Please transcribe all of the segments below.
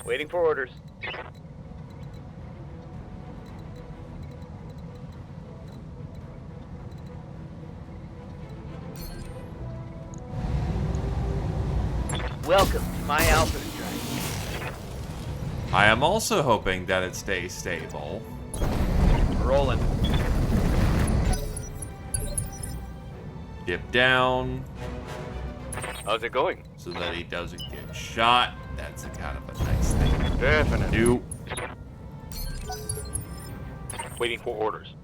Waiting for orders. Welcome to my Alpha strike. I am also hoping that it stays stable. Rolling. Dip down. How's it going? So that he doesn't get shot. That's a kind of a nice thing to Definitely. do. Waiting for orders.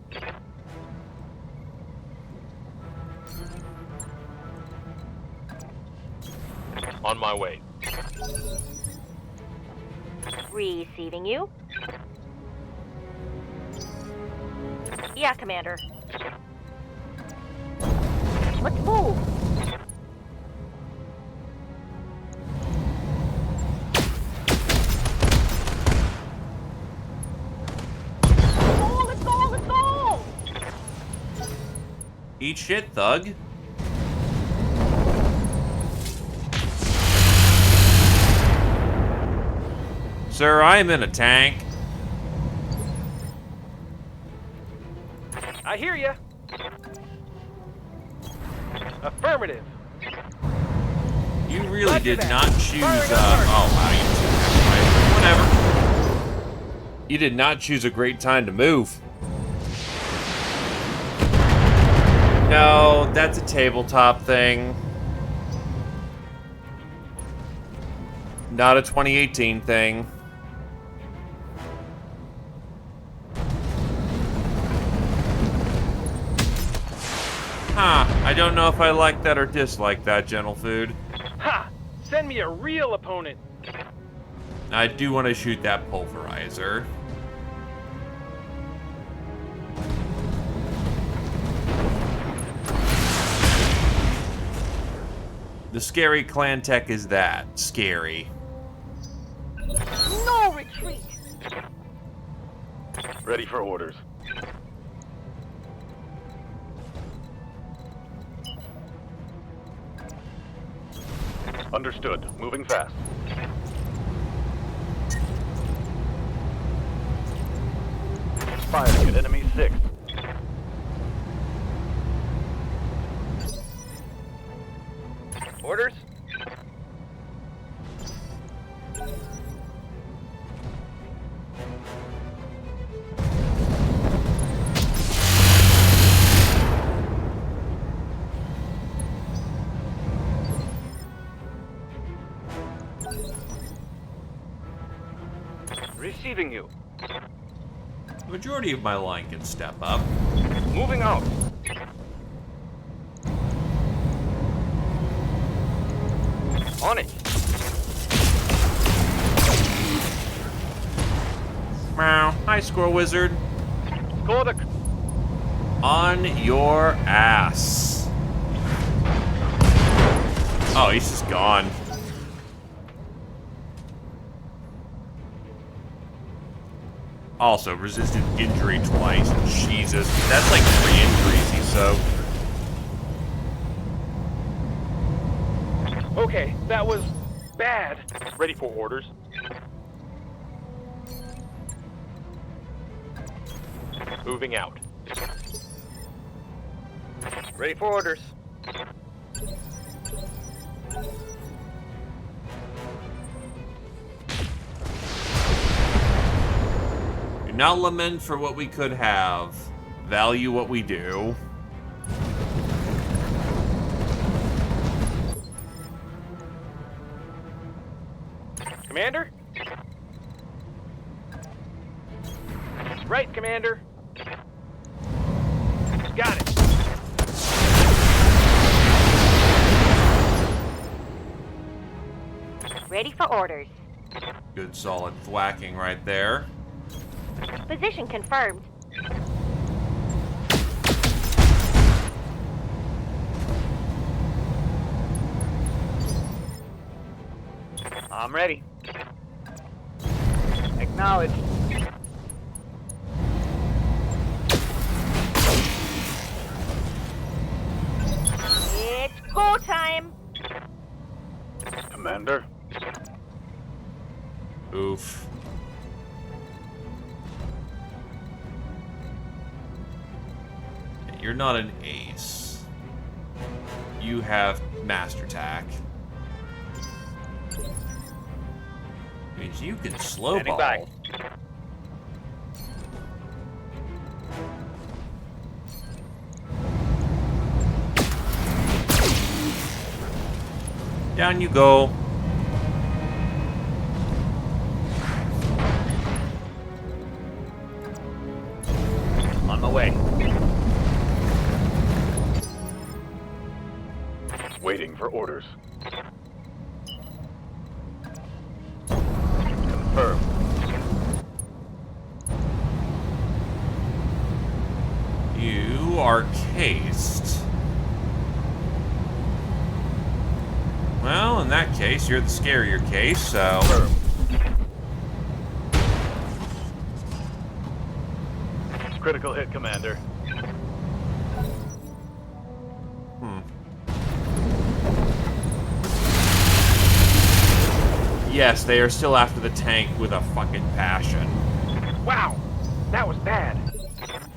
On my way. Receiving you. Yeah, Commander. Let's move. Let's go, let's go! Eat shit, thug. Sir, I am in a tank. I hear ya. Affirmative. You really Roger did that. not choose, Firing on target. oh, wow, you took that right. Whatever. You did not choose a great time to move. No, that's a tabletop thing. Not a 2018 thing. Huh, I don't know if I like that or dislike that, Gentle Food. Ha! Send me a real opponent. I do want to shoot that pulverizer. The scary clan tech is that. Scary. No retreat! Ready for orders. Understood. Moving fast. Firing at enemy 6. Orders? Receiving you. The majority of my line can step up. Moving out. On it. Meow. Hi, Squirrel Wizard. Go the... On your ass. Oh, he's just gone. Also, resisted injury twice. Jesus. That's like 3 injuries he soaked. Okay, that was bad. Ready for orders. Moving out. Ready for orders. Do not lament for what we could have. Value what we do. Commander? Right, Commander. Got it. Ready for orders. Good solid thwacking right there. Position confirmed. I'm ready. Acknowledge. It's go time. Commander? You're not an ace. You have master tack. Means you can slow Standing ball. by. Down you go. On my way. Waiting for orders. Confirmed. You are cased. Well, in that case, you're the scarier case, so... Confirmed. Critical hit, Commander. Yes, they are still after the tank with a fucking passion. Wow, that was bad.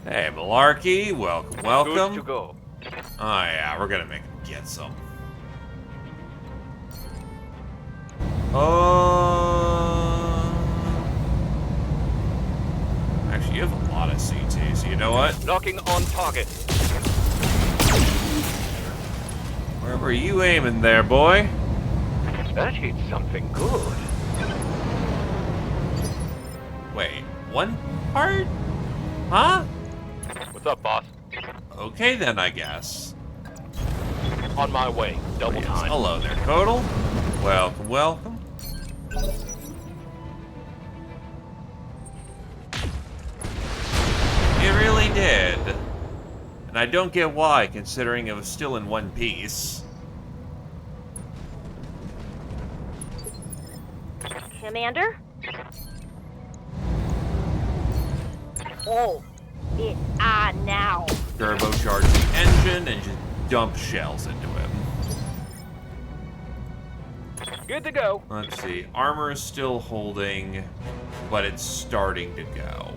Hey, Malarkey, welcome, welcome. Good to go. Oh yeah, we're gonna make him get some. Actually, you have a lot of CT, so you know what? Knocking on target. Where were you aiming there, boy? That hit something good. Wait, one part? Huh? What's up, boss? Okay then, I guess. On my way. Double Yes, time. hello there, Codal. Welcome, welcome. It really did. And I don't get why, considering it was still in one piece. Commander? Oh, it's on now. Turbocharge the engine and just dump shells into him. Good to go. Let's see. Armor is still holding, but it's starting to go.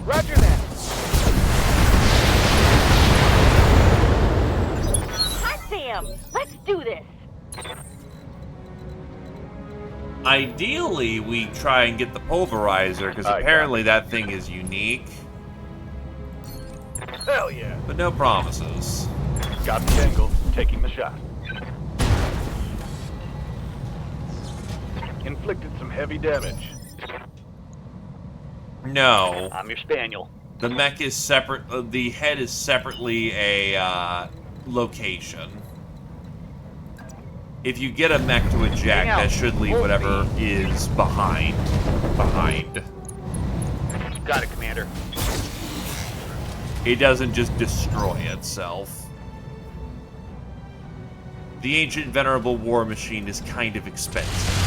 Roger that. Hot damn! Let's do this. Ideally, we try and get the pulverizer, because I apparently that thing is unique. Hell yeah. But no promises. Got the angle. Taking the shot. Inflicted some heavy damage. No. I'm your spaniel. The mech is separate, the head is separately a, location. If you get a mech to eject, that should leave whatever is behind. Got it, Commander. It doesn't just destroy itself. The ancient venerable war machine is kind of expensive.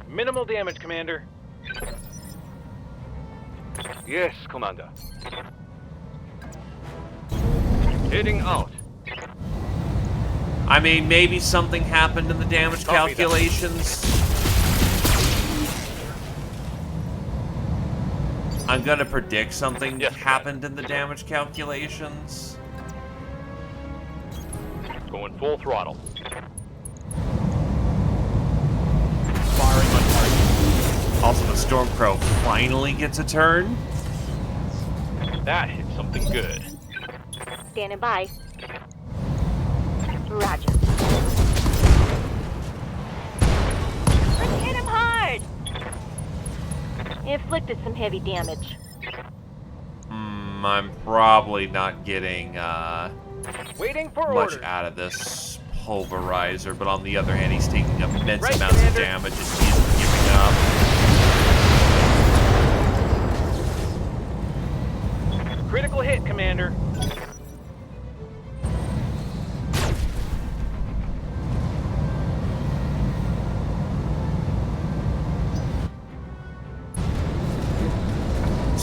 Minimal damage, Commander. Yes, Commander. Heading out. I mean, maybe something happened in the damage Copy that. calculations. I'm gonna predict something Yes, happened in the damage calculations. Going full throttle. Firing on target. Also, the Stormcrow finally gets a turn. That hit something good. Standing by. Roger. Let's hit him hard! Inflicted some heavy damage. I'm probably not getting Waiting for much orders. out of this pulverizer, but on the other hand, he's taking immense Right, amounts Commander. of damage and he isn't giving up. Critical hit, Commander.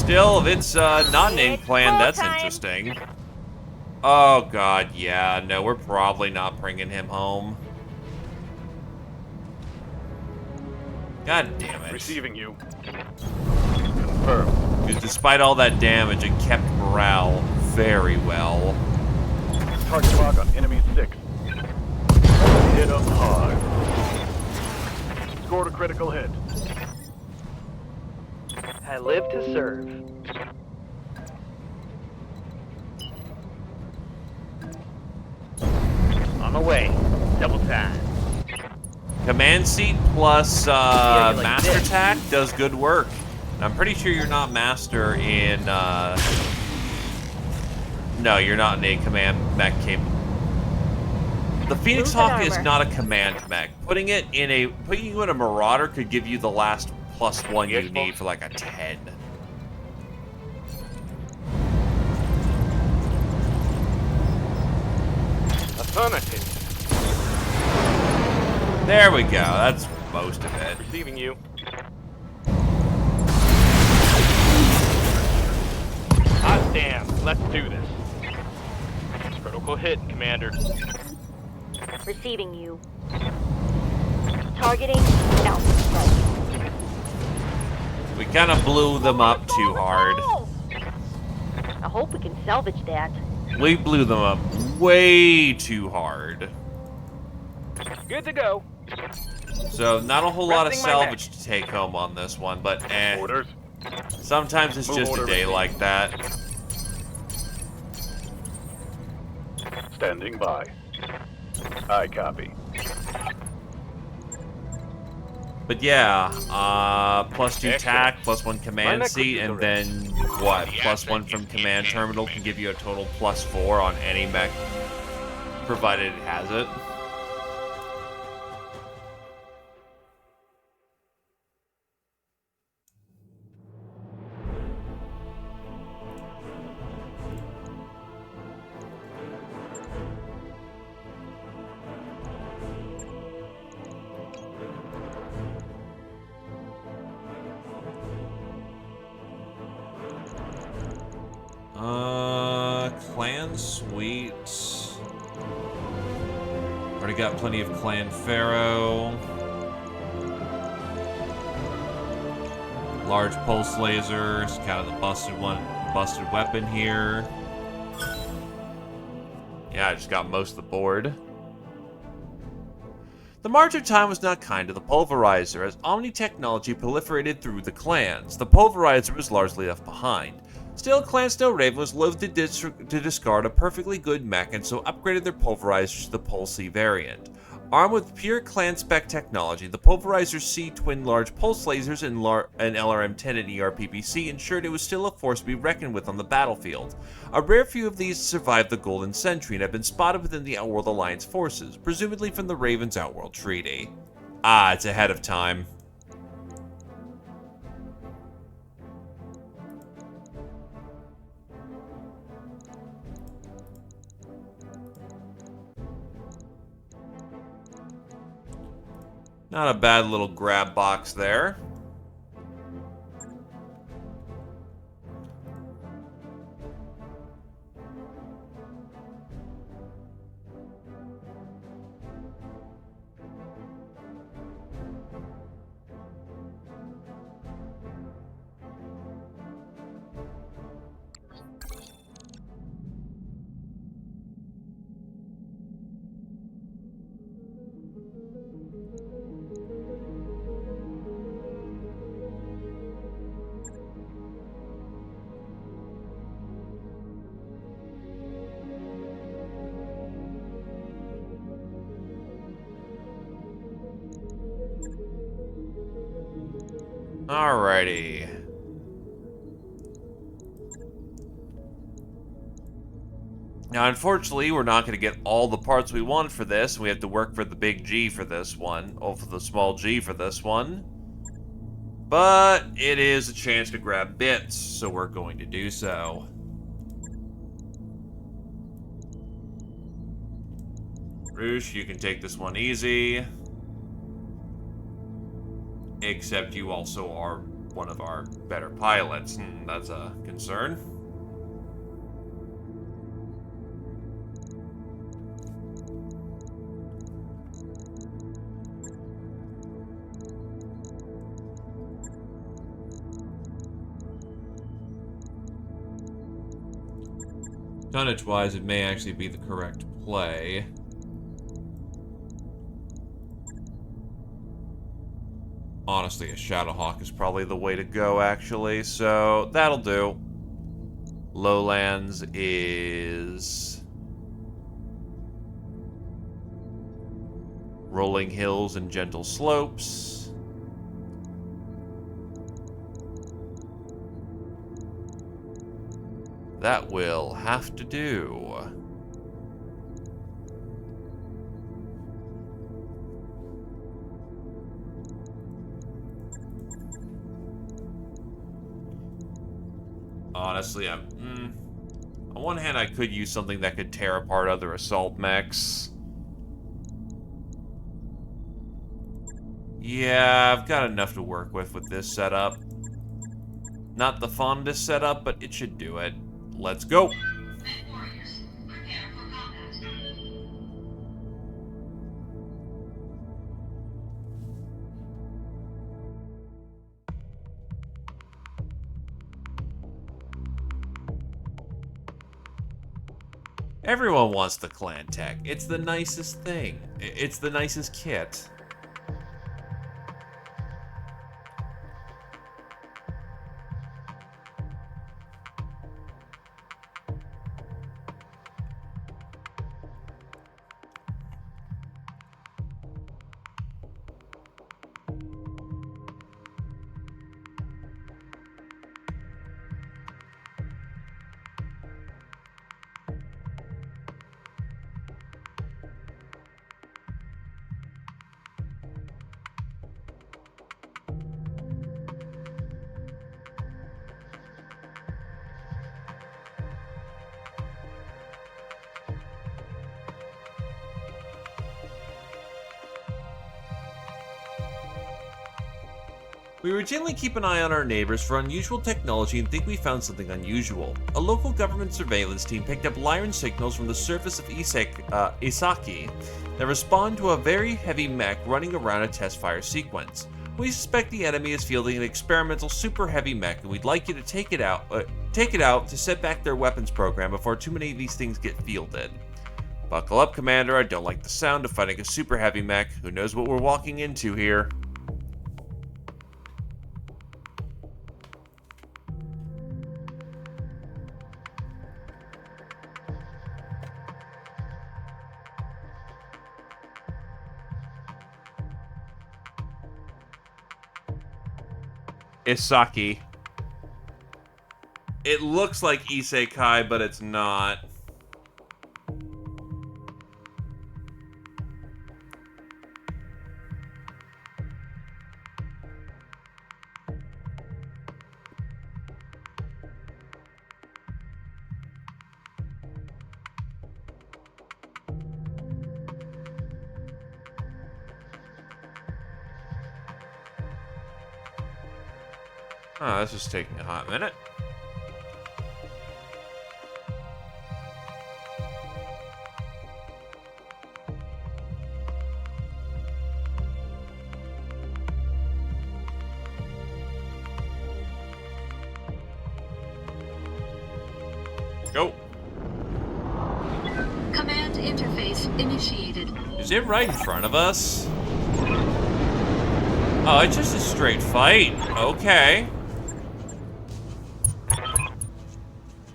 Still, if it's not named It's clan, that's full-time. interesting. Oh god, yeah, no, we're probably not bringing him home. God damn it. Receiving you. Confirmed. Because despite all that damage, it kept morale very well. Target lock on enemy 6. Hit him hard. Scored a critical hit. I live to serve. On the way. Double time. Command seat plus Yeah, you like master this. attack does good work. I'm pretty sure you're not master in no, you're not in a command mech capable. The Phoenix Boots and Hawk is armor. not a command mech. Putting you in a Marauder could give you the last +1 you Yes, need boss. for like a 10. Affirmative. There we go. That's most of it. Receiving you. Hot damn. Let's do this. Critical hit, Commander. Receiving you. Targeting south strike. We kind of blew them up too hard. I hope we can salvage that. We blew them up way too hard. Good to go. So not a whole lot of Resting my neck. salvage to take home on this one, but eh. Orders. Sometimes it's Move just a order day received. like that. Standing by. I copy. But yeah, +2 Excellent. tack, +1 command neck seat, would and be then what? +1 from command terminal can give you a total +4 on any mech, provided it has it. Clan Suite. Already got plenty of Clan Pharaoh. Large pulse lasers, kind of the busted weapon here. Yeah, I just got most of the board. The march of time was not kind to the Pulverizer, as Omni technology proliferated through the clans. The Pulverizer was largely left behind. Still, Clan Snow Raven was loath to discard a perfectly good mech, and so upgraded their Pulverizers to the Pulse-C variant. Armed with pure clan spec technology, the Pulverizer's C-twin large pulse lasers and LRM-10 and ERPPC ensured it was still a force to be reckoned with on the battlefield. A rare few of these survived the Golden Sentry and have been spotted within the Outworld Alliance forces, presumably from the Raven's Outworld Treaty. Ah, it's ahead of time. Not a bad little grab box there. Alrighty. Now, unfortunately, we're not going to get all the parts we want for this. We have to work for the big G for this one. Oh, for the small G for this one. But it is a chance to grab bits, so we're going to do so. Roosh, you can take this one easy. Except you also are one of our better pilots. That's a concern. Tonnage-wise, it may actually be the correct play. Honestly, a Shadowhawk is probably the way to go, actually, so that'll do. Lowlands is... rolling hills and gentle slopes. That will have to do. Honestly, on one hand, I could use something that could tear apart other assault mechs. Yeah, I've got enough to work with this setup. Not the fondest setup, but it should do it. Let's go! Everyone wants the clan tech. It's the nicest thing. It's the nicest kit. We routinely keep an eye on our neighbors for unusual technology and think we found something unusual. A local government surveillance team picked up Lyran signals from the surface of Isaki that respond to a very heavy mech running around a test fire sequence. We suspect the enemy is fielding an experimental super heavy mech, and we'd like you to take it out to set back their weapons program before too many of these things get fielded. Buckle up, Commander. I don't like the sound of fighting a super heavy mech. Who knows what we're walking into here? Isaki. It looks like Isekai, but it's not. Oh, this is taking a hot minute. Go. Command interface initiated. Is it right in front of us? Oh, it's just a straight fight. Okay.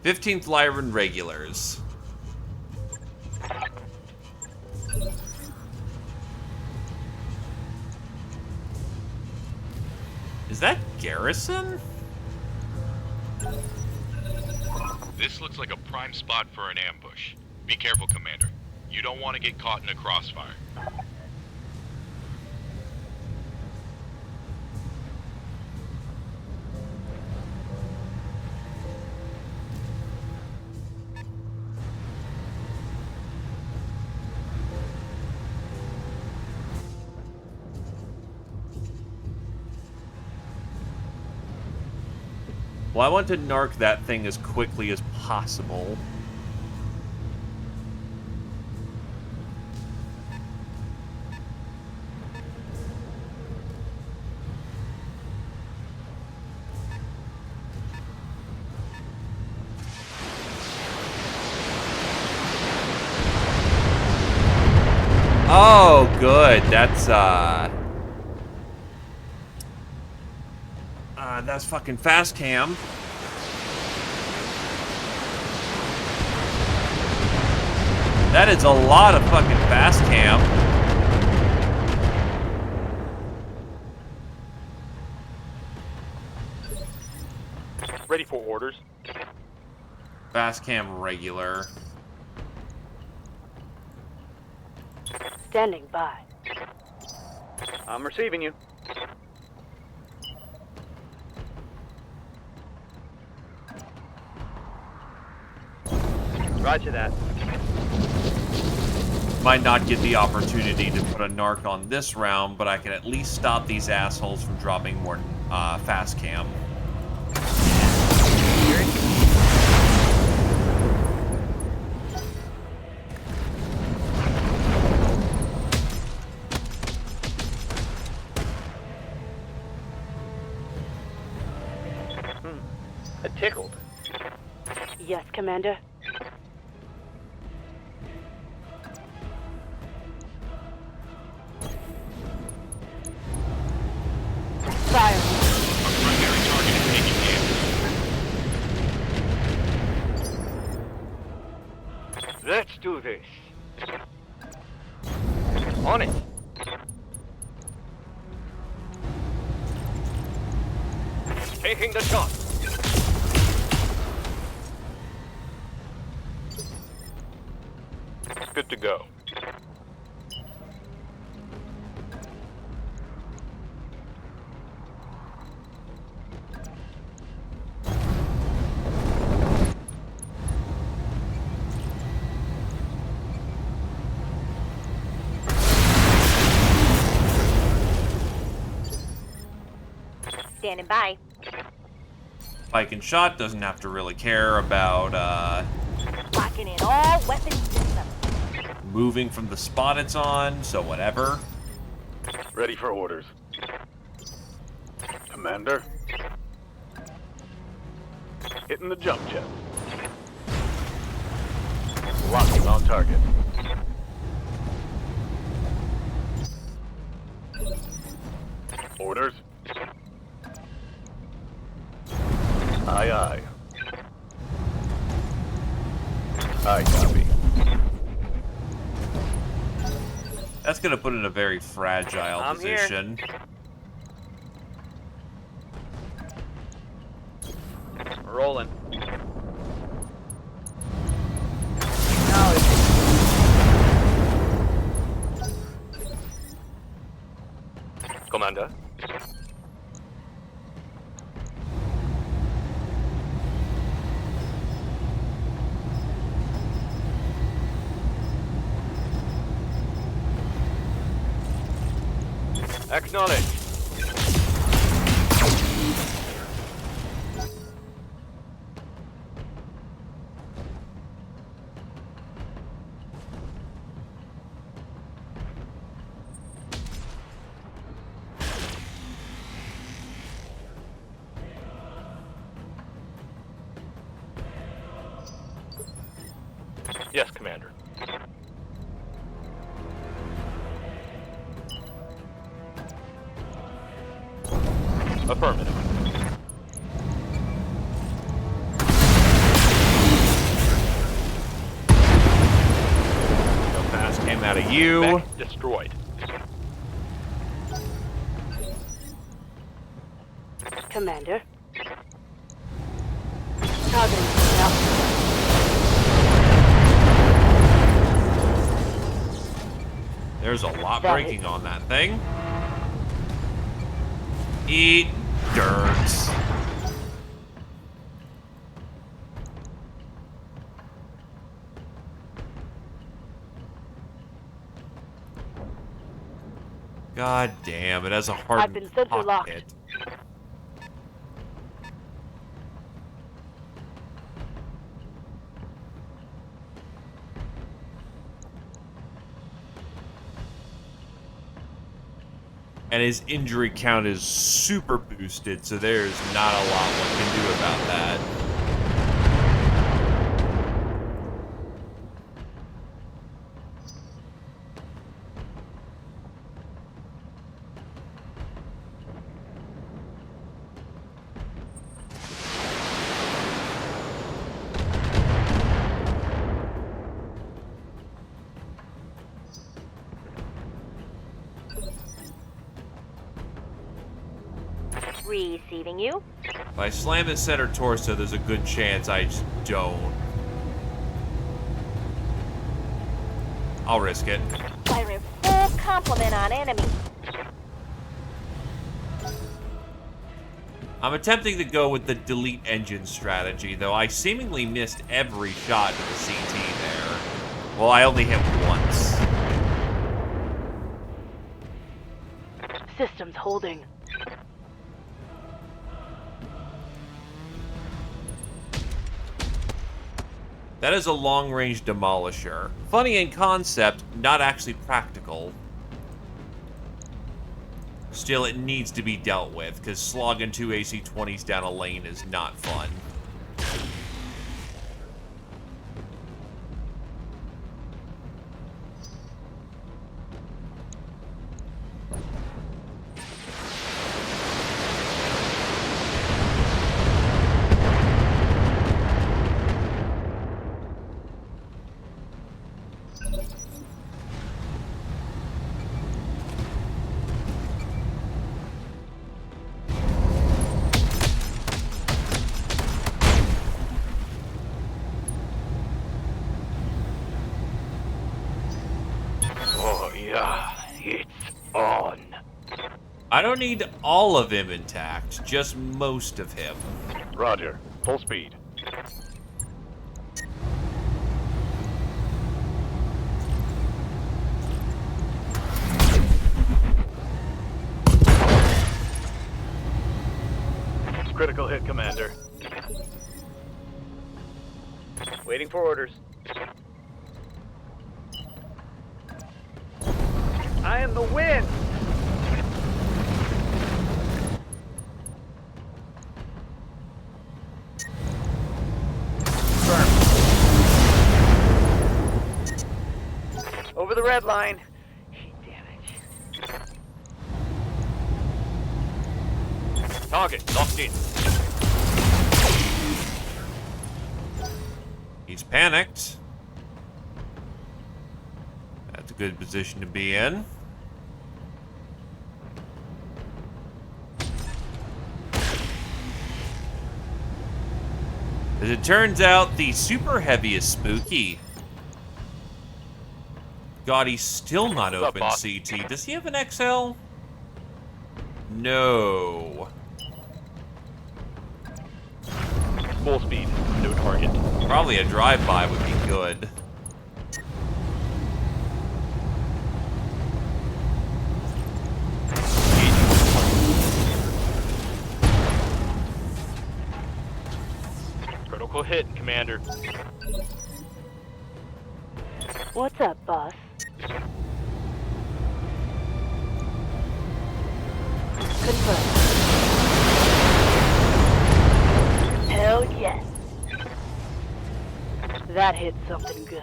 15th Lyran regulars. Is that Garrison? This looks like a prime spot for an ambush. Be careful, Commander. You don't want to get caught in a crossfire. Well, I want to narc that thing as quickly as possible. Oh, good. That's fucking fast cam. That is a lot of fucking fast cam. Ready for orders. Fast cam regular. Standing by. I'm receiving you. Roger that. Might not get the opportunity to put a narc on this round, but I can at least stop these assholes from dropping more fast cam. Tickled. Yes, Commander. Fire. Our primary target is taking damage. Let's do this. On it. Taking the shot. Good to go. Standing by. Pike and Shot doesn't have to really care about Locking in all weapon systems. moving from the spot it's on, so whatever. Ready for orders. Commander? Hitting the jump jet. Locking on target. Orders? Aye, aye. Aye, copy. That's gonna put it in a very fragile I'm here. position. Rolling. Commander. Acknowledge. Yes, Commander. Affirmative. No fast came out of you. Mech destroyed. Commander. Targeting now. There's a lot Got breaking on that thing. Eat dirt. God damn, it has a I've hardened been sensor locked. cockpit. And his injury count is super boosted, so there's not a lot one can do about that. Receiving you. If I slam his center torso, there's a good chance I just don't. I'll risk it. Firing full complement on enemy. I'm attempting to go with the delete engine strategy, though I seemingly missed every shot to the CT there. Well, I only hit once. Systems holding. That is a long-range demolisher. Funny in concept, not actually practical. Still, it needs to be dealt with, because slogging 2 AC-20s down a lane is not fun. Oh, yeah. It's on. I don't need all of him intact, just most of him. Roger. Full speed. Critical hit, Commander. Waiting for orders. I am the wind! Over the red line. Heat damage. Target locked in. He's panicked. That's a good position to be in. As it turns out, the super heavy is spooky. God, he's still not What's up, open boss? CT. Does he have an XL? No. Full speed, no target. Probably a drive-by would be good. Critical hit, Commander. What's up, boss? Confirmed. Hell yes. That hit something good.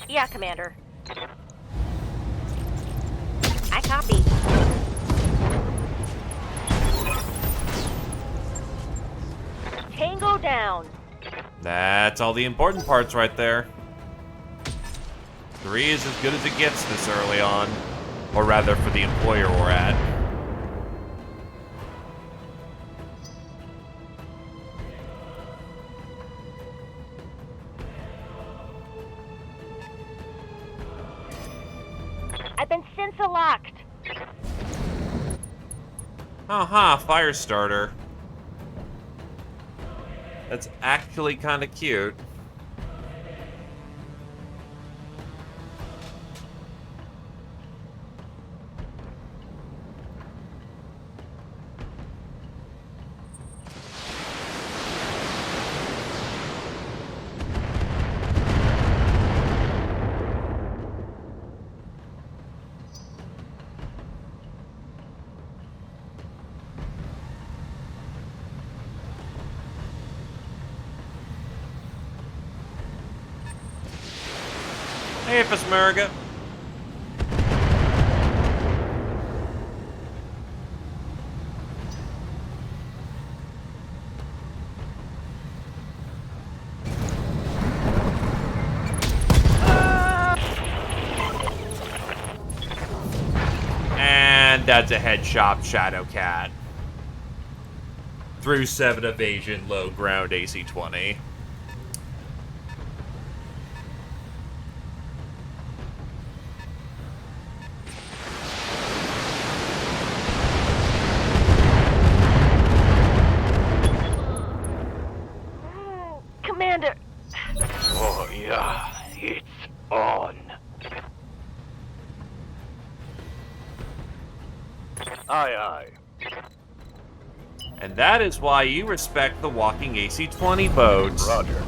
Yeah, Commander. I copy. Tango down. That's all the important parts right there. 3 is as good as it gets this early on. Or rather, for the employer we're at. I've been sensor locked. Aha, fire starter. That's actually kind of cute. Hey, Fismurga. And that's a headshot, Shadowcat. Through 7 evasion, low ground AC-20. Commander! Oh, yeah, it's on. Aye, aye. And that is why you respect the walking AC-20 boats. Roger.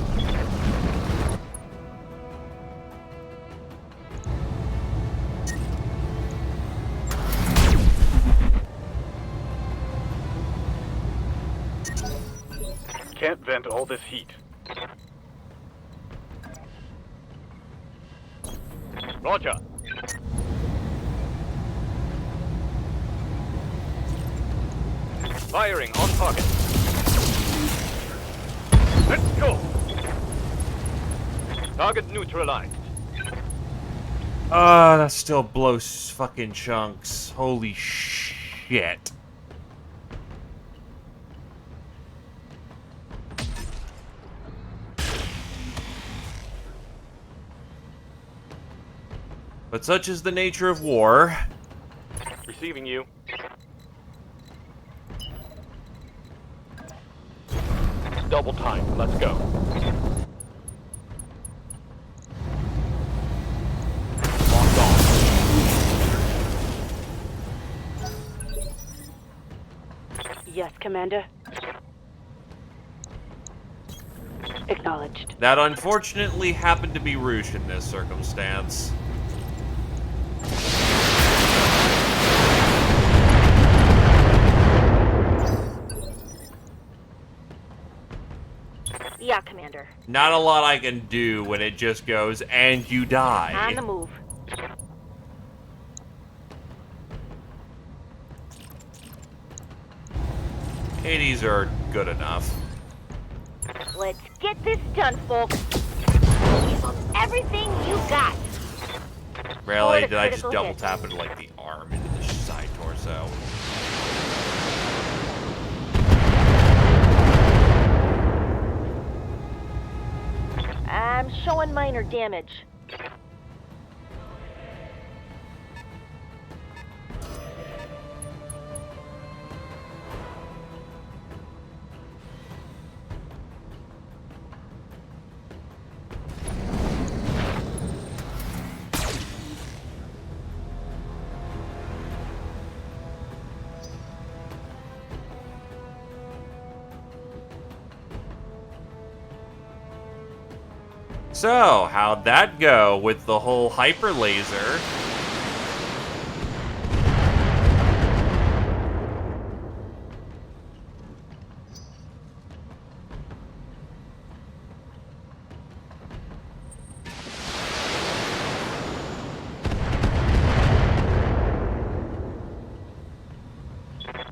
Can't vent all this heat. Roger. Firing on target. Let's go. Target neutralized. That still blows fucking chunks. Holy shit. But such is the nature of war. Receiving you. Double time. Let's go. Locked on. Yes, Commander. Acknowledged. That unfortunately happened to be Roosh in this circumstance. Yeah, Commander. Not a lot I can do when it just goes, and you die. On the move. Hades are good enough. Let's get this done, folks. Give 'em everything you got. Really? What a Did I just critical double hit. tap into, like, the arm into the side torso? I'm showing minor damage. So, how'd that go with the whole hyper laser?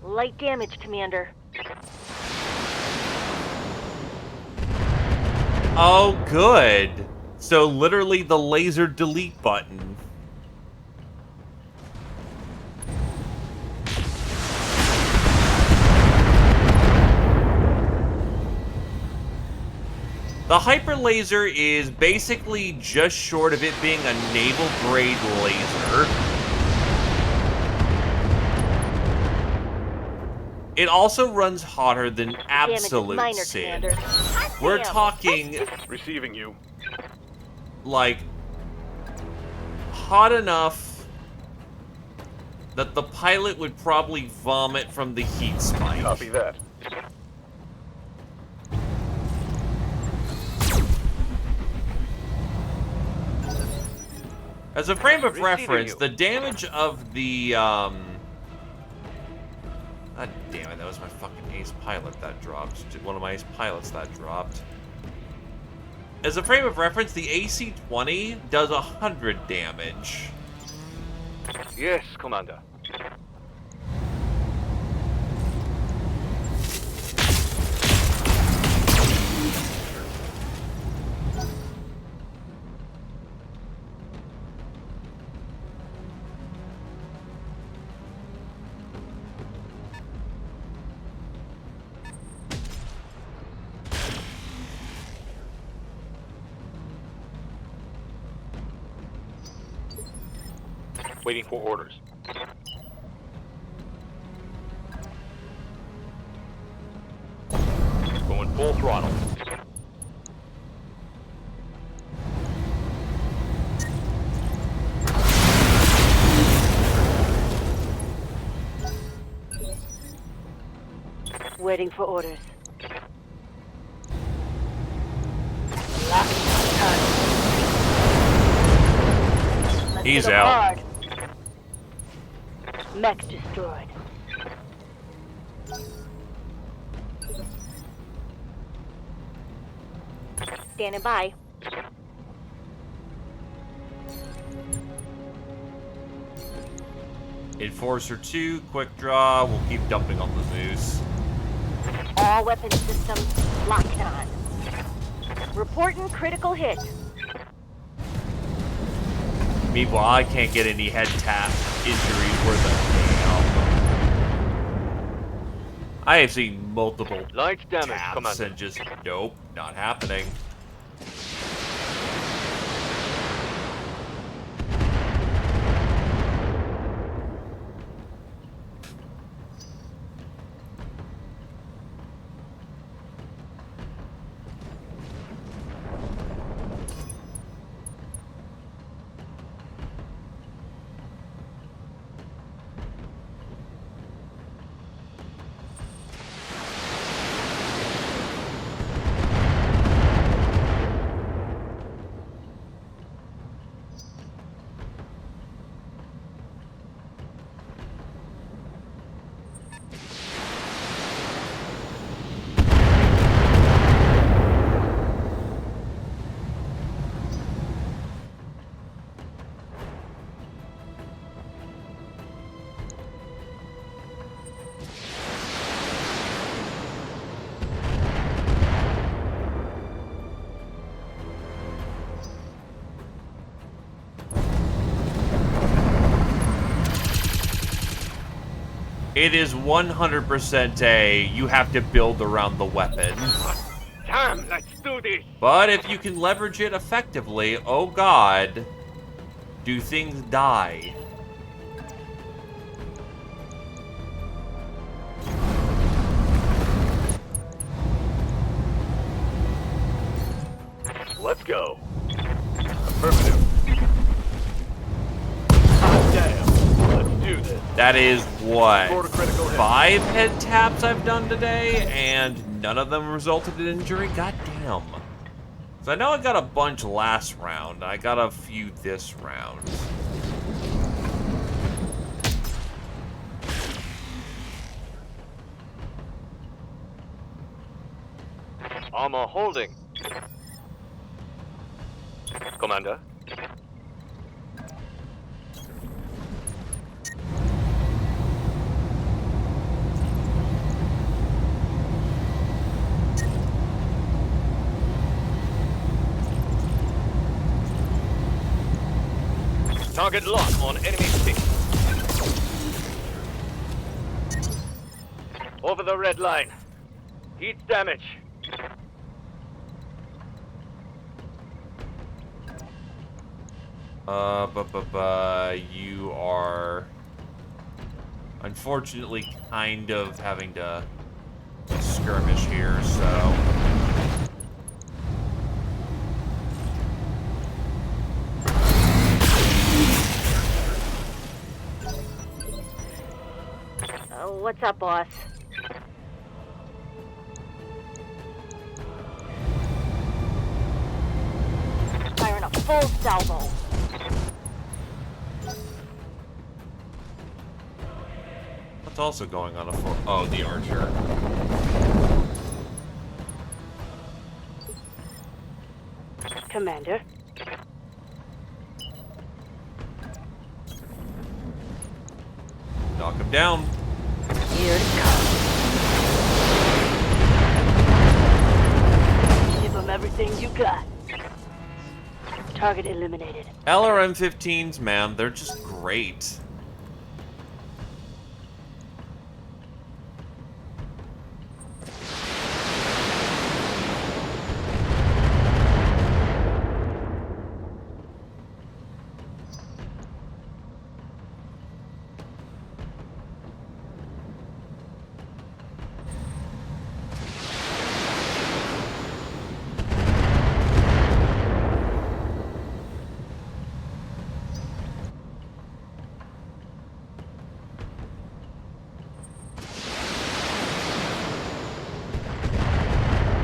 Light damage, Commander. Oh, good. So literally the laser delete button. The hyper laser is basically just short of it being a naval grade laser. It also runs hotter than absolute damage is minor, sin. Commander. Hot We're damn. talking Receiving you. like hot enough that the pilot would probably vomit from the heat spike. Copy that. As a frame of Receiving reference, you. the damage of the God damn it, that was my fucking ace pilot that dropped. One of my ace pilots that dropped. As a frame of reference, the AC-20 does 100 damage. Yes, Commander. Waiting for orders. Going full throttle. Waiting for orders. He's out. Mech destroyed. Standing by. Enforcer 2, quick draw. We'll keep dumping on the Zeus. All weapon systems locked on. Reporting critical hit. Meanwhile, I can't get any head tap injuries worth a damn. I have seen multiple Light damage, taps Commander. and just, nope, not happening. It is 100% a, you have to build around the weapon. Damn, let's do this. But if you can leverage it effectively, oh god, do things die? Let's go. Affirmative. Hot damn. Let's do this. That is what? Scored a critical hit. 5 head taps I've done today, and none of them resulted in injury? God damn. So I know I got a bunch last round. I got a few this round. Armor holding. Commander. Target lock on enemy stick. Over the red line. Heat damage. You are unfortunately kind of having to skirmish here, so. What's up, boss? Firing a full salvo. What's also going on a floor? Oh, the archer. Commander. Knock him down. Here it comes. Give them everything you got. Target eliminated. LRM-15s, man, they're just great.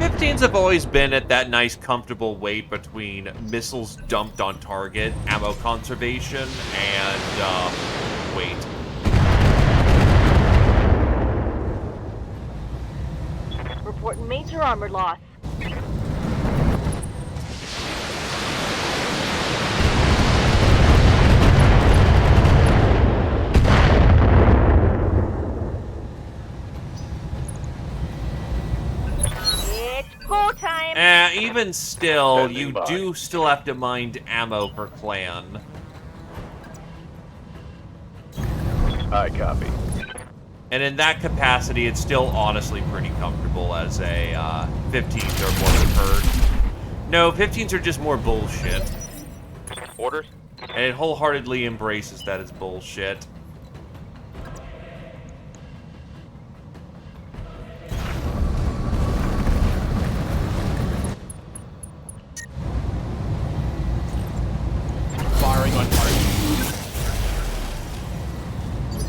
F-15s have always been at that nice comfortable weight between missiles dumped on target, ammo conservation, and weight. Reporting major armor loss. It's go time. Even still, Standing you by. do still have to mind ammo per clan. I copy. And in that capacity, it's still honestly pretty comfortable as a 15s are more than hurt. No, 15s are just more bullshit. Orders? And it wholeheartedly embraces that as bullshit. Firing on target.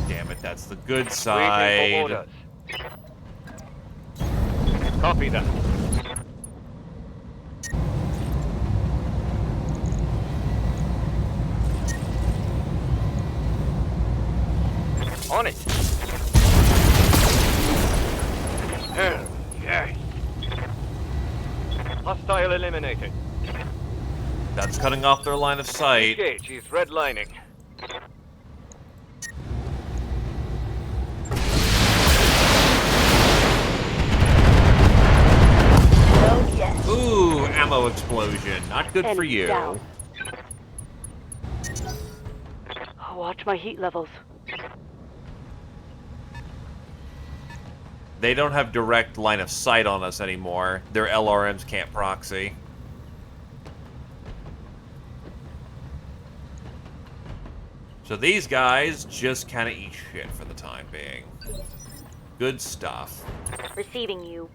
Damn it, that's the good Waiting for side. orders. Copy that. On it. Hell, yes. Hostile eliminated. That's cutting off their line of sight. Gauge is redlining. Oh yes. Ooh, ammo explosion. Not good for Enemy you. down. Watch my heat levels. They don't have direct line of sight on us anymore. Their LRMs can't proxy. So these guys just kind of eat shit for the time being. Good stuff. Receiving you.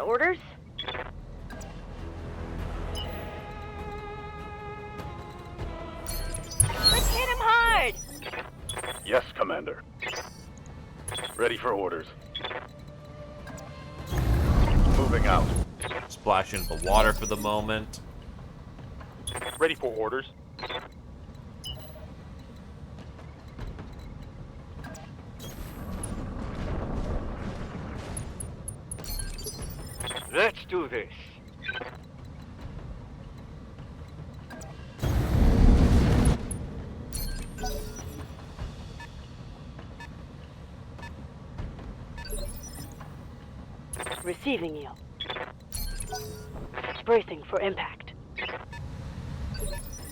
Orders? Let's hit him hard! Yes, Commander. Ready for orders. Moving out. Splash into the water for the moment. Ready for orders. Let's do this. Receiving you. Bracing for impact.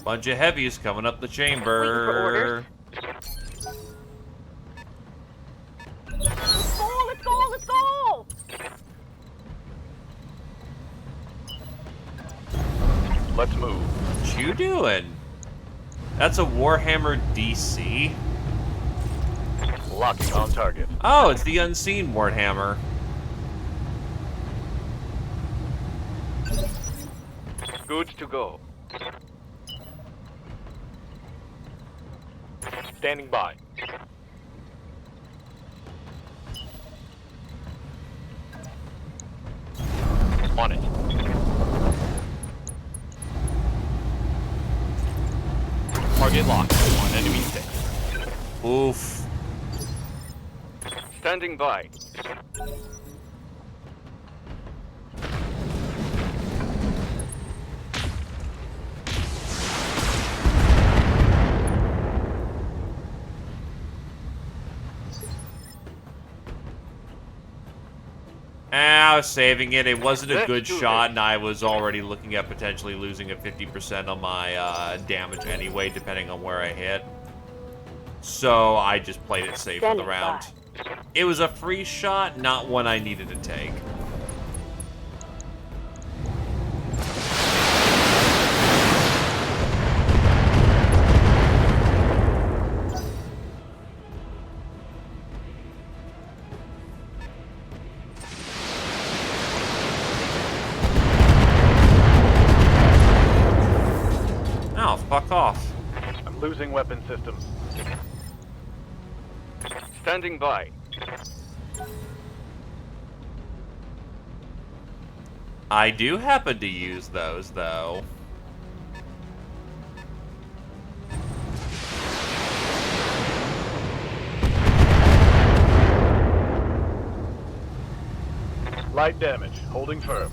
Bunch of heavies coming up the chamber. Let's go, let's go, let's go! Let's move. What you doing? That's a Warhammer DC. Locking on target. Oh, it's the unseen Warhammer. Good to go. Standing by. On it. Target locked on enemy 6. Oof. Standing by. I was saving it. It wasn't a Let's good do shot, this. and I was already looking at potentially losing a 50% on my damage anyway, depending on where I hit. So I just played it safe for the Standing round. by. It was a free shot, not one I needed to take. Oh, fuck off. I'm losing weapon systems. Standing by. I do happen to use those, though. Light damage. Holding firm.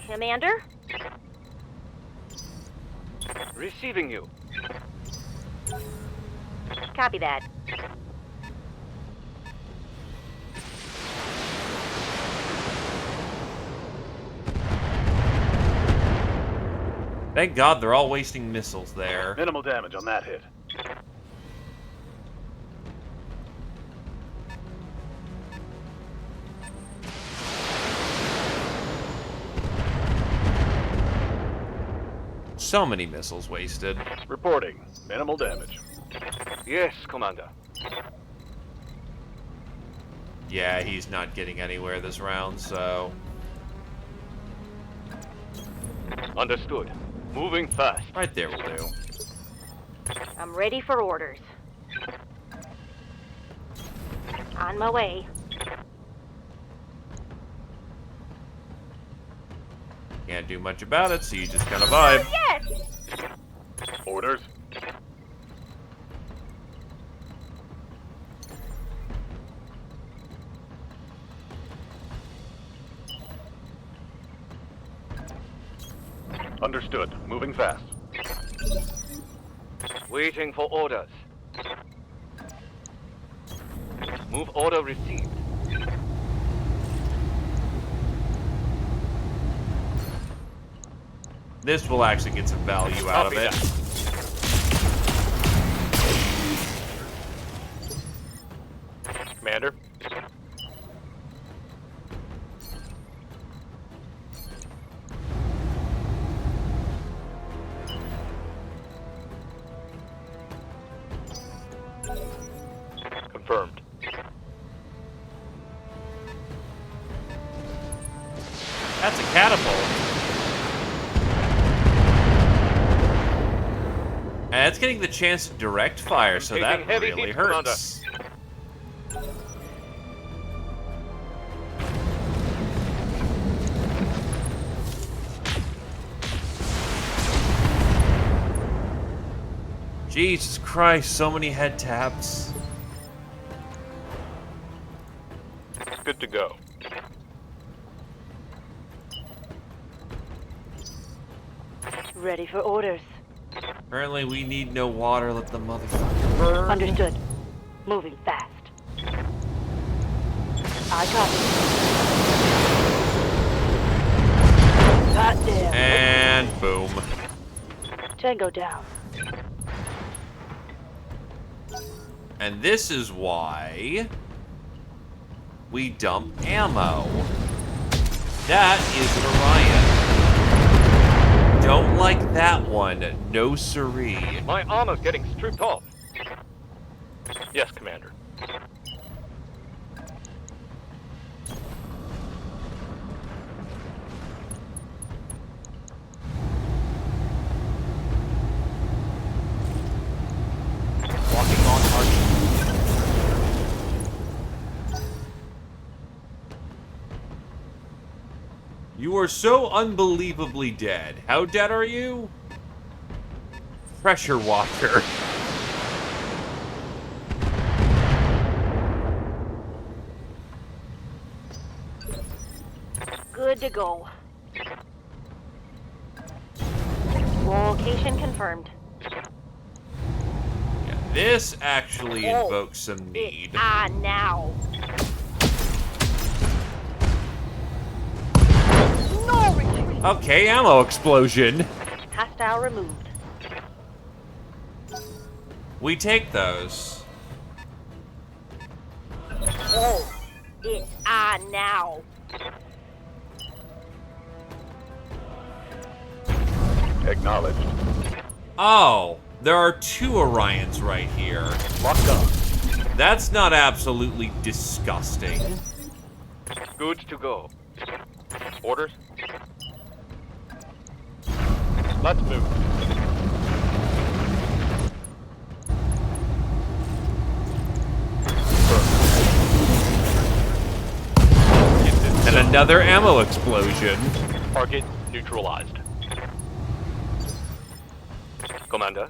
Commander? Receiving you. Copy that. Thank God they're all wasting missiles there. Minimal damage on that hit. So many missiles wasted. Reporting. Minimal damage. Yes, Commander. Yeah, he's not getting anywhere this round, so... Understood. Moving fast. Right there will do. I'm ready for orders. On my way. Can't do much about it, so you just gotta vibe. Yes! Orders. Understood. Moving fast. Waiting for orders. Move order received. This will actually get some value out of Copy it. that. Commander. Confirmed. That's a catapult. And it's getting the chance to direct fire, so that Taking heavy really heat, hurts. Jesus Christ, so many head taps. Good to go. Ready for orders. Apparently we need no water, let the motherfucker burn. Understood. Moving fast. I copy. Hot damn. And boom. Tango down. And this is why we dump ammo. That is an Orion. Don't like that one. No siree. My armor's getting stripped off. Yes, Commander. Walking on target. You are so unbelievably dead. How dead are you? Pressure walker. Good to go. Location confirmed. Yeah, this actually Oh, invokes some need. Now. No retreat. Okay, ammo explosion. Hostile removed. We take those. Oh, it's on now. Acknowledged. Oh, there are 2 Orions right here. Locked on. That's not absolutely disgusting. Goods to go. Orders? Let's move. And another ammo explosion. Target neutralized. Commander.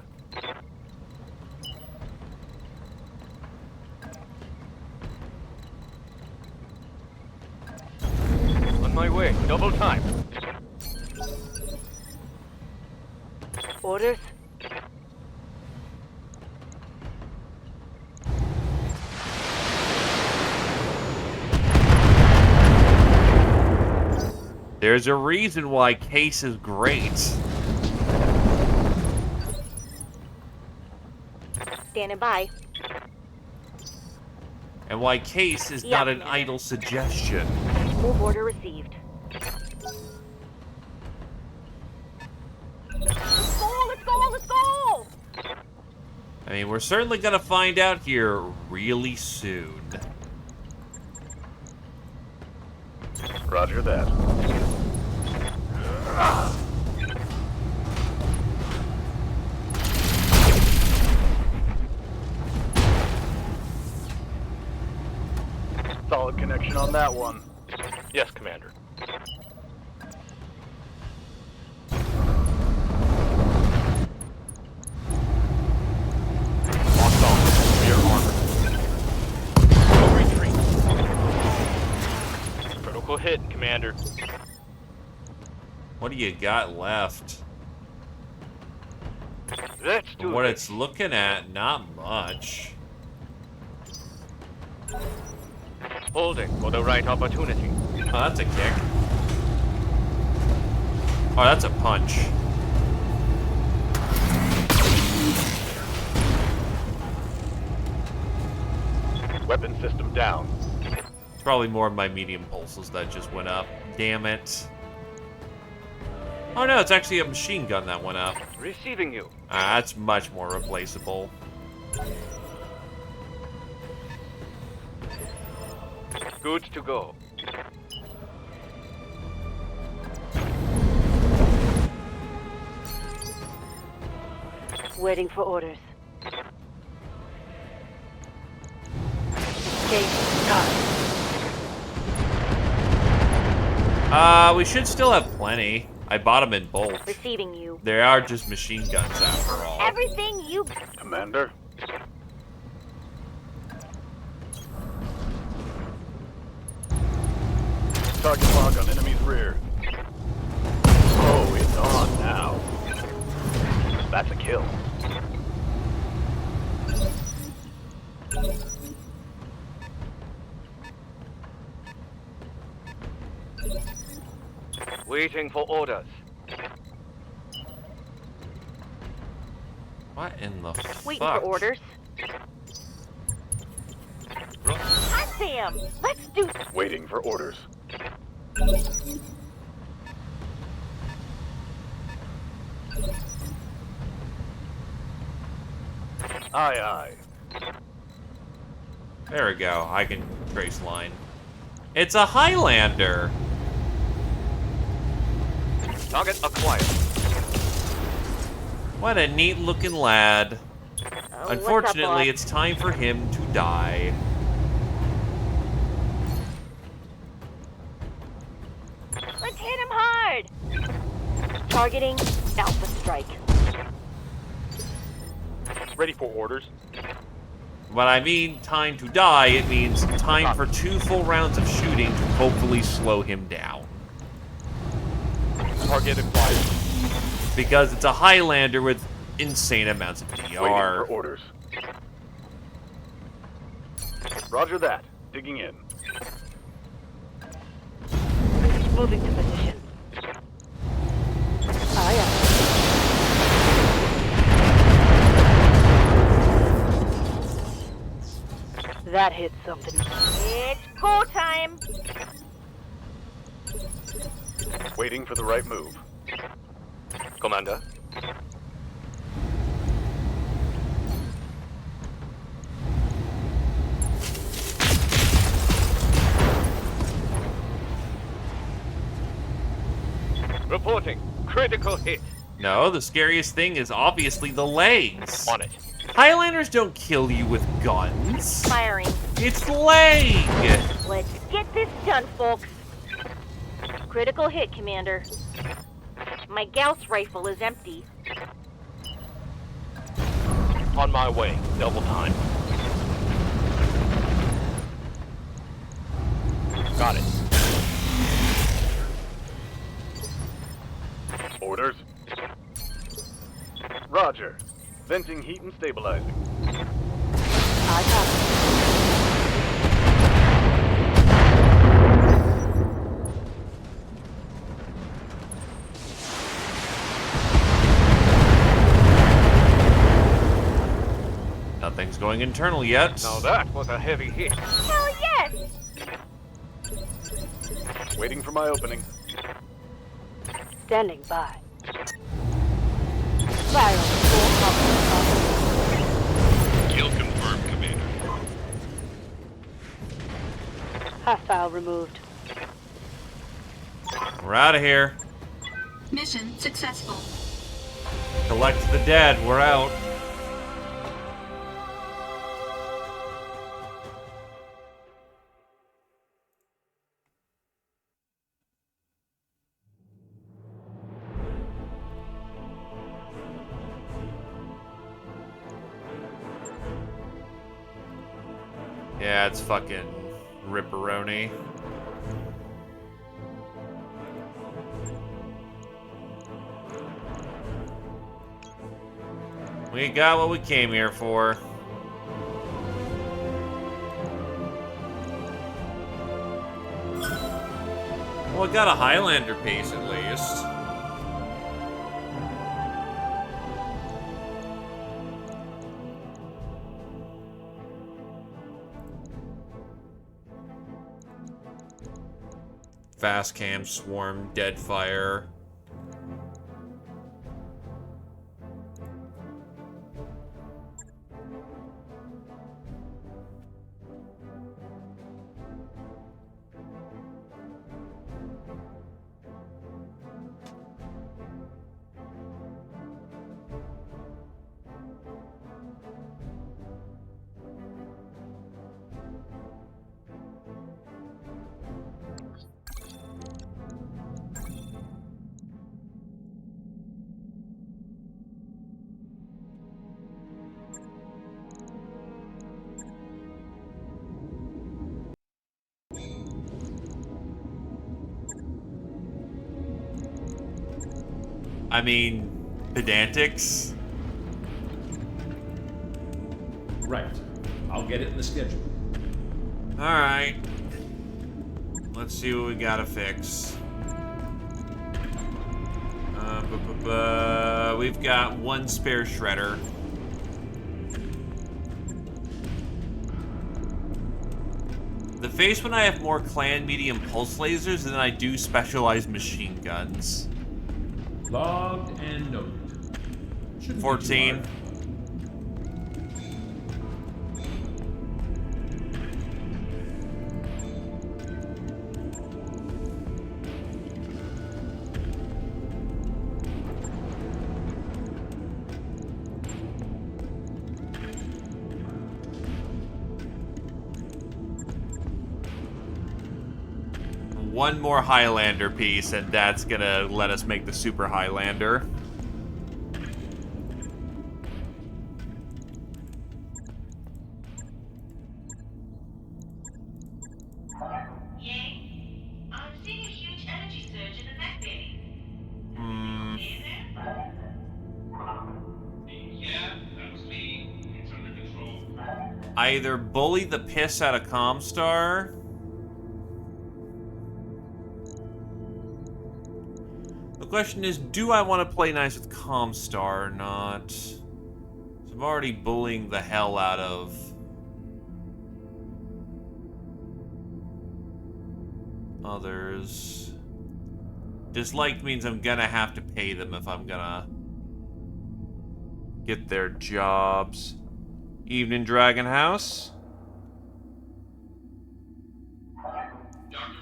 On my way. Double time. Orders? There's a reason why Case is great. Standing by. And why Case is Yeah. not an idle suggestion. Move order received. Let's go, let's go, let's go! I mean, we're certainly gonna find out here really soon. Roger that. Solid connection on that one. Yes, Commander. Locked on. We are armored. No retreat. Critical hit, Commander. What do you got left? Let's do From what this. it's looking at, not much. Holding for the right opportunity. Oh, that's a kick. Oh, that's a punch. Weapon system down. It's probably more of my medium pulses that just went up. Damn it. Oh no, it's actually a machine gun that went up. Receiving you. That's much more replaceable. Goods to go. Waiting for orders. Okay, We should still have plenty. I bought them in bulk. receiving you. They are just machine guns after all. Everything you... Commander. Target lock on enemy's rear. Oh, it's on now. That's a kill. Waiting for orders. What in the Waiting fuck? for orders. Hot damn! Let's do... Waiting for orders. Aye, aye. There we go. I can trace line. It's a Highlander. Target acquired. What a neat looking lad. Unfortunately, what's it's time for him to die. Let's hit him hard! Targeting Alpha Strike. Ready for orders. When I mean time to die, it means time for 2 full rounds of shooting to hopefully slow him down. Target acquired. Because it's a Highlander with insane amounts of Waiting DR. for orders. Roger that. Digging in. Moving to position. Aye, aye. That hit something. It's go time. Waiting for the right move. Commander. Reporting. Critical hit. No, the scariest thing is obviously the legs. On it. Highlanders don't kill you with guns. Firing. It's leg! Let's get this done, folks. Critical hit, Commander. My Gauss rifle is empty. On my way. Double time. Got it. Orders. Roger. Venting heat and stabilizing. I copy. Nothing's going internal yet. Now that was a heavy hit. Hell yes! Waiting for my opening. Standing by. Fire on the full complement. Kill confirmed, Commander. Hostile removed. We're out of here. Mission successful. Collect the dead. We're out. Yeah, it's fucking ripperoni. We got what we came here for. Well, I got a Highlander piece at least. Fast cam, swarm, dead fire. I mean, pedantics. Right. I'll get it in the schedule. Alright. Let's see what we gotta fix. We've got one spare shredder. The face when I have more clan medium pulse lasers than I do specialized machine guns. Logged and noted. Shouldn't be too 14. hard. One more Highlander piece, and that's gonna let us make the Super Highlander. Yang, I'm seeing a huge energy surge in the mech bay. Either bully the piss out of Comstar. The question is, do I want to play nice with Comstar or not? So I'm already bullying the hell out of others. Disliked means I'm gonna have to pay them if I'm gonna get their jobs. Evening, Dragon House. Dr.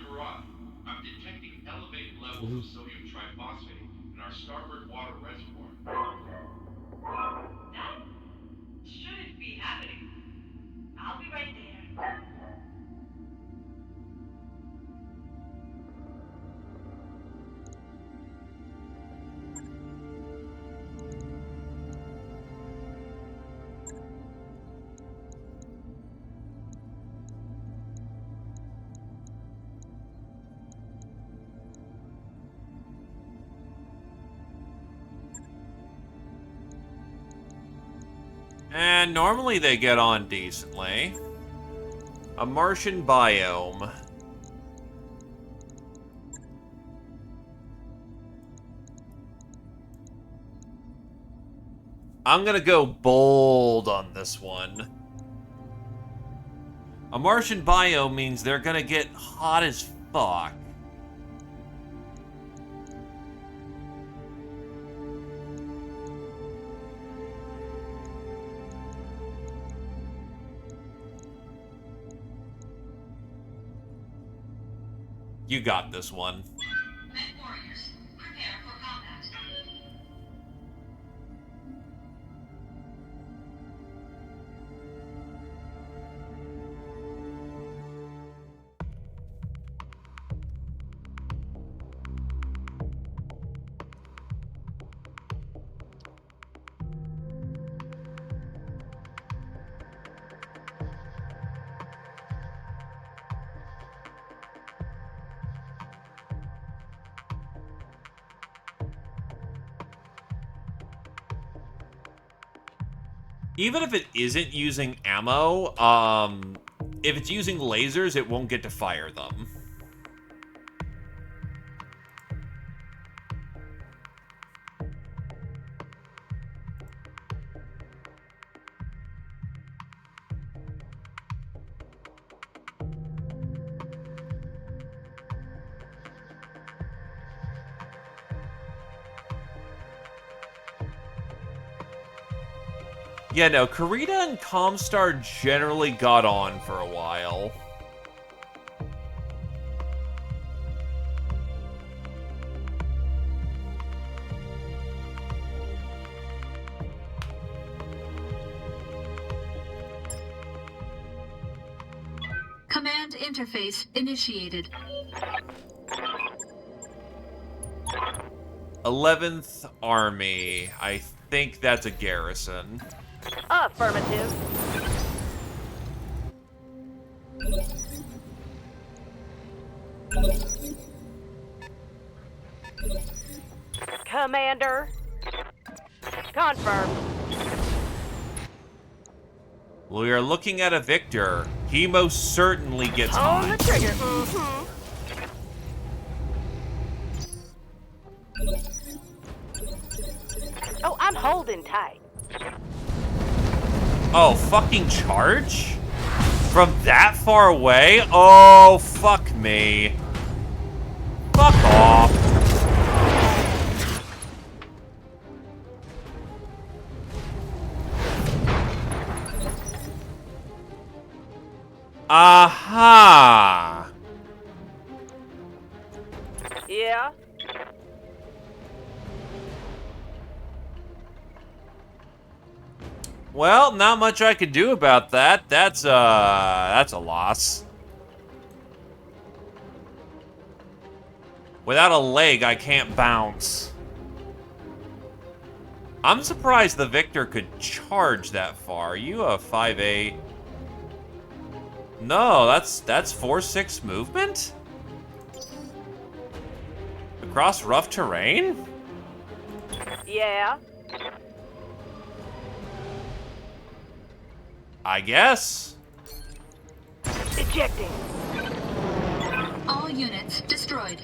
Murat, I'm detecting elevated levels of sodium triphosphate in our starboard water reservoir. That shouldn't be happening. I'll be right there. And normally they get on decently. A Martian biome. I'm gonna go bold on this one. A Martian biome means they're gonna get hot as fuck. You got this one. Men warriors, prepare for combat. Even if it isn't using ammo, if it's using lasers, it won't get to fire them. Yeah, no, Karita and Comstar generally got on for a while. Command interface initiated. 11th Army. I think that's a garrison. Affirmative. Commander. Confirmed. We are looking at a victor. He most certainly gets On hot. the trigger. Mm-hmm. Oh, I'm holding tight. Oh, fucking charge? From that far away? Oh, fuck me. Fuck off. Aha! Yeah. Well, not much I could do about that. That's a loss. Without a leg, I can't bounce. I'm surprised the Victor could charge that far. Are you a 5'8"? No, that's 4-6 movement? Across rough terrain? Yeah. I guess. Ejecting. All units destroyed.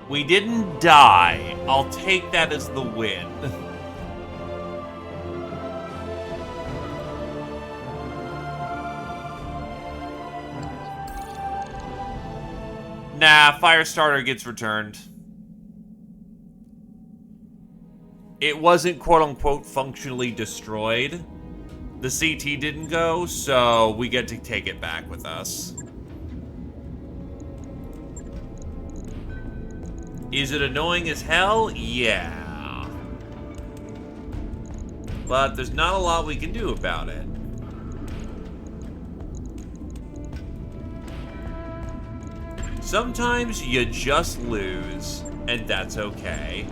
We didn't die. I'll take that as the win. Nah, Firestarter gets returned. It wasn't quote-unquote functionally destroyed. The CT didn't go, so we get to take it back with us. Is it annoying as hell? Yeah. But there's not a lot we can do about it. Sometimes you just lose, and that's okay.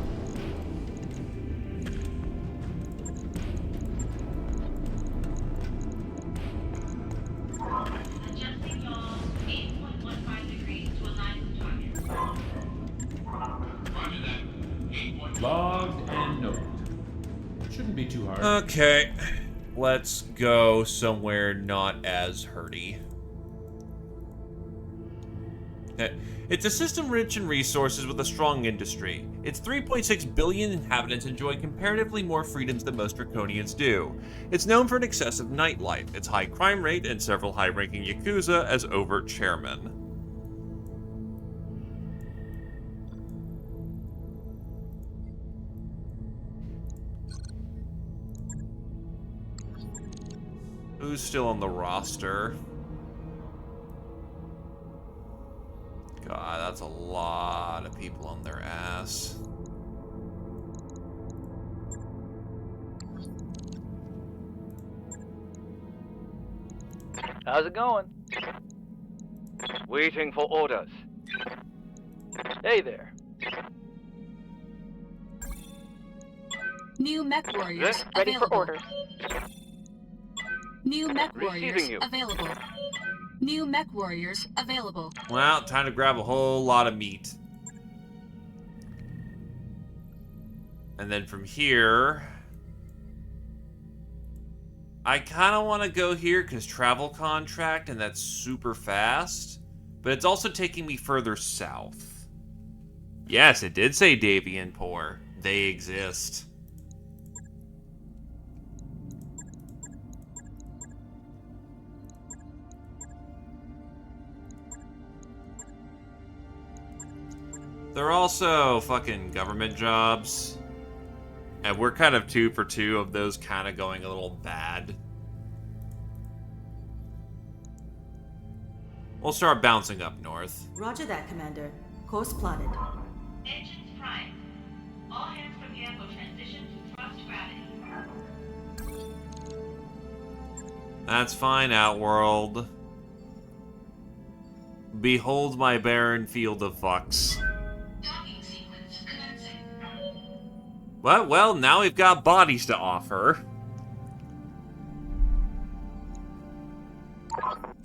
Adjusting yaw 8.15 degrees to align with target. Roger that. 8.1. Logged and noted. Shouldn't be too hard. Okay. Let's go somewhere not as hurty. It's a system rich in resources with a strong industry. Its 3.6 billion inhabitants enjoy comparatively more freedoms than most Draconians do. It's known for an excessive nightlife, its high crime rate, and several high-ranking Yakuza as overt chairmen. Who's still on the roster? God, that's a lot of people on their ass. How's it going? Waiting for orders. Hey there. New mech warriors Ready available. for orders. New mech Receiving warriors you. available. New mech warriors available. Well, time to grab a whole lot of meat. And then from here... I kind of want to go here because travel contract, and that's super fast. But it's also taking me further south. Yes, it did say Davian Poor. They exist. They're also fucking government jobs. And we're kind of 2 for 2 of those kind of going a little bad. We'll start bouncing up north. Roger that, Commander. Course plotted. Engines primed. All hands from here will transition to thrust gravity. That's fine, Outworld. Behold my barren field of fucks. Docking sequence commencing. Well, now we've got bodies to offer.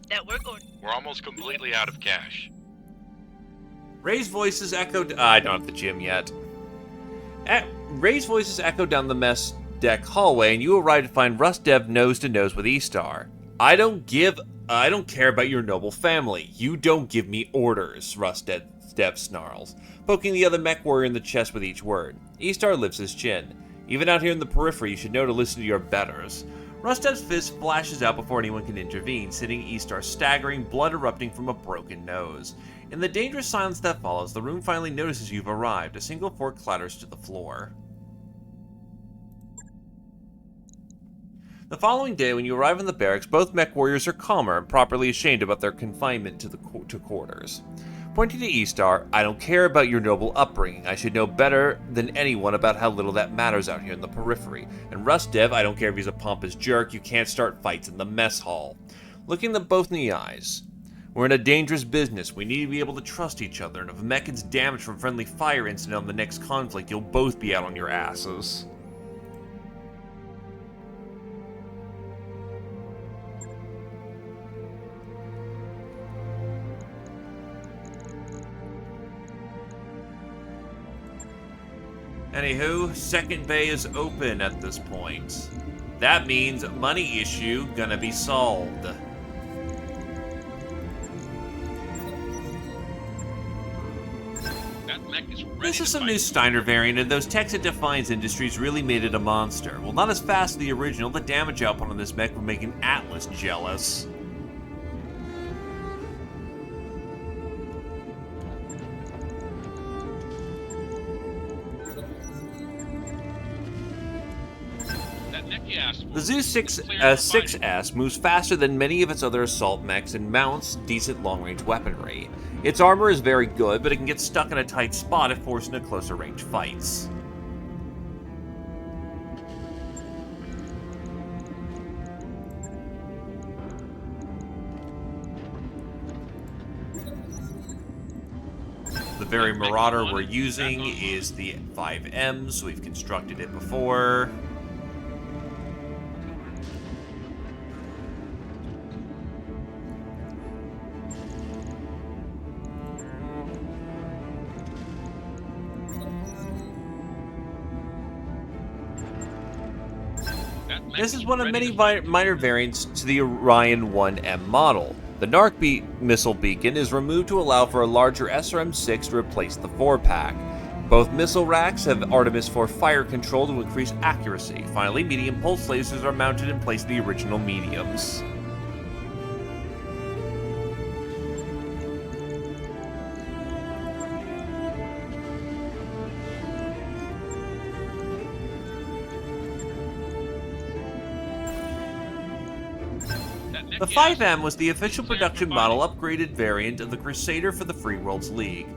Network order. We're almost completely out of cash. Ray's voices echoed... I don't have the gym yet. Ray's voices echoed down the mess deck hallway, and you arrive to find Rustdev nose to nose with E-Star. I don't care about your noble family. You don't give me orders, Rustdev snarls, poking the other mech warrior in the chest with each word. E-Star lifts his chin. Even out here in the periphery, you should know to listen to your betters. Rustev's fist flashes out before anyone can intervene, sending E-Star staggering, blood erupting from a broken nose. In the dangerous silence that follows, the room finally notices you've arrived. A single fork clatters to the floor. The following day, when you arrive in the barracks, both mech warriors are calmer and properly ashamed about their confinement to quarters. Pointing to E-Star, I don't care about your noble upbringing. I should know better than anyone about how little that matters out here in the periphery. And Rustdev, I don't care if he's a pompous jerk, you can't start fights in the mess hall. Looking them both in the eyes. We're in a dangerous business. We need to be able to trust each other, and if a mech gets damaged from friendly fire incident on the next conflict, you'll both be out on your asses. Anywho, second bay is open at this point. That means money issue gonna be solved. This is some new Steiner variant, and those techs at Defiance Industries really made it a monster. Well, not as fast as the original, the damage output on this mech would make an Atlas jealous. The Zeus 6S moves faster than many of its other assault mechs and mounts decent long-range weaponry. Its armor is very good, but it can get stuck in a tight spot if forced into closer range fights. The very Marauder we're using is the 5M, so we've constructed it before. This is one of many minor variants to the Orion 1M model. The NARC missile beacon is removed to allow for a larger SRM-6 to replace the 4-pack. Both missile racks have Artemis 4 fire control to increase accuracy. Finally, medium pulse lasers are mounted in place of the original mediums. The 5M was the official production model upgraded variant of the Crusader for the Free Worlds League.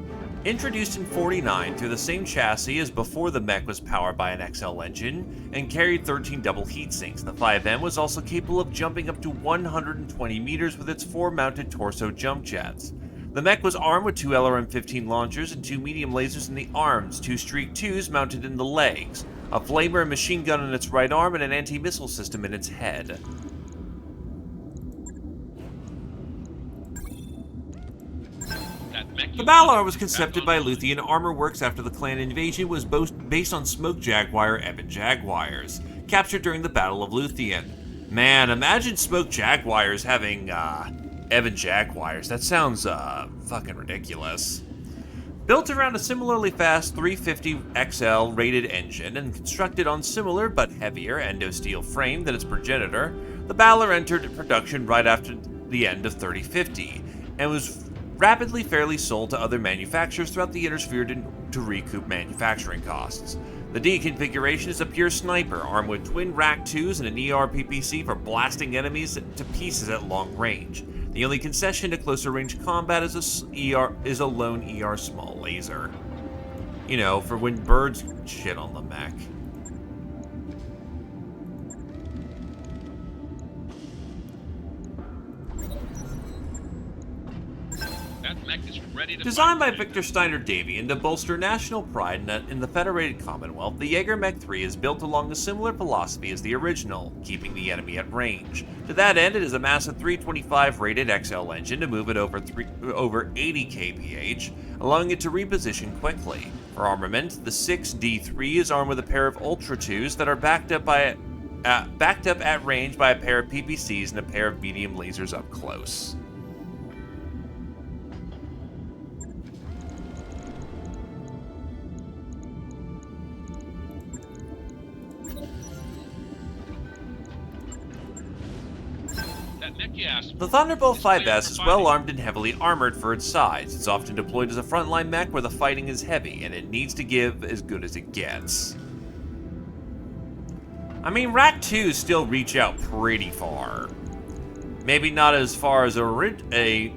Introduced in '49 through the same chassis as before, the mech was powered by an XL engine and carried 13 double heatsinks. The 5M was also capable of jumping up to 120 meters with its 4 mounted torso jump jets. The mech was armed with 2 LRM-15 launchers and 2 medium lasers in the arms, 2 Streak 2s mounted in the legs, a flamer and machine gun in its right arm, and an anti-missile system in its head. The Balor was conceived by Luthien Armor Works after the clan invasion was based on Smoke Jaguar Ebon Jaguars, captured during the Battle of Luthien. Man, imagine Smoke Jaguars having, Ebon Jaguars. That sounds, fucking ridiculous. Built around a similarly fast 350 XL rated engine and constructed on similar but heavier endosteel frame than its progenitor, the Balor entered production right after the end of 3050 and was rapidly fairly sold to other manufacturers throughout the Inner Sphere to recoup manufacturing costs. The D configuration is a pure sniper, armed with twin Rack 2s and an ER PPC for blasting enemies to pieces at long range. The only concession to closer range combat is a lone ER small laser. You know, for when birds shit on the mech. Designed by Victor Steiner Davian to bolster national pride in the Federated Commonwealth, the Jaeger Mech 3 is built along a similar philosophy as the original, keeping the enemy at range. To that end, it is a massive 325 rated XL engine to move it over 80 kph, allowing it to reposition quickly. For armament, the 6D3 is armed with a pair of Ultra 2s that are backed up at range by a pair of PPCs and a pair of medium lasers up close. The Thunderbolt 5S is well armed and heavily armored for its size. It's often deployed as a frontline mech where the fighting is heavy, and it needs to give as good as it gets. I mean, Rack 2s still reach out pretty far. Maybe not as far as a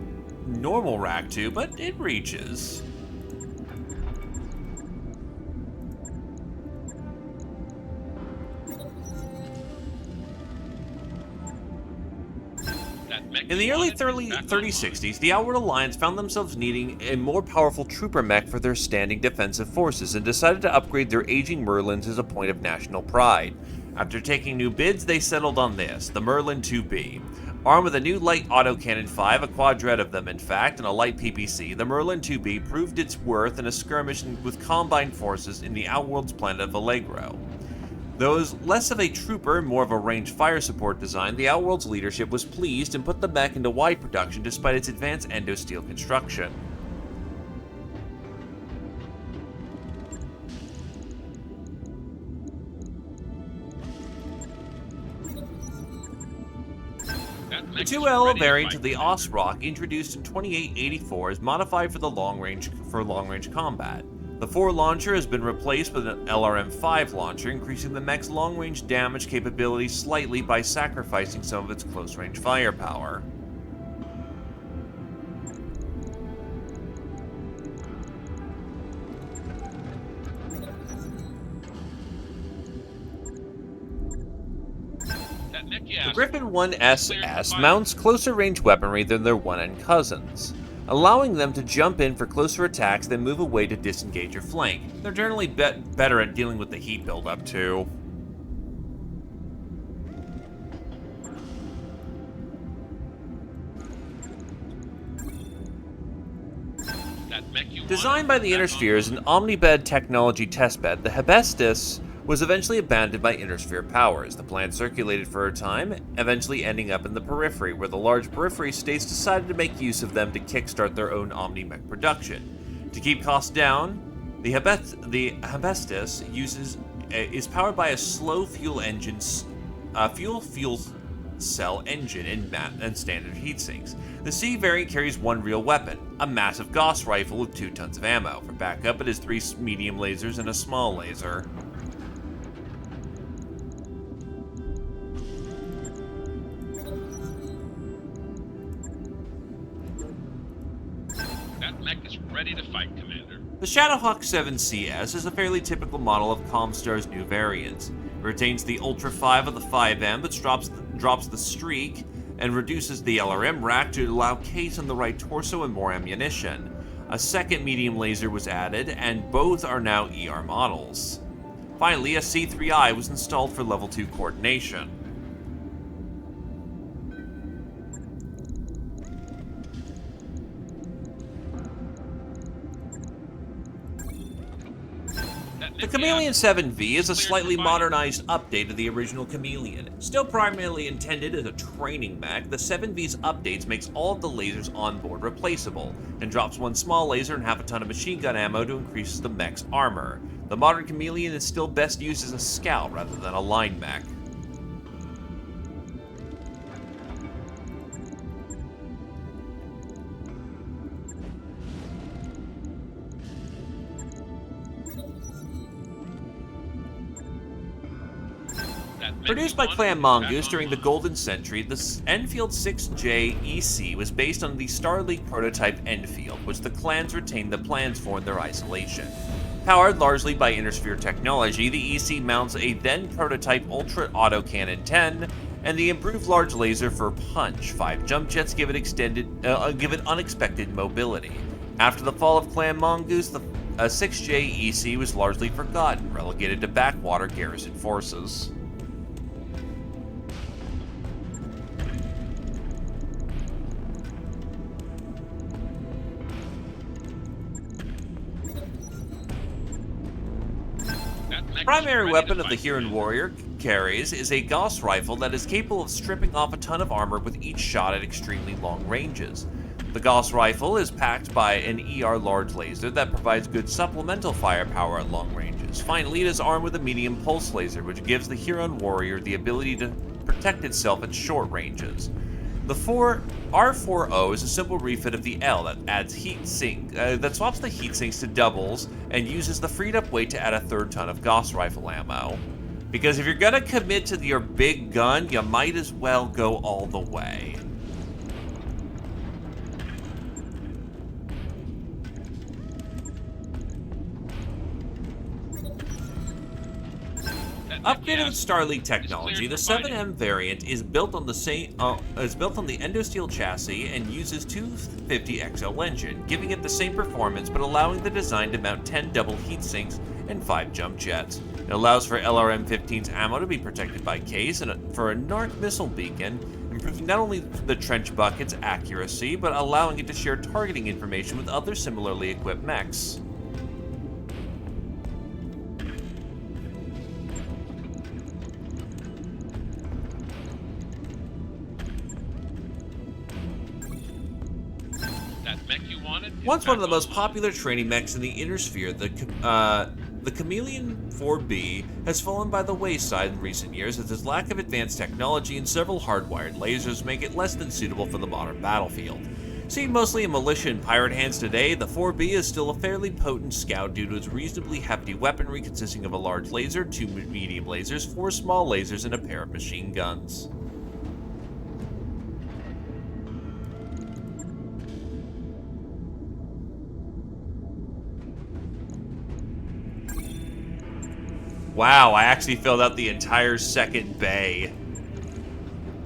normal rack to, but it reaches. In the early 3060s, the Outward Alliance found themselves needing a more powerful trooper mech for their standing defensive forces and decided to upgrade their aging Merlins as a point of national pride. After taking new bids, they settled on this, the Merlin 2B. Armed with a new light autocannon 5, a quadret of them in fact, and a light PPC, the Merlin 2B proved its worth in a skirmish with combined forces in the Outworld's planet of Allegro. Though it was less of a trooper and more of a ranged fire support design, the Outworld's leadership was pleased and put the mech into wide production despite its advanced endosteel construction. The 2L variant of the Osrock, introduced in 2884, is modified for long range combat. The 4 launcher has been replaced with an LRM-5 launcher, increasing the mech's long-range damage capability slightly by sacrificing some of its close-range firepower. The Griffin 1SS mounts closer-range weaponry than their 1N cousins, allowing them to jump in for closer attacks then move away to disengage or flank. They're generally better at dealing with the heat buildup too. Designed by the Intersphere as an Omnibed technology testbed, the Hephaestus was eventually abandoned by Intersphere powers. The plan circulated for a time, eventually ending up in the Periphery, where the large Periphery states decided to make use of them to kickstart their own Omni-Mech production. To keep costs down, the Hephaestus is powered by a slow fuel engine, fuel cell engine and standard heatsinks. The C variant carries one real weapon, a massive Gauss rifle with 2 tons of ammo. For backup, it has 3 medium lasers and a small laser. That mech is ready to fight, Commander. The Shadowhawk 7CS is a fairly typical model of Comstar's new variants. It retains the Ultra 5 of the 5M, but drops the Streak and reduces the LRM rack to allow case on the right torso and more ammunition. A second medium laser was added, and both are now ER models. Finally, a C3I was installed for level 2 coordination. The Chameleon 7V is a slightly modernized update of the original Chameleon. Still primarily intended as a training mech, the 7V's updates makes all of the lasers on board replaceable, and drops 1 small laser and half a ton of machine gun ammo to increase the mech's armor. The modern Chameleon is still best used as a scout rather than a line mech. Produced by Clan Mongoose during the Golden Century, the Enfield 6J EC was based on the Star League prototype Enfield, which the clans retained the plans for in their isolation. Powered largely by Intersphere technology, the EC mounts a then prototype Ultra Autocannon 10 and the improved large laser for punch. 5 jump jets give it unexpected mobility. After the fall of Clan Mongoose, the 6J EC was largely forgotten, relegated to backwater garrison forces. The primary weapon of the Huron Warrior carries is a Gauss rifle that is capable of stripping off a ton of armor with each shot at extremely long ranges. The Gauss rifle is packed by an ER large laser that provides good supplemental firepower at long ranges. Finally, it is armed with a medium pulse laser, which gives the Huron Warrior the ability to protect itself at short ranges. The R4O is a simple refit of the L that adds that swaps the heat sinks to doubles and uses the freed up weight to add a 3rd ton of Gauss rifle ammo. Because if you're gonna commit to your big gun, you might as well go all the way. Upgraded with Starleague technology, the 7M variant is built on the endosteel chassis and uses 250XL engine, giving it the same performance but allowing the design to mount 10 double heat sinks and 5 jump jets. It allows for LRM-15's ammo to be protected by case and for a NARC missile beacon, improving not only the trench bucket's accuracy, but allowing it to share targeting information with other similarly equipped mechs. Once one of the most popular training mechs in the Inner Sphere, the Chameleon 4B has fallen by the wayside in recent years as its lack of advanced technology and several hardwired lasers make it less than suitable for the modern battlefield. Seen mostly in militia and pirate hands today, the 4B is still a fairly potent scout due to its reasonably hefty weaponry consisting of a large laser, 2 medium lasers, 4 small lasers, and a pair of machine guns. Wow, I actually filled out the entire second bay.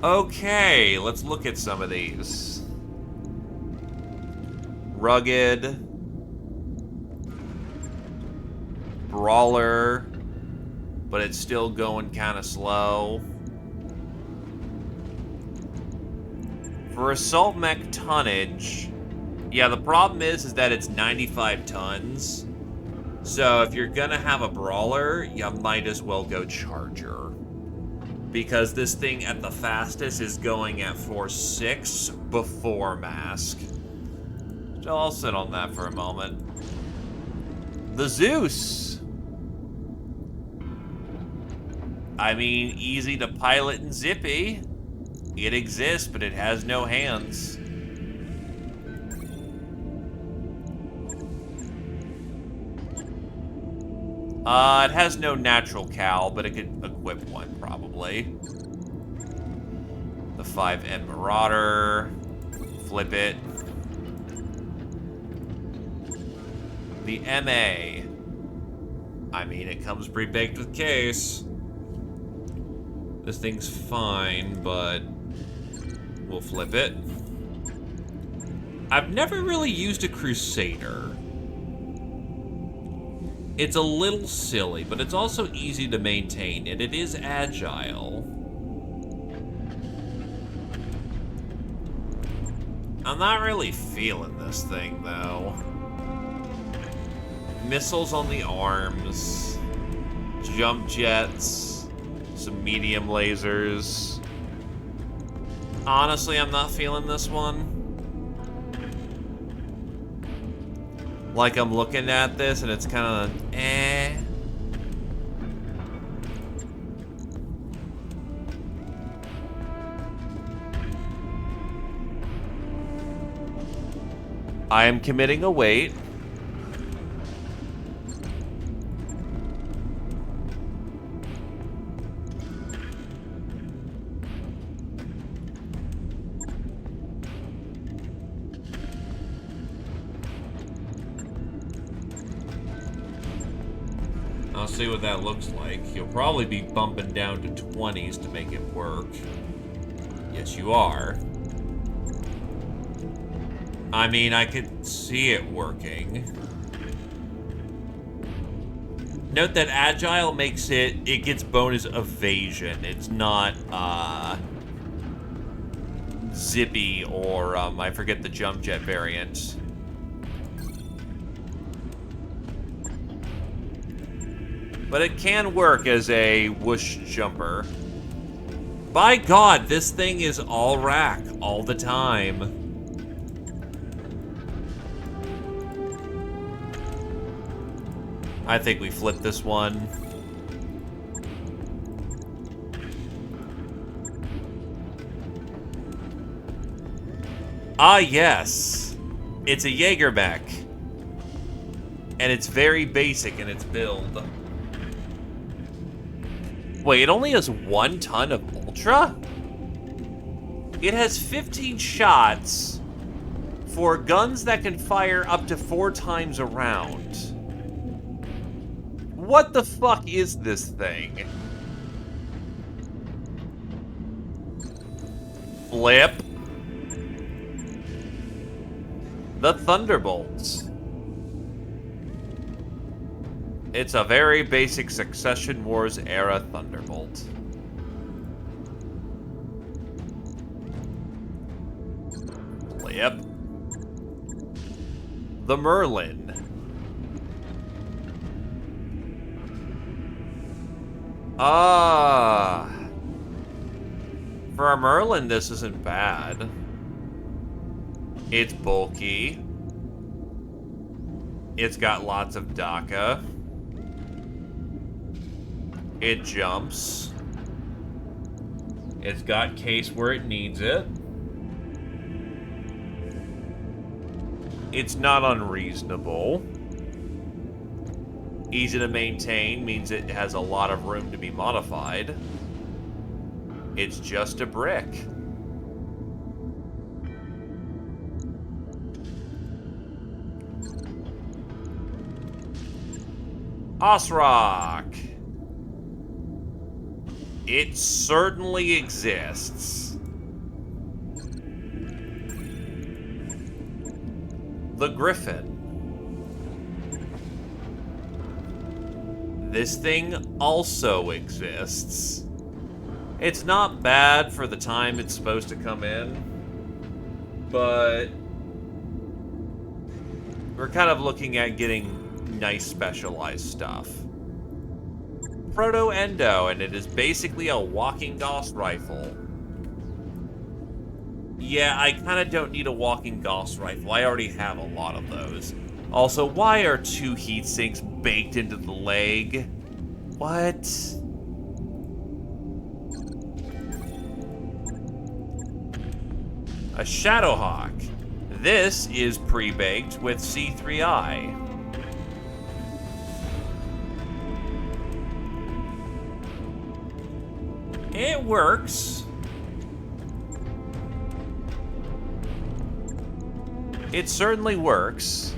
Okay, let's look at some of these. Rugged. Brawler. But it's still going kind of slow. For assault mech tonnage, yeah, the problem is that it's 95 tons. So if you're gonna have a brawler, you might as well go Charger. Because this thing at the fastest is going at 4.6 before mask. So I'll sit on that for a moment. The Zeus. I mean, easy to pilot and zippy. It exists, but it has no hands. It has no natural cowl, but it could equip one, probably. The 5M Marauder. Flip it. The MA. I mean, it comes pre-baked with case. This thing's fine, but we'll flip it. I've never really used a Crusader. It's a little silly, but it's also easy to maintain, and it is agile. I'm not really feeling this thing, though. Missiles on the arms, jump jets, some medium lasers. Honestly, I'm not feeling this one. Like, I'm looking at this and it's kind of, eh. I am committing a wait. I'll see what that looks like. You'll probably be bumping down to 20s to make it work. Yes, you are. I mean, I could see it working. Note that Agile makes it gets bonus evasion. It's not, Zippy or, I forget the jump jet variant. But it can work as a whoosh jumper. By God, this thing is all rack all the time. I think we flip this one. Ah, yes. It's a Jaeger mech. And it's very basic in its build. Wait, it only has 1 ton of Ultra? It has 15 shots for guns that can fire up to 4 times a round. What the fuck is this thing? Flip. The Thunderbolts. It's a very basic Succession Wars era Thunderbolt. Flip. The Merlin. For a Merlin, this isn't bad. It's bulky. It's got lots of DACA. It jumps. It's got case where it needs it. It's not unreasonable. Easy to maintain means it has a lot of room to be modified. It's just a brick. Osrock. It certainly exists. The Griffin. This thing also exists. It's not bad for the time it's supposed to come in, but we're kind of looking at getting nice specialized stuff. Proto-Endo, and it is basically a walking Gauss rifle. Yeah, I kind of don't need a walking Gauss rifle. I already have a lot of those. Also, why are 2 heat sinks baked into the leg? What? A Shadowhawk. This is pre-baked with C3I. It works. It certainly works.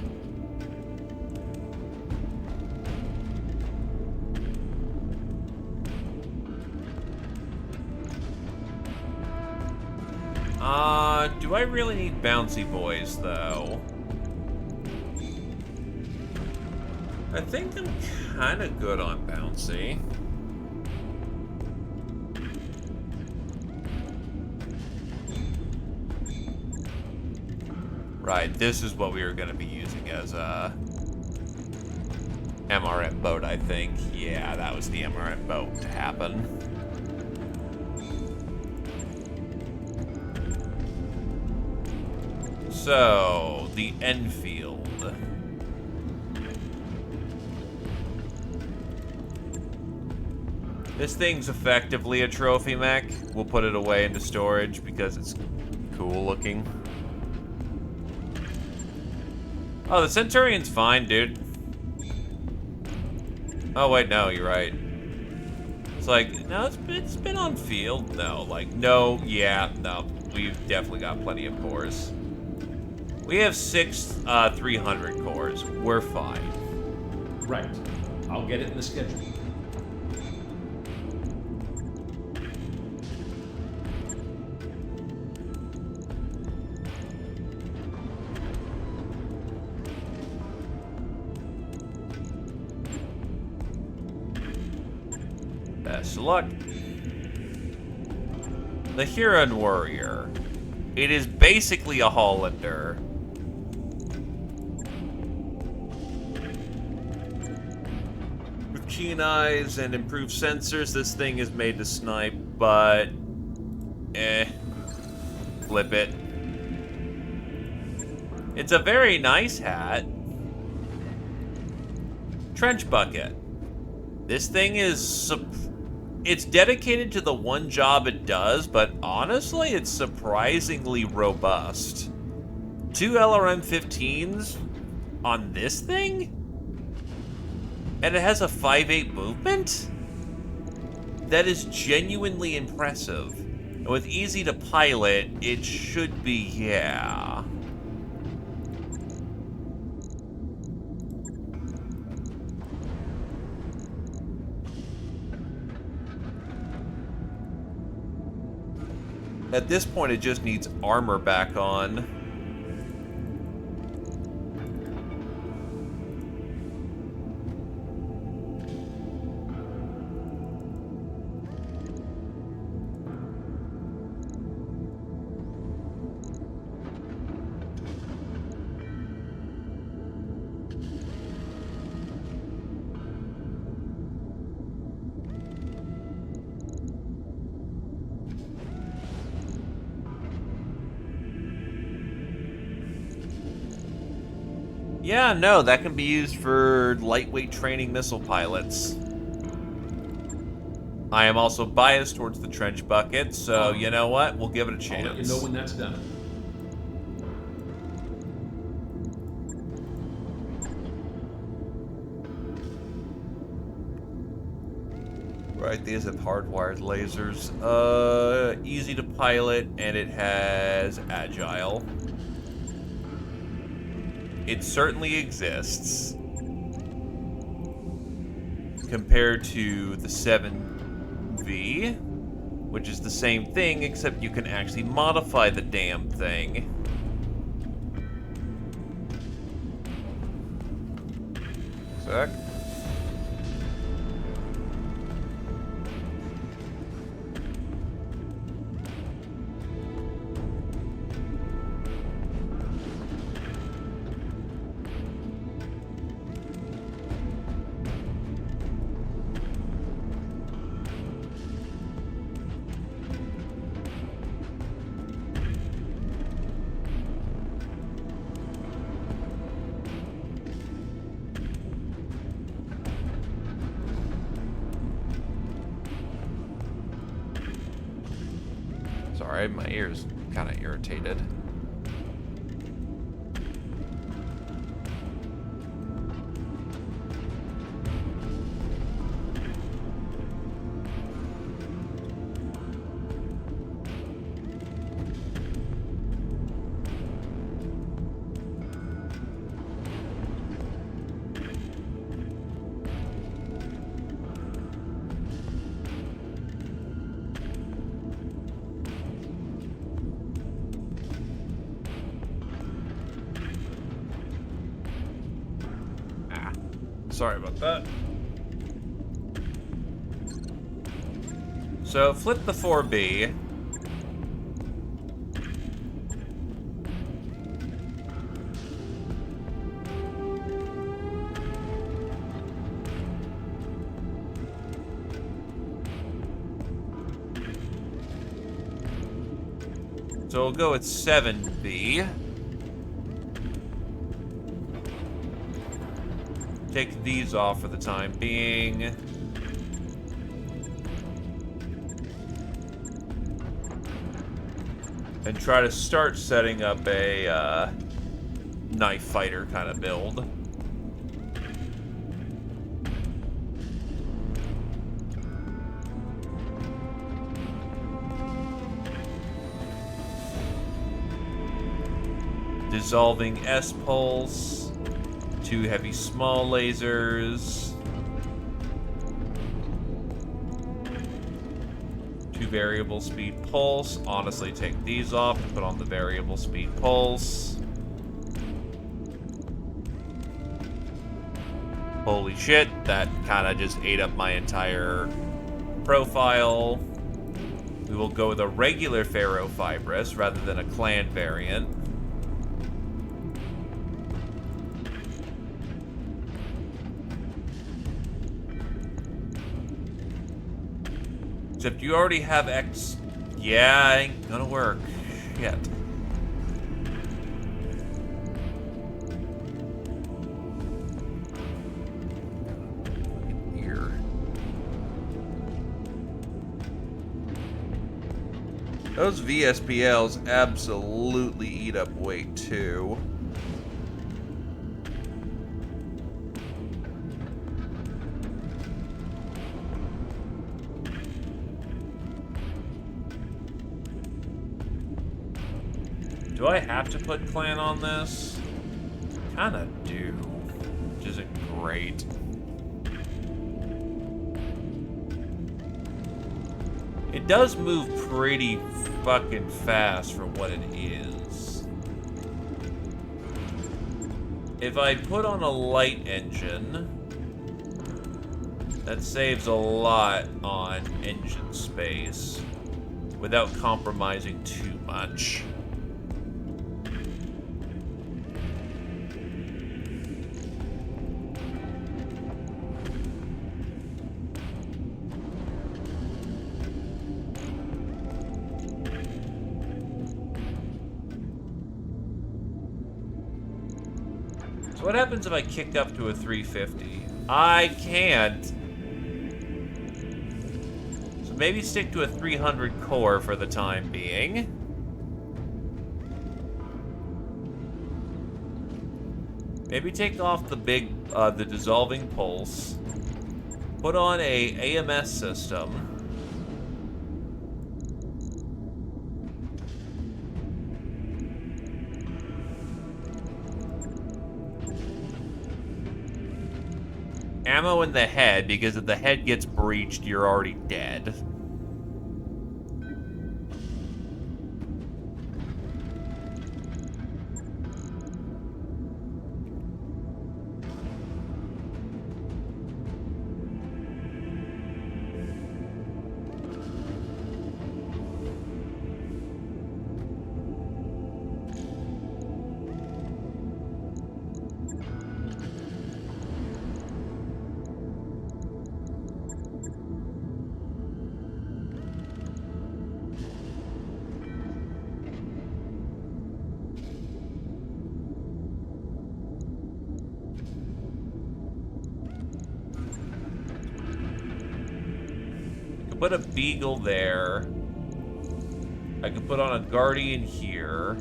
Do I really need bouncy boys, though? I think I'm kind of good on bouncy. Right, this is what we were going to be using as a MRM boat, I think. Yeah, that was the MRM boat to happen. So, the Enfield. This thing's effectively a trophy mech. We'll put it away into storage because it's cool looking. Oh, the Centurion's fine, dude. Oh, wait, no, you're right. It's like, no, it's been on field. No, like, no, yeah, no. We've definitely got plenty of cores. We have 6 300 cores. We're fine. Right. I'll get it in the schedule. Best of luck. The Huron Warrior. It is basically a Hollander. With keen eyes and improved sensors, this thing is made to snipe, but... flip it. It's a very nice hat. Trench Bucket. This thing is... It's dedicated to the one job it does, but honestly, it's surprisingly robust. 2 LRM-15s on this thing? And it has a 5.8 movement? That is genuinely impressive. And with easy to pilot, it should be, yeah. At this point, it just needs armor back on. Yeah, no, that can be used for lightweight training missile pilots. I am also biased towards the trench bucket, so you know what? We'll give it a chance. I'll let you know when that's done. Right, these have hardwired lasers. Easy to pilot, and it has agile. It certainly exists. Compared to the 7V, which is the same thing, except you can actually modify the damn thing. Sec. Sorry, my ear's kind of irritated. Sorry about that. So, flip the 4B. So we'll go with 7B. Take these off for the time being. And try to start setting up a knife fighter kind of build. Dissolving S-pulse. 2 heavy small lasers. 2 variable speed pulse. Honestly, take these off and put on the variable speed pulse. Holy shit, that kind of just ate up my entire profile. We will go with a regular ferrofibrous rather than a clan variant. Except you already have X. Yeah, ain't gonna work yet. Here. Those VSPLs absolutely eat up weight too. Do I have to put clan on this? Kinda do, which isn't great. It does move pretty fucking fast for what it is. If I put on a light engine, that saves a lot on engine space without compromising too much. So what happens if I kick up to a 350? I can't. So maybe stick to a 300 core for the time being. Maybe take off the the dissolving pulse. Put on a AMS system. Ammo in the head, because if the head gets breached, you're already dead. Put a Beagle there. I could put on a Guardian here.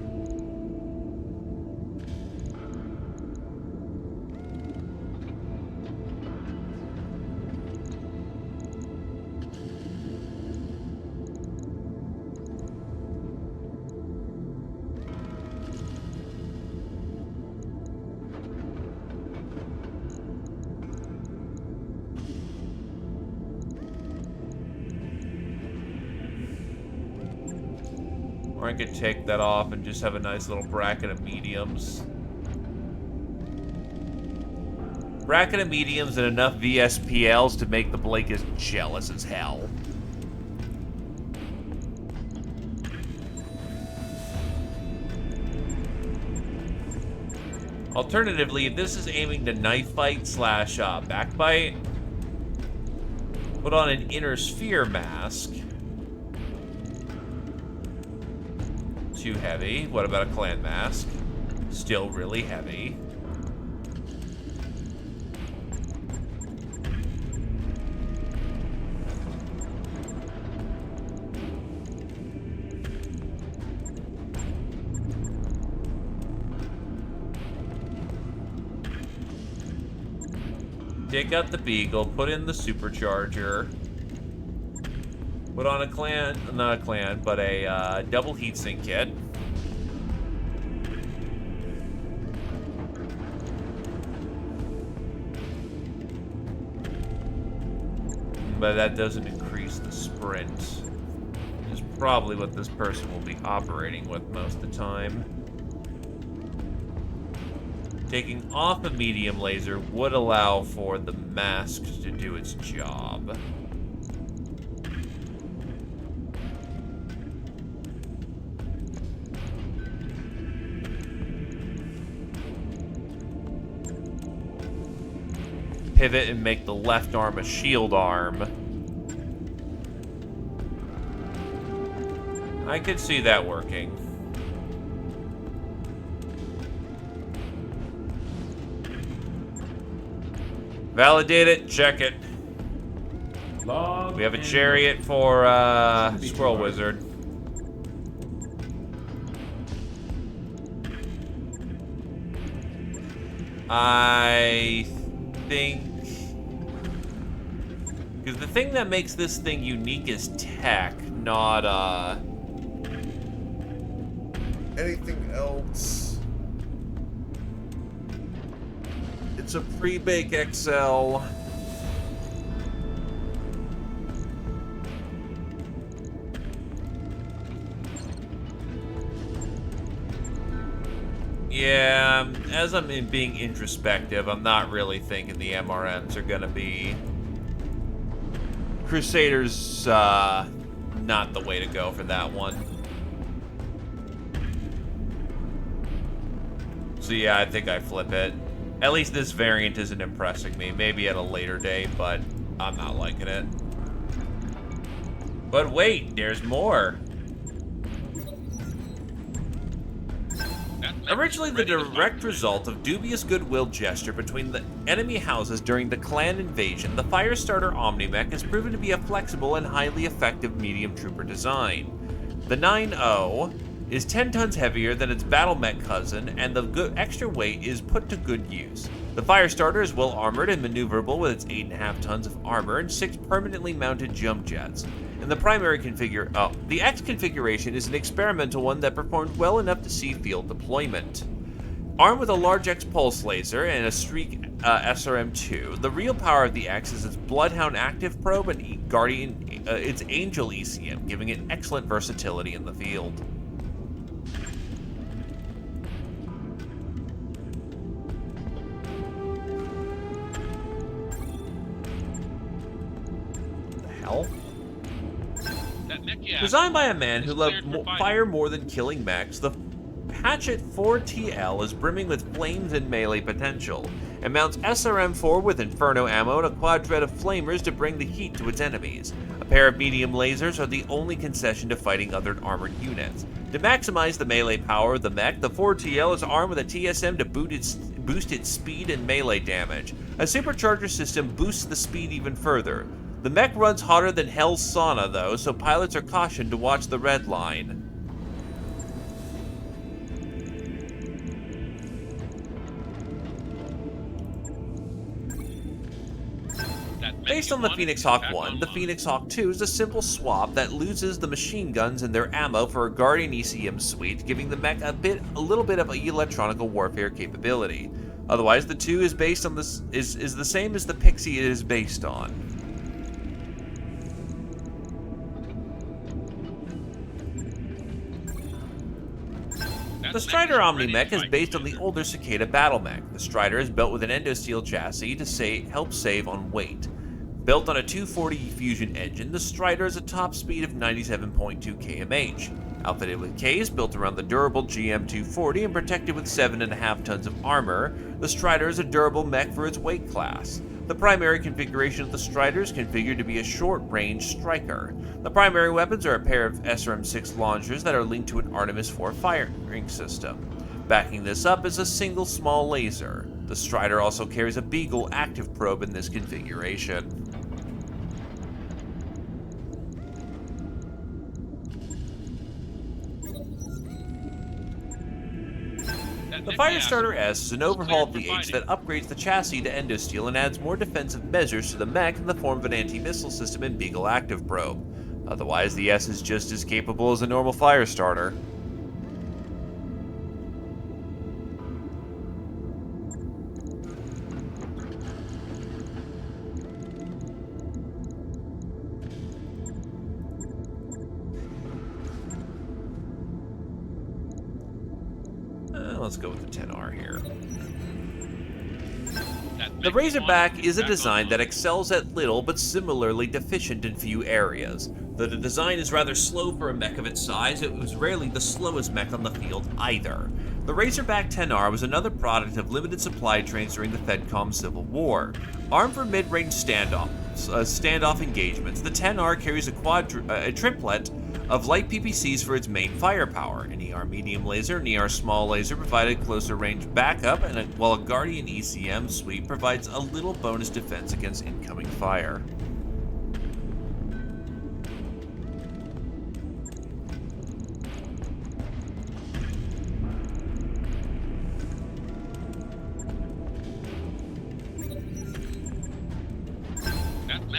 Or I could take that off and just have a nice little bracket of mediums. Bracket of mediums and enough VSPLs to make the Blake as jealous as hell. Alternatively, if this is aiming to knife fight slash backbite, put on an inner sphere mask. Too heavy. What about a clan mask? Still really heavy. Take out the Beagle, put in the supercharger. Put on a clan, not a clan, but a double heatsink kit. But that doesn't increase the sprint, which is probably what this person will be operating with most of the time. Taking off a medium laser would allow for the mask to do its job. Pivot and make the left arm a shield arm. I could see that working. Validate it, check it. Log We have a and chariot note. for BTAU. Squirrel Wizard. I think... because the thing that makes this thing unique is tech, not, anything else. It's a pre-bake XL. Yeah, as I'm being introspective, I'm not really thinking the MRMs are gonna be... Crusaders, not the way to go for that one. So yeah, I think I flip it. At least this variant isn't impressing me. Maybe at a later date, but I'm not liking it. But wait, there's more. Originally the direct result of dubious goodwill gesture between the enemy houses during the clan invasion, the Firestarter Omnimech has proven to be a flexible and highly effective medium trooper design. The 9.0 is 10 tons heavier than its battle mech cousin, and the extra weight is put to good use. The Firestarter is well armored and maneuverable with its 8.5 tons of armor and 6 permanently mounted jump jets. In the primary the X configuration is an experimental one that performed well enough to see field deployment. Armed with a large X pulse laser and a Streak SRM-2, the real power of the X is its Bloodhound active probe and its Angel ECM, giving it excellent versatility in the field. What the hell? Designed by a man who loved fire more than killing mechs, the Hatchet 4TL is brimming with flames and melee potential. It mounts SRM-4 with Inferno ammo and a quadret of flamers to bring the heat to its enemies. A pair of medium lasers are the only concession to fighting other armored units. To maximize the melee power of the mech, the 4TL is armed with a TSM to boost its speed and melee damage. A supercharger system boosts the speed even further. The mech runs hotter than hell's sauna, though, so pilots are cautioned to watch the red line. Based on the Phoenix Hawk 1, the Phoenix Hawk 2 is a simple swap that loses the machine guns and their ammo for a Guardian ECM suite, giving the mech a little bit of electronical warfare capability. Otherwise, the 2 is based on is the same as the Pixie it is based on. The Strider Omni-Mech is based on the older Cicada battle mech. The Strider is built with an endosteel chassis to help save on weight. Built on a 240 Fusion engine, the Strider has a top speed of 97.2 kmh. Outfitted with case built around the durable GM240 and protected with 7.5 tons of armor, the Strider is a durable mech for its weight class. The primary configuration of the Strider is configured to be a short-range striker. The primary weapons are a pair of SRM-6 launchers that are linked to an Artemis 4 firing system. Backing this up is a single small laser. The Strider also carries a Beagle active probe in this configuration. The Firestarter S is an overhaul of the H that upgrades the chassis to endosteel and adds more defensive measures to the mech in the form of an anti-missile system and Beagle active probe. Otherwise, the S is just as capable as a normal Firestarter. Let's go with the 10R here. The Razorback is a design that excels at little but similarly deficient in few areas. Though the design is rather slow for a mech of its size, it was rarely the slowest mech on the field either. The Razorback 10R was another product of limited supply trains during the FedCom Civil War. Armed for mid-range standoff engagements, the 10R carries a triplet of light PPCs for its main firepower. An ER medium laser and ER small laser provided closer range backup, while a Guardian ECM suite provides a little bonus defense against incoming fire.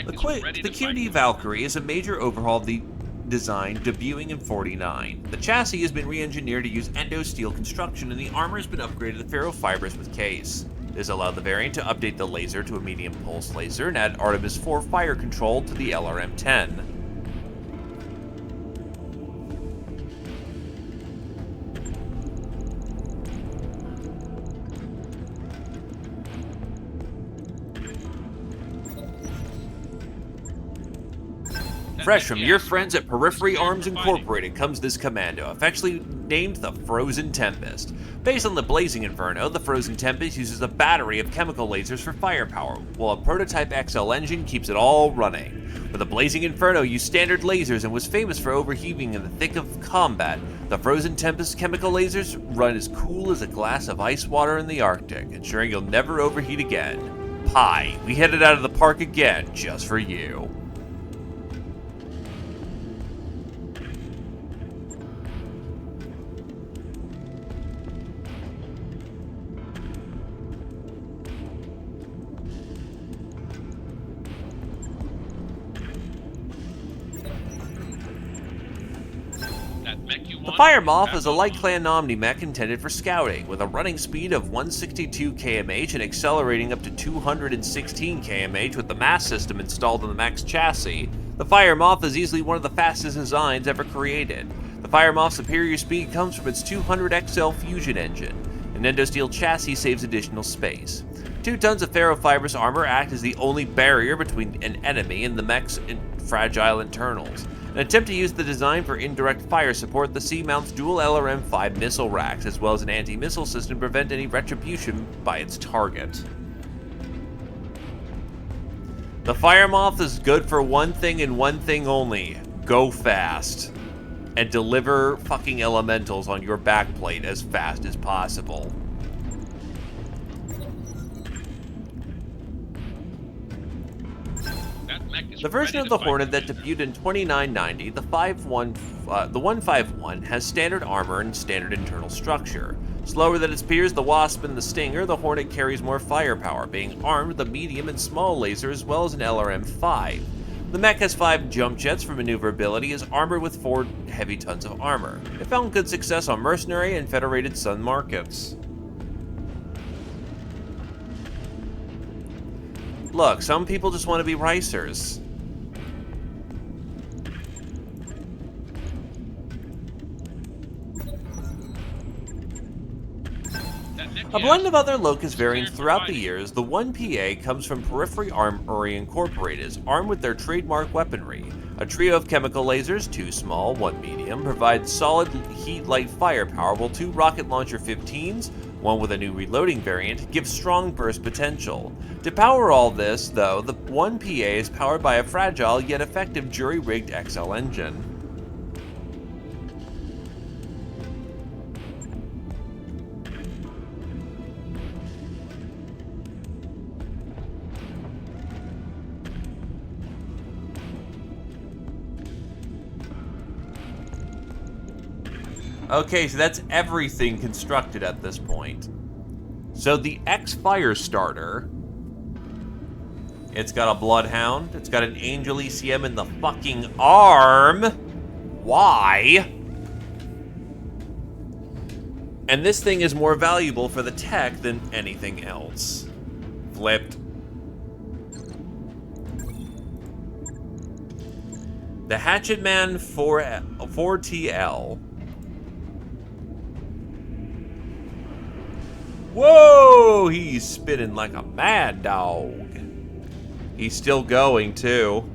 The QD Valkyrie is a major overhaul of the design debuting in 49. The chassis has been re-engineered to use endosteel construction, and the armor has been upgraded to ferrofibers with case. This allowed the variant to update the laser to a medium pulse laser and add Artemis 4 fire control to the LRM-10. Fresh from your friends at Periphery Arms Incorporated comes this commando, affectionately named the Frozen Tempest. Based on the Blazing Inferno, the Frozen Tempest uses a battery of chemical lasers for firepower, while a prototype XL engine keeps it all running. Where the Blazing Inferno used standard lasers and was famous for overheating in the thick of combat, the Frozen Tempest chemical lasers run as cool as a glass of ice water in the Arctic, ensuring you'll never overheat again. Hi, we headed out of the park again, just for you. The Fire Moth is a light clan omni-mech intended for scouting, with a running speed of 162 km and accelerating up to 216 km with the mass system installed on the mech's chassis. The Fire Moth is easily one of the fastest designs ever created. The Fire Moth's superior speed comes from its 200XL fusion engine. An endosteel chassis saves additional space. 2 tons of ferrofibrous armor act as the only barrier between an enemy and the mech's fragile internals. An attempt to use the design for indirect fire support, the C mounts dual LRM-5 missile racks, as well as an anti-missile system to prevent any retribution by its target. The Fire Moth is good for one thing and one thing only: go fast. And deliver fucking elementals on your backplate as fast as possible. The version of the Hornet that debuted in 2990, the 151, has standard armor and standard internal structure. Slower than its peers, the Wasp and the Stinger, the Hornet carries more firepower, being armed with a medium and small laser as well as an LRM-5. The mech has 5 jump jets for maneuverability, is armored with 4 heavy tons of armor. It found good success on mercenary and Federated Sun markets. Look, some people just want to be ricers. A blend of other Locust variants throughout the years, the 1PA comes from Periphery Armory Incorporated, armed with their trademark weaponry. A trio of chemical lasers, 2 small, 1 medium, provides solid heat-light firepower, while 2 rocket launcher 15s, one with a new reloading variant, gives strong burst potential. To power all this, though, the 1PA is powered by a fragile yet effective jury-rigged XL engine. Okay, so that's everything constructed at this point. So the X-Fire Starter, it's got a Bloodhound, it's got an Angel ECM in the fucking arm. Why? And this thing is more valuable for the tech than anything else. Flipped. The Hatchetman 4TL. Whoa! He's spinning like a mad dog. He's still going, too.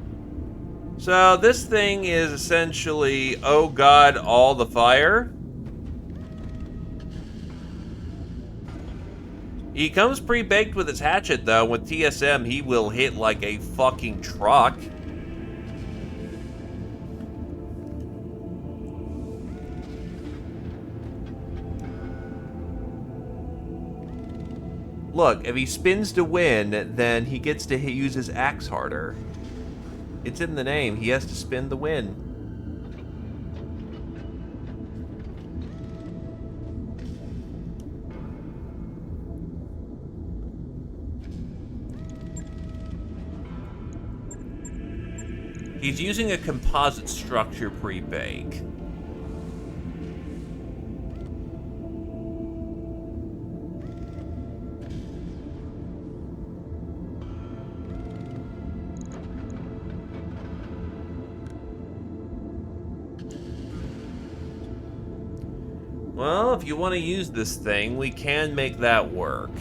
So this thing is essentially, oh god, all the fire. He comes pre-baked with his hatchet, though. With TSM, he will hit like a fucking truck. Look, if he spins to win, then he gets to use his axe harder. It's in the name. He has to spin to win. He's using a composite structure pre-bake. Well, if you want to use this thing, we can make that work.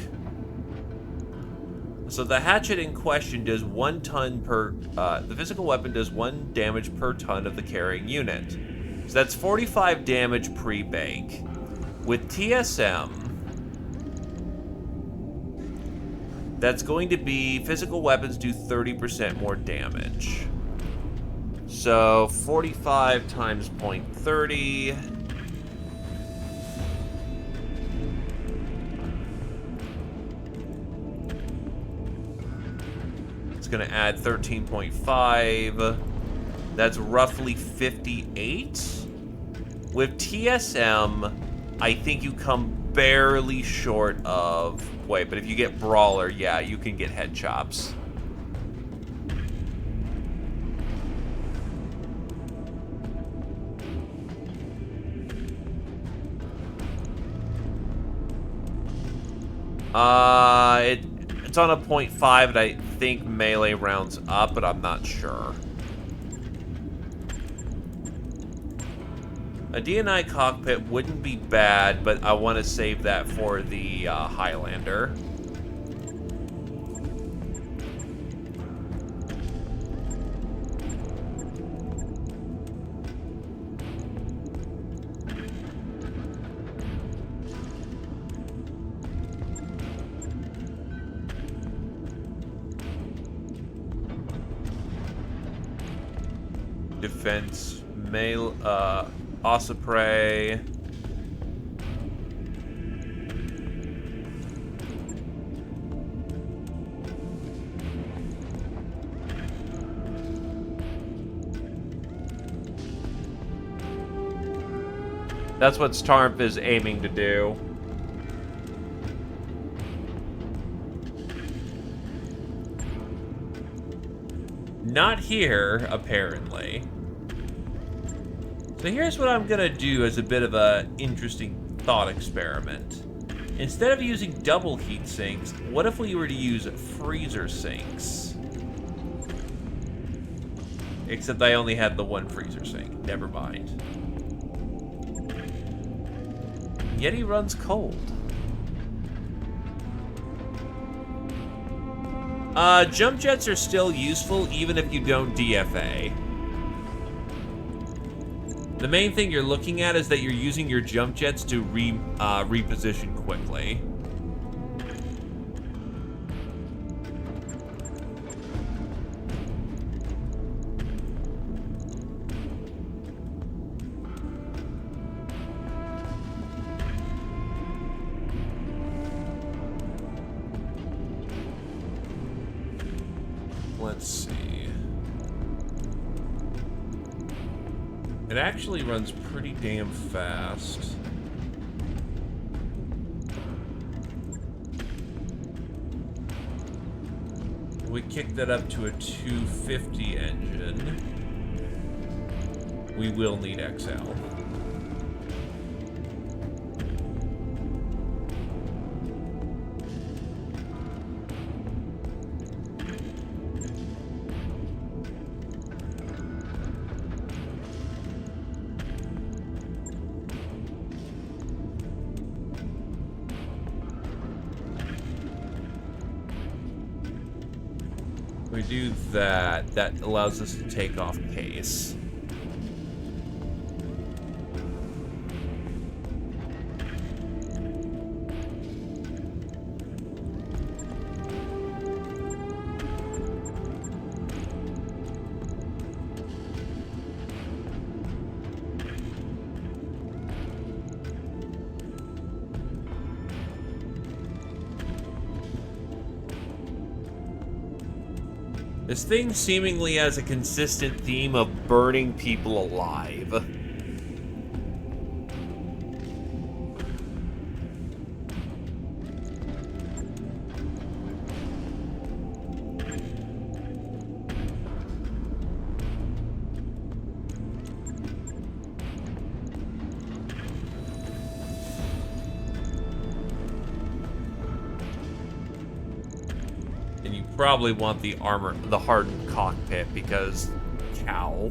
So the hatchet in question does 1 ton per, the physical weapon does 1 damage per ton of the carrying unit. So that's 45 damage pre-bake. With TSM, that's going to be, physical weapons do 30% more damage. So 45 times 0.30. Going to add 13.5. That's roughly 58. With TSM, I think you come barely short of... Wait, but if you get Brawler, yeah, you can get head chops. It's on a 0.5, and I think melee rounds up, but I'm not sure. A DNI cockpit wouldn't be bad, but I want to save that for the Highlander. Defense, male, Osprey. That's what Starmp is aiming to do. Not here, apparently. So here's what I'm gonna do as a bit of an interesting thought experiment. Instead of using double heat sinks, what if we were to use freezer sinks? Except I only had the 1 freezer sink. Never mind. Yeti runs cold. Jump jets are still useful even if you don't DFA. The main thing you're looking at is that you're using your jump jets to reposition quickly. Let's see. It actually runs pretty damn fast. We kick that up to a 250 engine. We will need XL. We do that. That allows us to take off pace. This thing seemingly has a consistent theme of burning people alive. Probably want the armor, the hardened cockpit, because cow.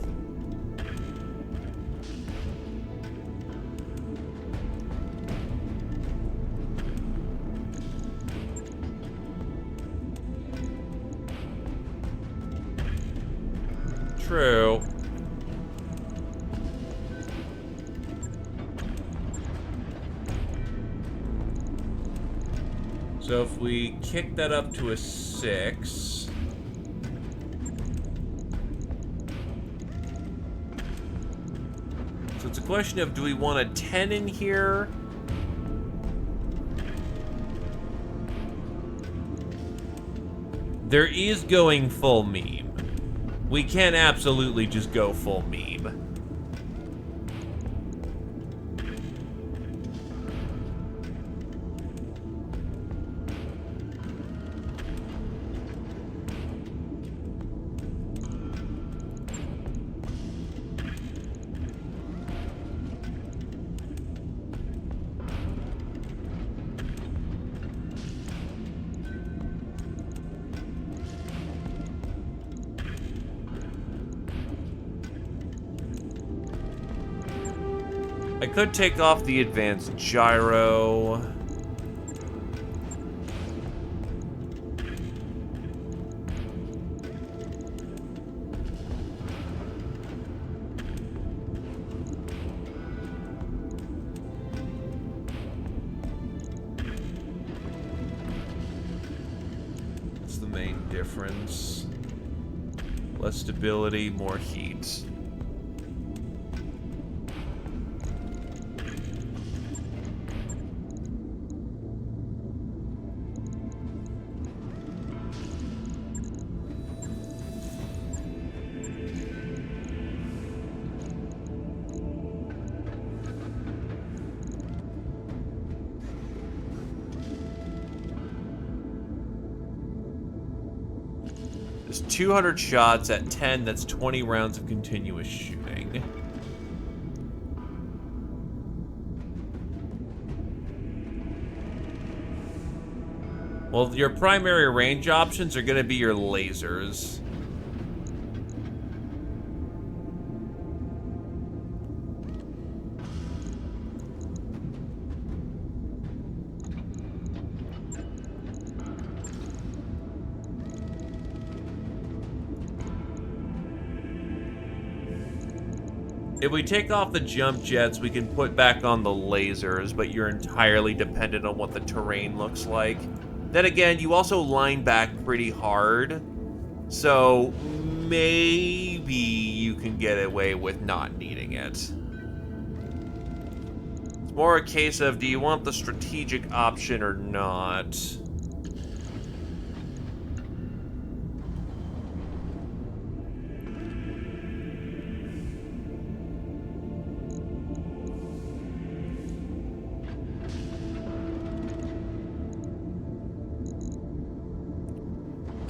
True. So if we kick that up to a 6... So it's a question of, do we want a 10 in here? There is going full meme. We can absolutely just go full meme. I could take off the advanced gyro. What's the main difference? Less stability, more heat. There's 200 shots at 10, that's 20 rounds of continuous shooting. Well, your primary range options are going to be your lasers. If we take off the jump jets, we can put back on the lasers, but you're entirely dependent on what the terrain looks like. Then again, you also line back pretty hard, so maybe you can get away with not needing it. It's more a case of, do you want the strategic option or not?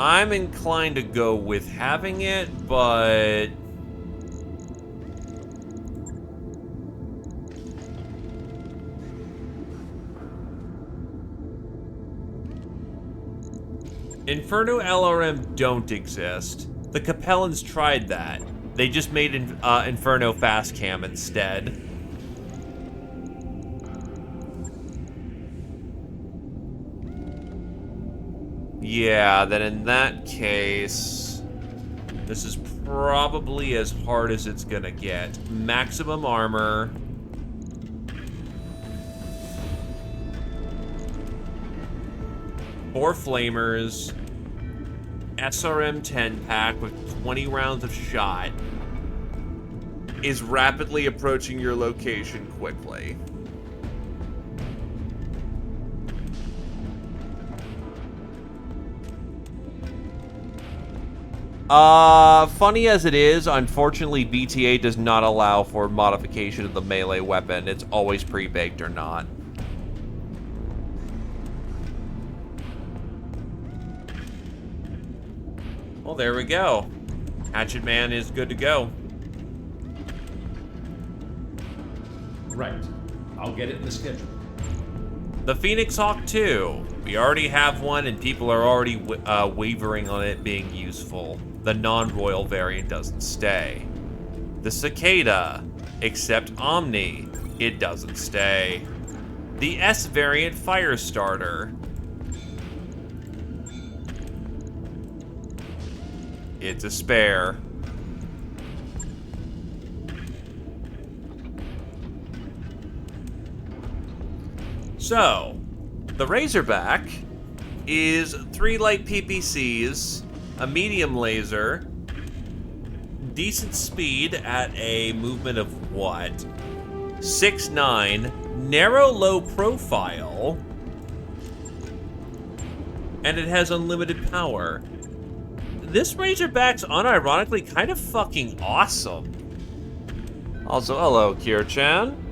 I'm inclined to go with having it, but... Inferno LRM don't exist. The Capellans tried that. They just made Inferno Fast Cam instead. Yeah, then in that case, this is probably as hard as it's gonna get. Maximum armor. Four flamers. SRM 10 pack with 20 rounds of shot is rapidly approaching your location quickly. Funny as it is, unfortunately BTA does not allow for modification of the melee weapon. It's always pre-baked or not. Well, there we go. Hatchet Man is good to go. Right. I'll get it in the schedule. The Phoenix Hawk 2. We already have one, and people are already wavering on it being useful. The non-royal variant doesn't stay. The Cicada. Except Omni. It doesn't stay. The S variant Firestarter. It's a spare. So, the Razorback is 3 light PPCs, a medium laser, decent speed at a movement of what? 6'9", narrow low profile, and it has unlimited power. This Razorback's unironically kind of fucking awesome. Also, hello, Kier-chan.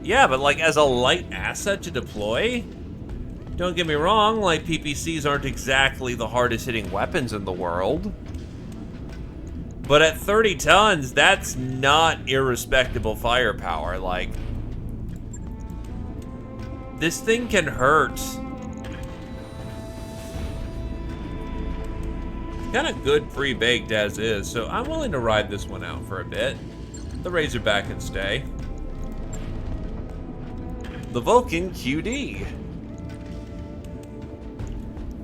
Yeah, but like as a light asset to deploy, don't get me wrong, light PPCs aren't exactly the hardest hitting weapons in the world. But at 30 tons, that's not irrespectable firepower. Like, this thing can hurt. Kind of good pre-baked as is, so I'm willing to ride this one out for a bit. The Razorback can stay. The Vulcan QD.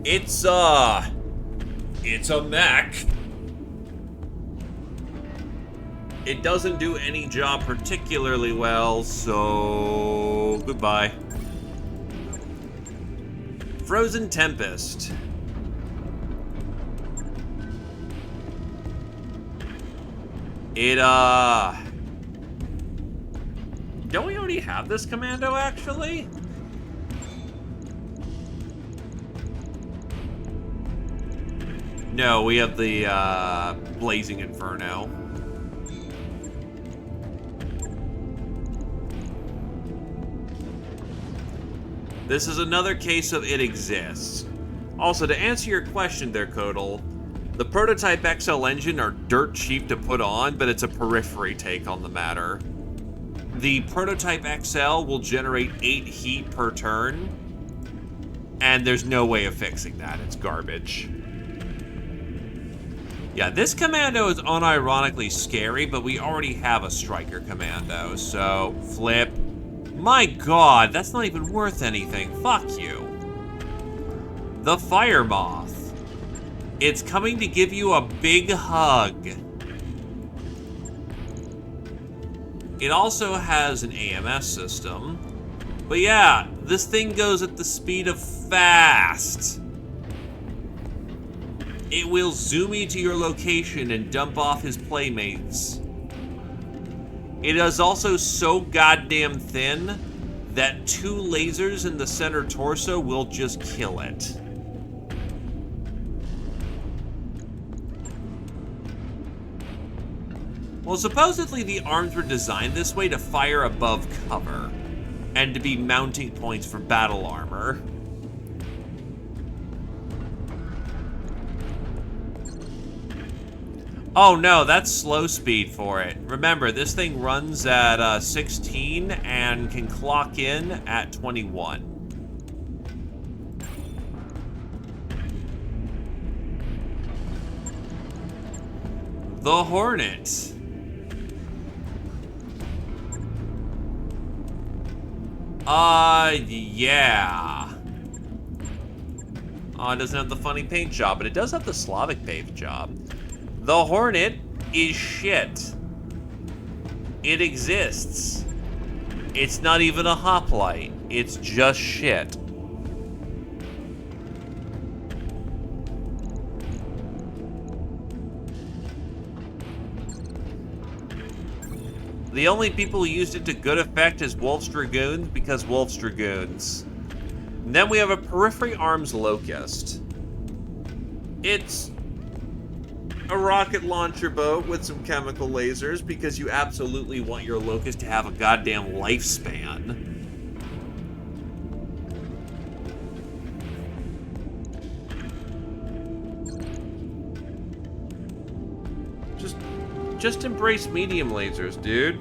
It's a mech. It doesn't do any job particularly well, so goodbye. Frozen Tempest. Don't we already have this commando, actually? No, we have the, Blazing Inferno. This is another case of it exists. Also, to answer your question there, Kodal, the Prototype XL engine are dirt cheap to put on, but it's a periphery take on the matter. The Prototype XL will generate 8 heat per turn, and there's no way of fixing that. It's garbage. Yeah, this commando is unironically scary, but we already have a Striker commando, so flip. My god, that's not even worth anything. Fuck you. The Fire Moth. It's coming to give you a big hug. It also has an AMS system. But yeah, this thing goes at the speed of fast. It will zoom you to your location and dump off his playmates. It is also so goddamn thin that 2 lasers in the center torso will just kill it. Well, supposedly the arms were designed this way to fire above cover, and to be mounting points for battle armor. Oh no, that's slow speed for it. Remember, this thing runs at 16 and can clock in at 21. The Hornet. Yeah. Oh, it doesn't have the funny paint job, but it does have the Slavic paint job. The Hornet is shit. It exists. It's not even a hoplite. It's just shit. The only people who used it to good effect is Wolf's Dragoons because Wolf's Dragoons. And then we have a Periphery Arms Locust. It's a rocket launcher boat with some chemical lasers because you absolutely want your Locust to have a goddamn lifespan. Just embrace medium lasers, dude.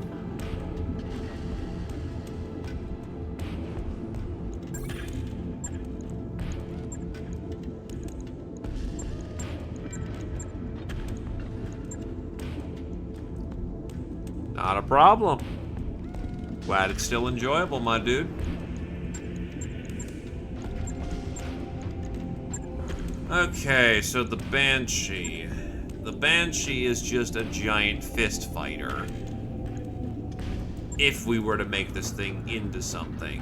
Not a problem. Glad it's still enjoyable, my dude. Okay, so the Banshee. The Banshee is just a giant fist fighter. if we were to make this thing into something.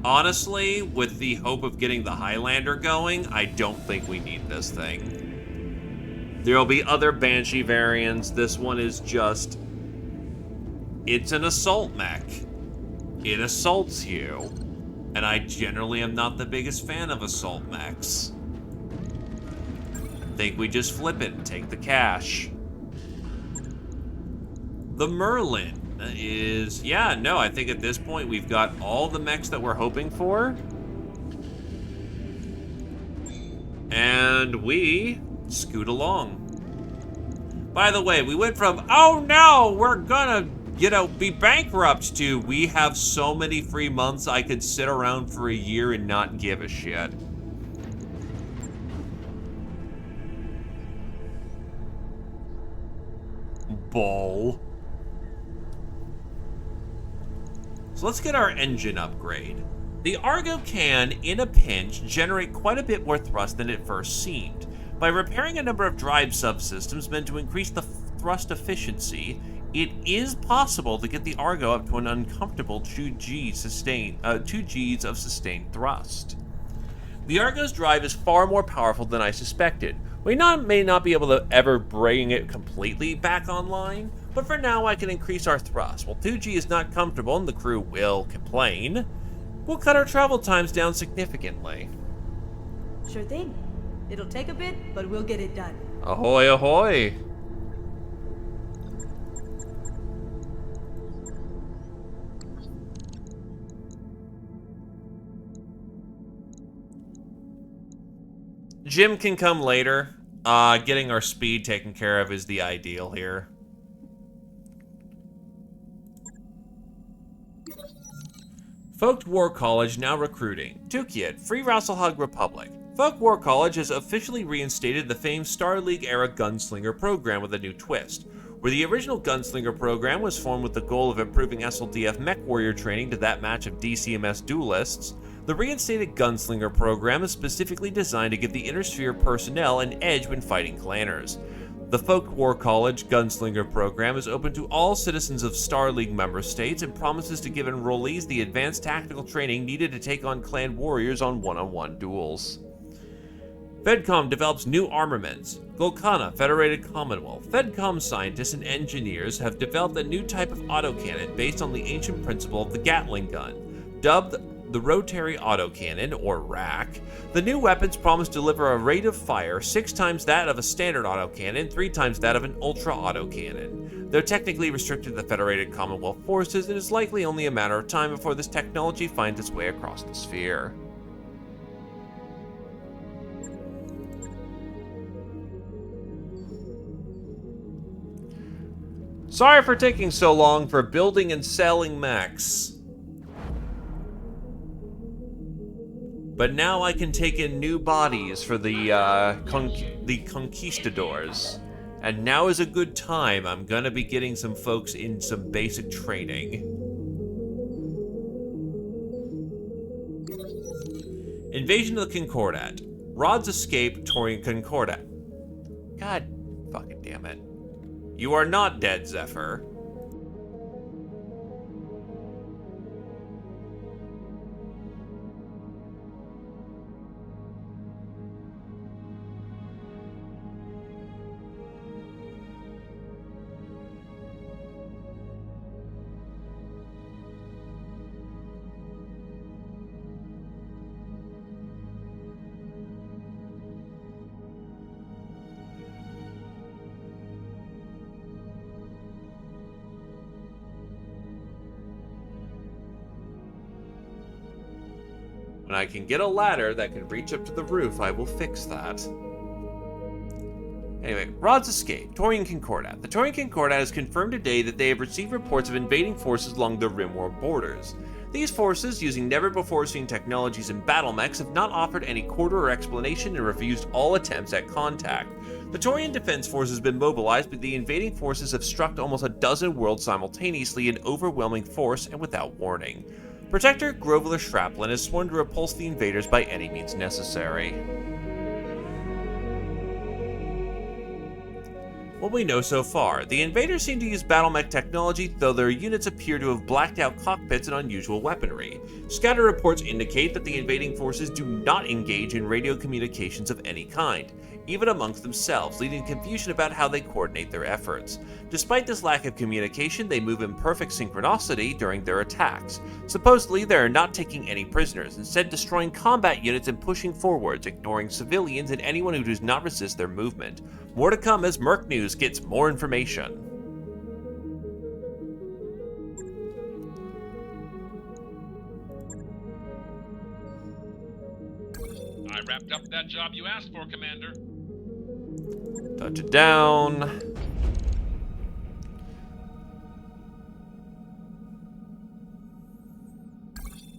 Honestly, with the hope of getting the Highlander going, I don't think we need this thing. There'll be other Banshee variants. This one is just... it's an assault mech. It assaults you. And I generally am not the biggest fan of assault mechs. Think we just flip it and take the cash. The Merlin is... yeah, no, I think at this point we've got all the mechs that we're hoping for. And we scoot along. By the way, we went from, oh no, we're gonna, be bankrupt to, we have so many free months I could sit around for a year and not give a shit. Bull. So let's get our engine upgrade. The Argo can, in a pinch, generate quite a bit more thrust than it first seemed. By repairing a number of drive subsystems meant to increase the thrust efficiency, it is possible to get the Argo up to an uncomfortable 2 Gs of sustained thrust. The Argo's drive is far more powerful than I suspected. We may not be able to ever bring it completely back online, but for now I can increase our thrust. While 2G is not comfortable and the crew will complain, we'll cut our travel times down significantly. Sure thing. It'll take a bit, but we'll get it done. Ahoy, ahoy! Jim can come later. Getting our speed taken care of is the ideal here. Folk War College now recruiting. Tukiet, Free Rasselhag Republic. Folk War College has officially reinstated the famed Star League-era Gunslinger program with a new twist. Where the original Gunslinger program was formed with the goal of improving SLDF mech warrior training to that match of DCMS duelists, the reinstated Gunslinger program is specifically designed to give the Inner Sphere personnel an edge when fighting clanners. The Folk War College Gunslinger program is open to all citizens of Star League member states and promises to give enrollees the advanced tactical training needed to take on clan warriors on one-on-one duels. Fedcom develops new armaments. Golkana, Federated Commonwealth. Fedcom scientists and engineers have developed a new type of autocannon based on the ancient principle of the Gatling gun. Dubbed the Rotary Autocannon, or RAC, the new weapons promise to deliver a rate of fire 6 times that of a standard autocannon, 3 times that of an ultra autocannon. They're technically restricted to the Federated Commonwealth forces, and it's likely only a matter of time before this technology finds its way across the sphere. Sorry for taking so long for building and selling mechs. But now I can take in new bodies for the conquistadors. And now is a good time. I'm gonna be getting some folks in some basic training. Invasion of the Concordat. Rod's escape, Torian Concordat. God fucking damn it. You are not dead, Zephyr. When I can get a ladder that can reach up to the roof, I will fix that. Anyway, Rod's escape, Torian Concordat. The Torian Concordat has confirmed today that they have received reports of invading forces along the Rimworld borders. These forces, using never-before-seen technologies and battle mechs, have not offered any quarter or explanation and refused all attempts at contact. The Torian Defense Force has been mobilized, but the invading forces have struck almost a dozen worlds simultaneously in overwhelming force and without warning. Protector Groveler Schraplin is sworn to repulse the invaders by any means necessary. What we know so far, the invaders seem to use battlemech technology, though their units appear to have blacked out cockpits and unusual weaponry. Scatter reports indicate that the invading forces do not engage in radio communications of any kind, even amongst themselves, leading to confusion about how they coordinate their efforts. Despite this lack of communication, they move in perfect synchronicity during their attacks. Supposedly, they are not taking any prisoners, instead destroying combat units and pushing forwards, ignoring civilians and anyone who does not resist their movement. More to come as Merc News gets more information. I wrapped up that job you asked for, Commander. Touch it down.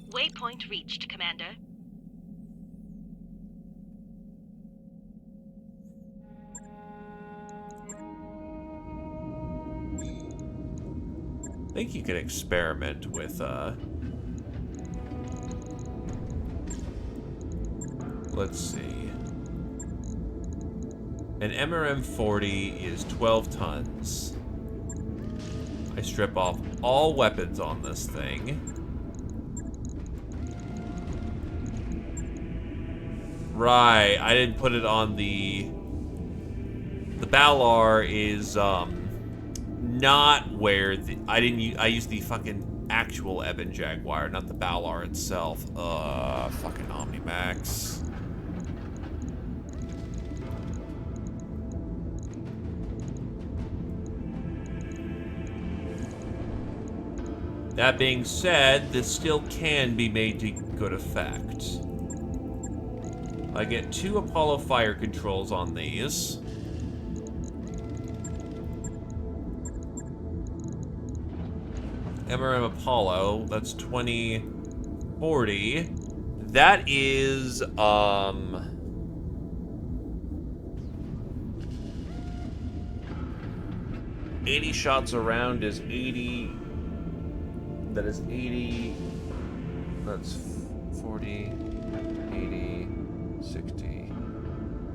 Waypoint reached, Commander. I think you could experiment with, let's see. An MRM-40 is 12 tons. I strip off all weapons on this thing. Right, I didn't put it on the Balar is, not where the, I used the fucking actual Eben Jaguar, not the Balar itself. Fucking Omnimax. That being said, this still can be made to good effect. I get 2 Apollo fire controls on these. MRM Apollo, that's 2040. That is, 80 shots around is 80. That is 80. That's 40, 80, 60.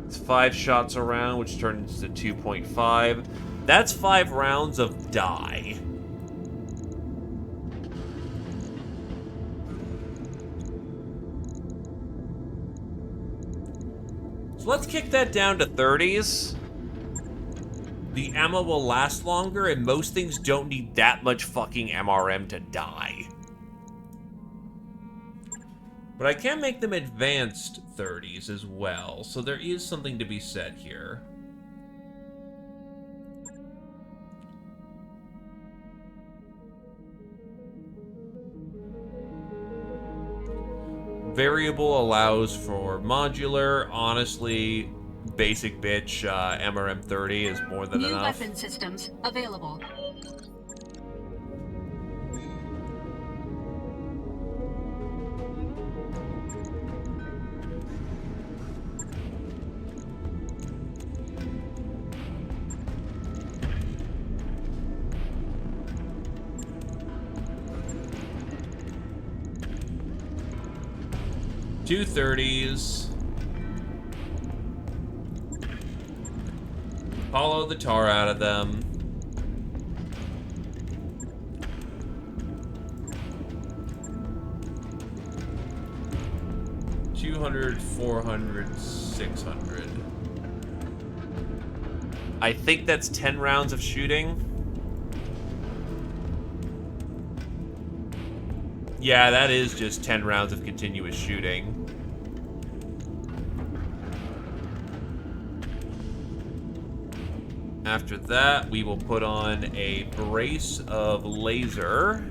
It's 5 shots around, which turns to 2.5. That's 5 rounds of die. So let's kick that down to 30s. The ammo will last longer, and most things don't need that much fucking MRM to die. But I can make them advanced 30s as well, so there is something to be said here. Variable allows for modular. Honestly, basic bitch MRM 30 is more than enough. New weapon systems available. Two 30s. Hollow the tar out of them. $200, $400, $600. I think that's 10 rounds of shooting. Yeah, that is just 10 rounds of continuous shooting. After that, we will put on a brace of laser.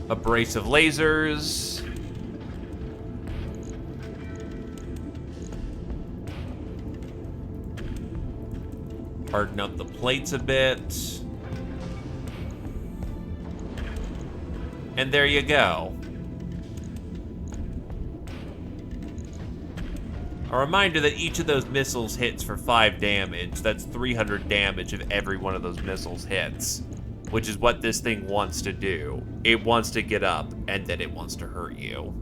A brace of lasers. Harden up the plates a bit. And there you go. A reminder that each of those missiles hits for 5 damage. That's 300 damage if every one of those missiles hits, which is what this thing wants to do. It wants to get up, and then it wants to hurt you.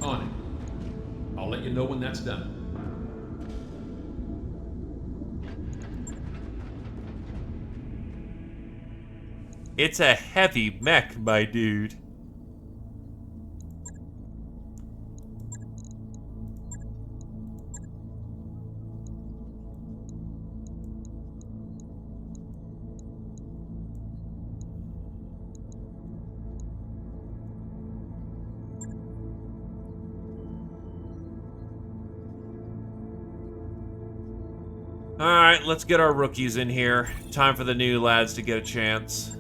On it. I'll let you know when that's done. It's a heavy mech, my dude. Alright, let's get our rookies in here. Time for the new lads to get a chance.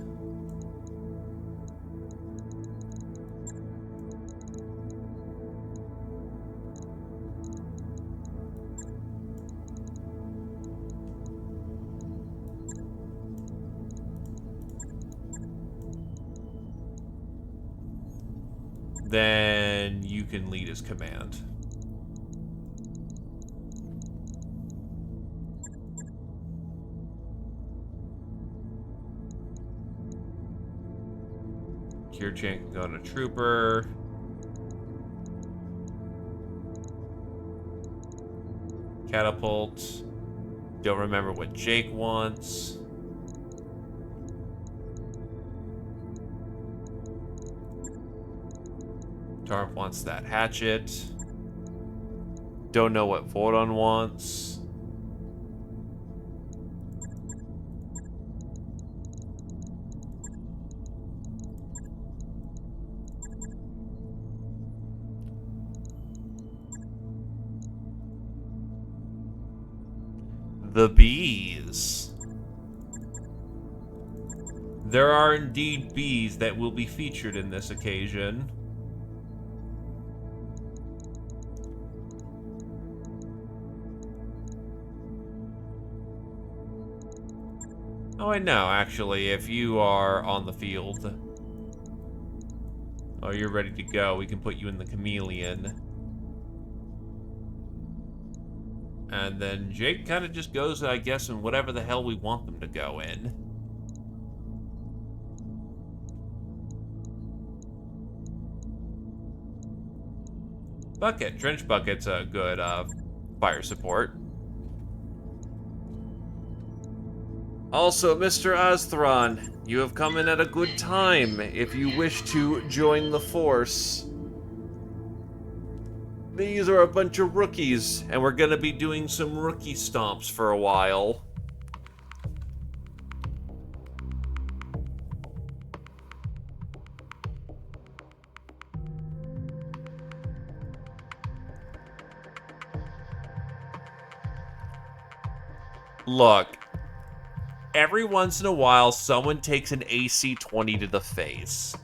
Then you can lead his command. Kirchan can go on a trooper. Catapult. Don't remember what Jake wants. Tarf wants that hatchet. Don't know what Vodon wants. The bees. There are indeed bees that will be featured in this occasion. Oh, I know, actually, if you are on the field, oh, you're ready to go, we can put you in the chameleon. And then Jake kind of just goes, I guess, in whatever the hell we want them to go in. Bucket. Trench Bucket's a good fire support. Also, Mr. Azthron, you have come in at a good time if you wish to join the force. These are a bunch of rookies, and we're gonna be doing some rookie stomps for a while. Look, every once in a while, someone takes an AC-20 to the face.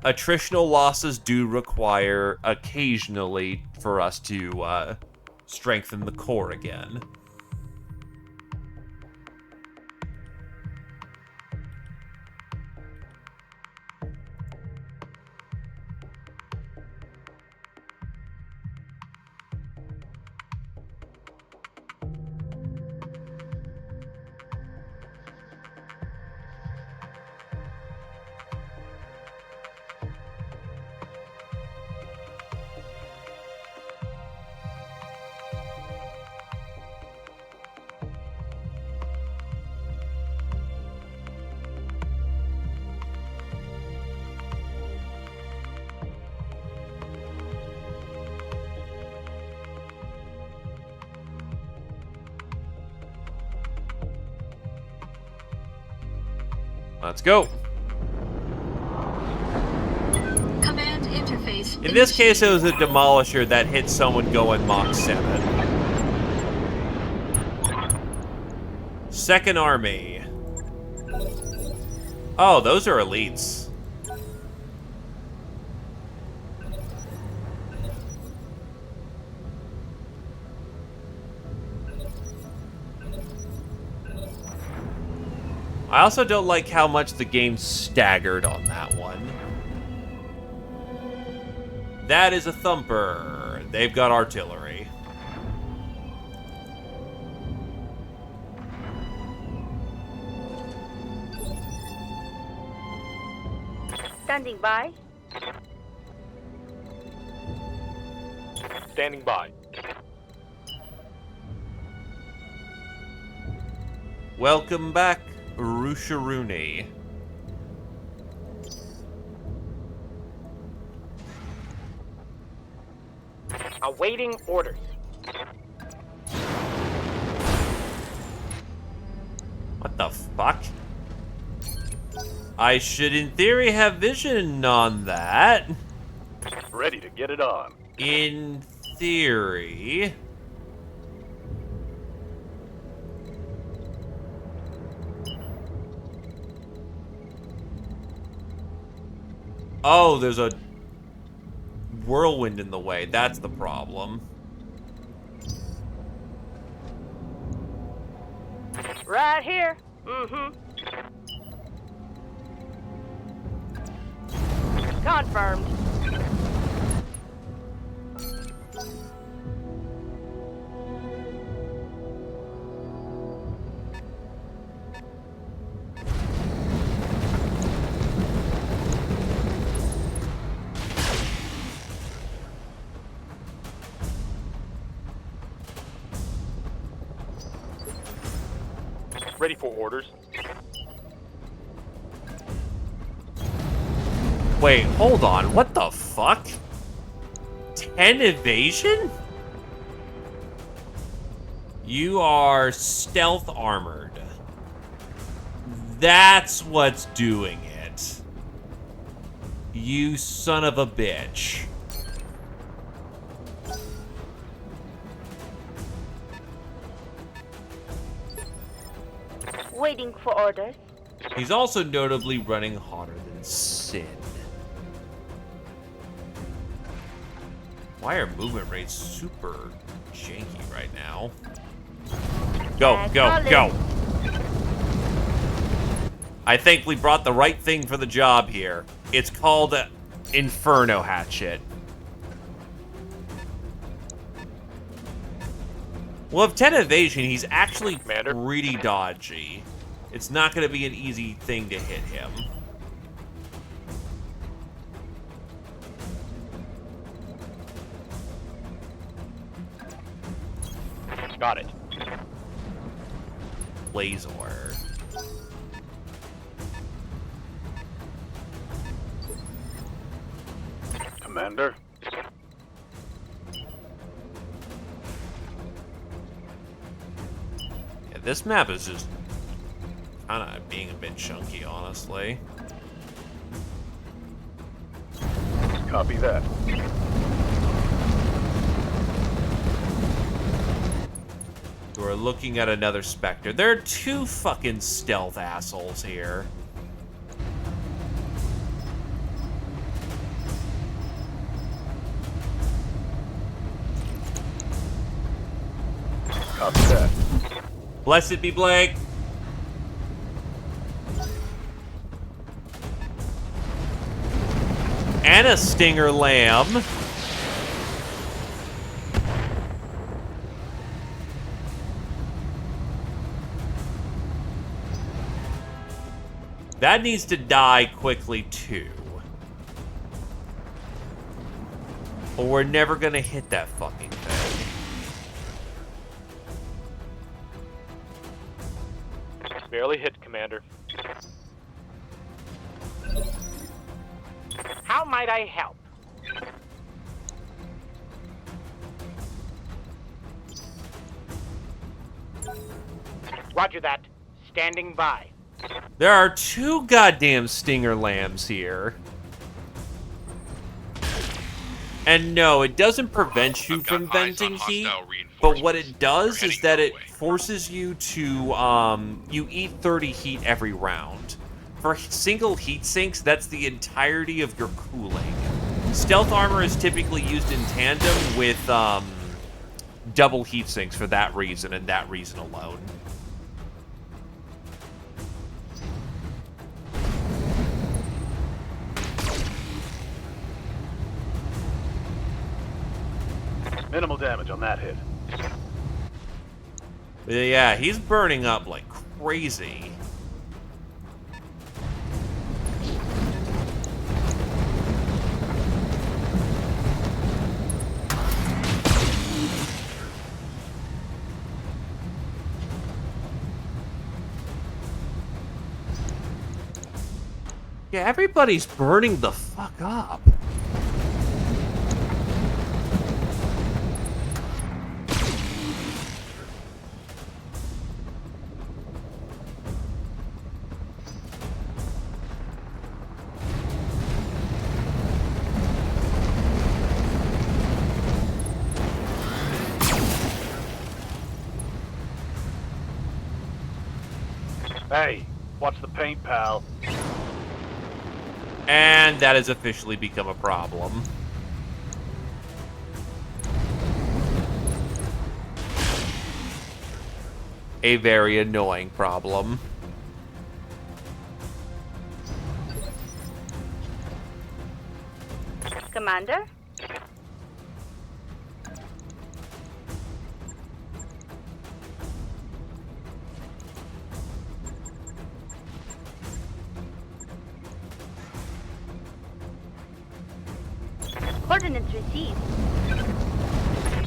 Attritional losses do require, occasionally, for us to strengthen the core again. Let's go. Command interface. In this case, it was a demolisher that hit someone going Mach 7. Second Army. Oh, those are elites. I also don't like how much the game staggered on that one. That is a thumper. They've got artillery. Standing by. Standing by. Welcome back, Rusharuni. Awaiting orders. What the fuck? I should, in theory, have vision on that. Ready to get it on. In theory. Oh, there's a whirlwind in the way. That's the problem. Right here. Mm-hmm. Confirmed. Ready for orders. Wait, hold on. What the fuck? 10 evasion? You are stealth armored. That's what's doing it. You son of a bitch. Waiting for orders. He's also notably running hotter than sin. Why are movement rates super janky right now? Go, go, go! I think we brought the right thing for the job here. It's called Inferno Hatchet. Well, with 10 evasion, he's actually Commander? pretty dodgy. It's not going to be an easy thing to hit him. Got it. Laser. Commander? Yeah, this map is just kind of being a bit chunky, honestly. Copy that. We're looking at another Spectre. There are two fucking stealth assholes here. Copy that. Blessed be Blake. And a Stinger Lamb. That needs to die quickly, too. Or we're never gonna hit that fucking thing. Barely hit, Commander. How might I help? Roger that. Standing by. There are two goddamn Stinger Lambs here. And no, it doesn't prevent you from venting heat, but what it does is that it forces you to, you eat 30 heat every round. For single heat sinks, that's the entirety of your cooling. Stealth armor is typically used in tandem with, double heat sinks for that reason and that reason alone. Minimal damage on that hit. Yeah, he's burning up like crazy. Yeah, everybody's burning the fuck up. Hey, watch the paint, pal. And that has officially become a problem. A very annoying problem. Commander? Coordinates received.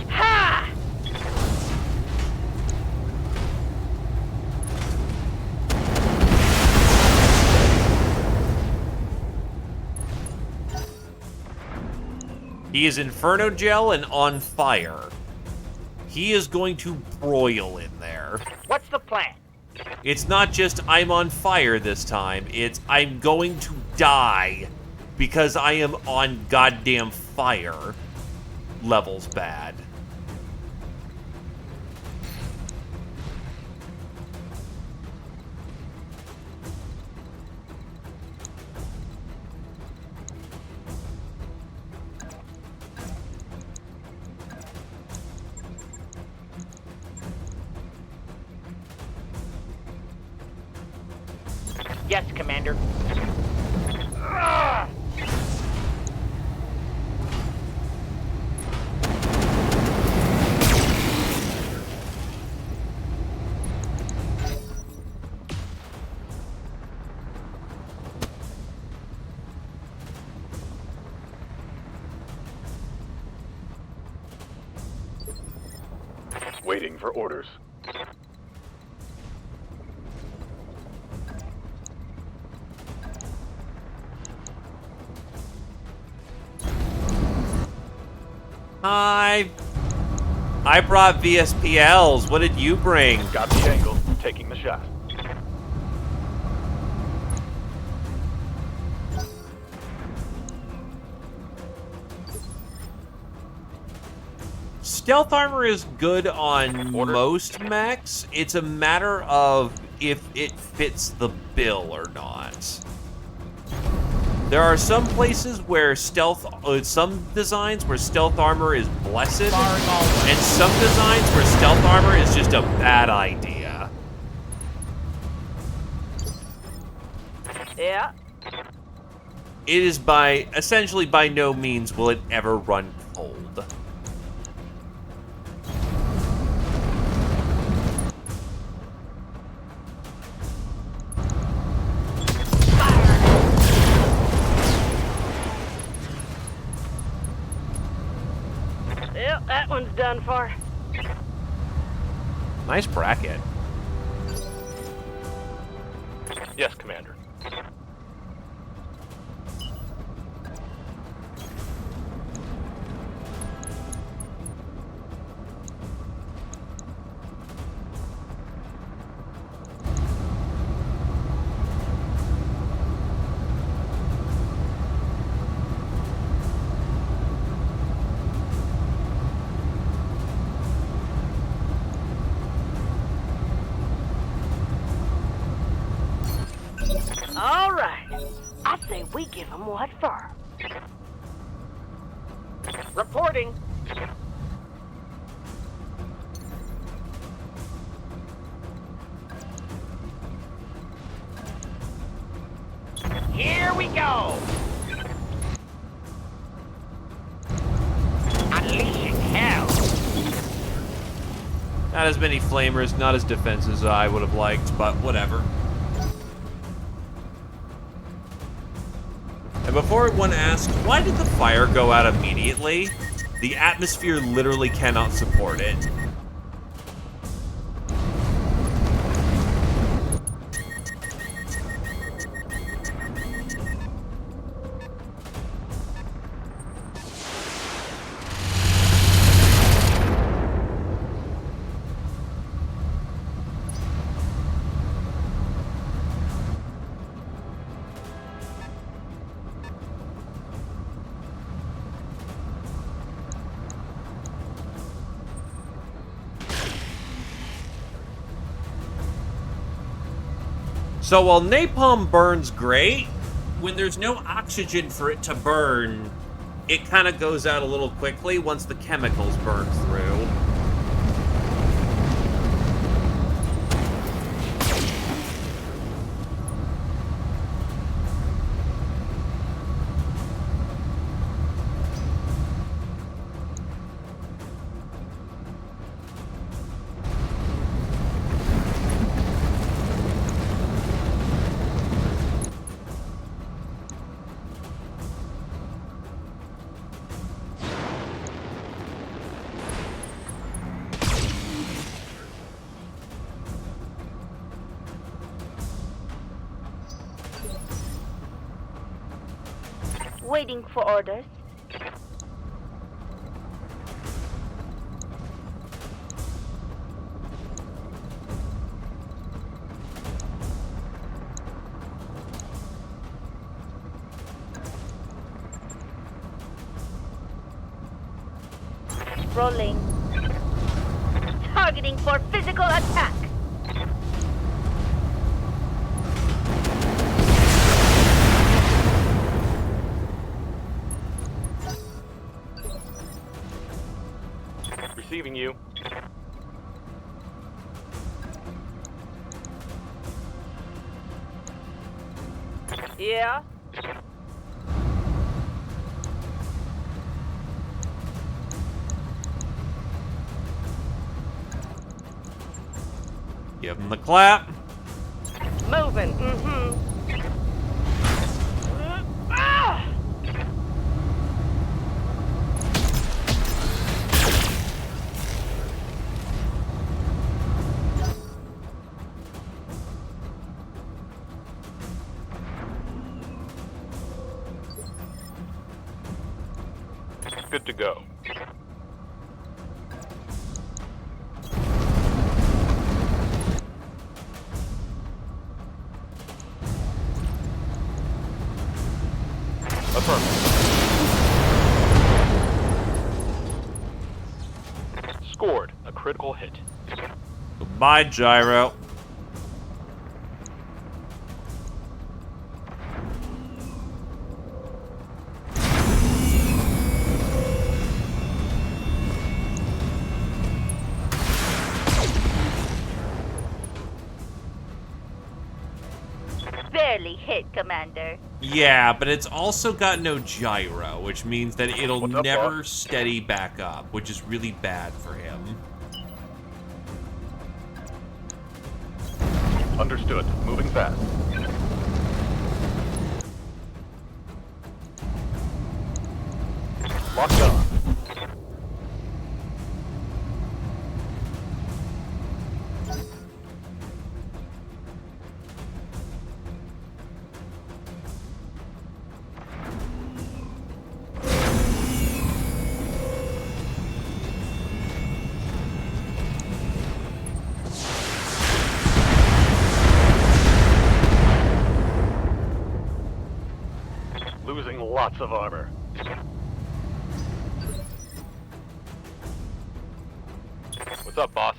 Ha! He is Inferno Gel and on fire. He is going to broil in there. What's the plan? It's not just I'm on fire this time, it's I'm going to die because I am on goddamn fire. Levels bad. Yes, Commander. Waiting for orders. I brought VSPLs. What did you bring? Got the angle. Taking the shot. Stealth armor is good on most mechs. It's a matter of if it fits the bill or not. There are some places where some designs where stealth armor is blessed, and some designs where stealth armor is just a bad idea. Yeah. It is essentially by no means will it ever run cold. Yep, that one's done for. Nice bracket. Yes, Commander. All right. I say we give them what for. Reporting. Here we go. Unleashing hell. Not as many flamers, not as defensive as I would have liked, but whatever. And before one asks, why did the fire go out immediately? The atmosphere literally cannot support it. So while napalm burns great, when there's no oxygen for it to burn, it kind of goes out a little quickly once the chemicals burn through. Waiting for orders. Rolling. Targeting for physical attack. Receiving you. Yeah? Give him the clap. Moving. Mm-hmm. Ah! Good to go. Affirmative. Scored a critical hit. Goodbye, Gyro. Barely hit, Commander. Yeah, but it's also got no gyro, which means that it'll What's up, never boss? steady back up, which is really bad for him. Understood. Moving fast. Locked on. Losing lots of armor. What's up, boss?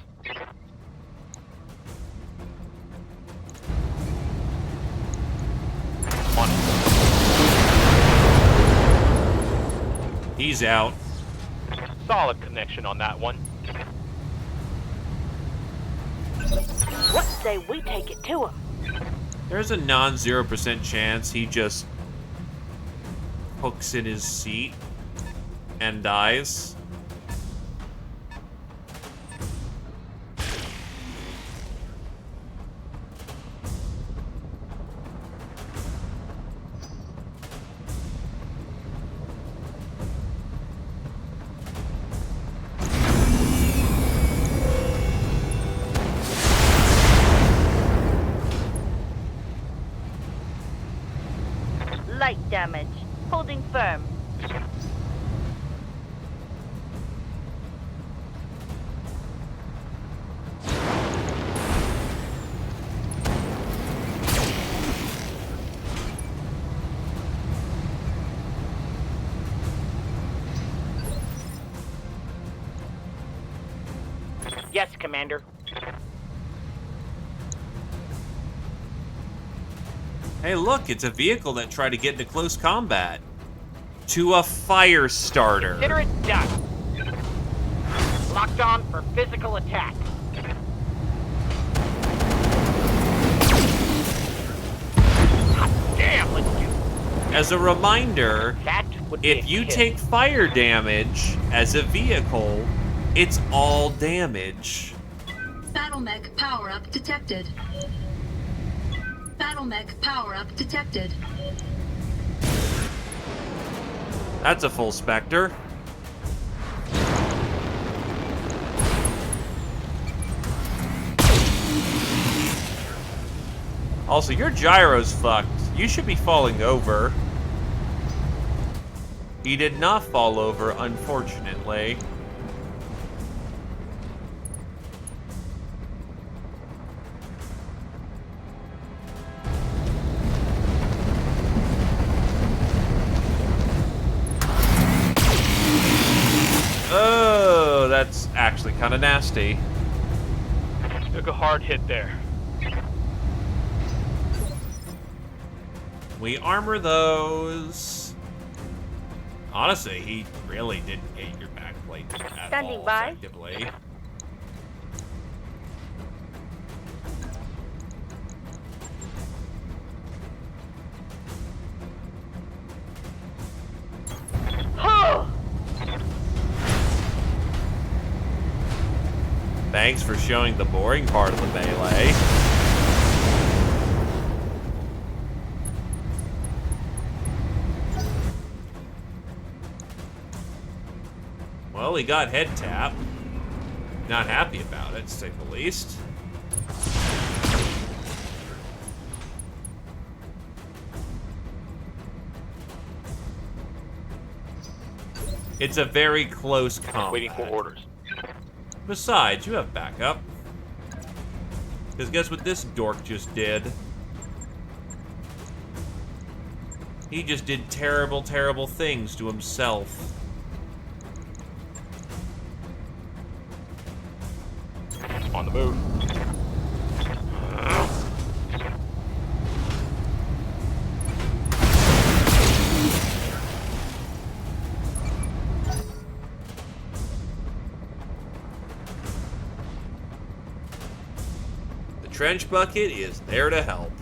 On it. He's out. Solid connection on that one. What say we take it to him? There's a non-0% chance he just hooks in his seat and dies. Light damage. Holding firm. Yes, Commander. Hey, look, it's a vehicle that tried to get into close combat. To a fire starter. Consider it done. Locked on for physical attack. Hot damn, let's do it. As a reminder, That would be if a you kill. take fire damage as a vehicle, it's all damage. Battle mech power-up detected. Battle mech power-up detected. That's a full Spectre. Also, your gyro's fucked. You should be falling over. He did not fall over, unfortunately. Oh, that's actually kind of nasty. Took a hard hit there. We armor those. Honestly, he really didn't hit your backplate at Standing all by. effectively. Thanks for showing the boring part of the melee. Well, he got head tap. Not happy about it, to say the least. It's a very close combat. Waiting for orders. Besides, you have backup. Because guess what this dork just did? He just did terrible, terrible things to himself. On the move. The trench bucket is there to help.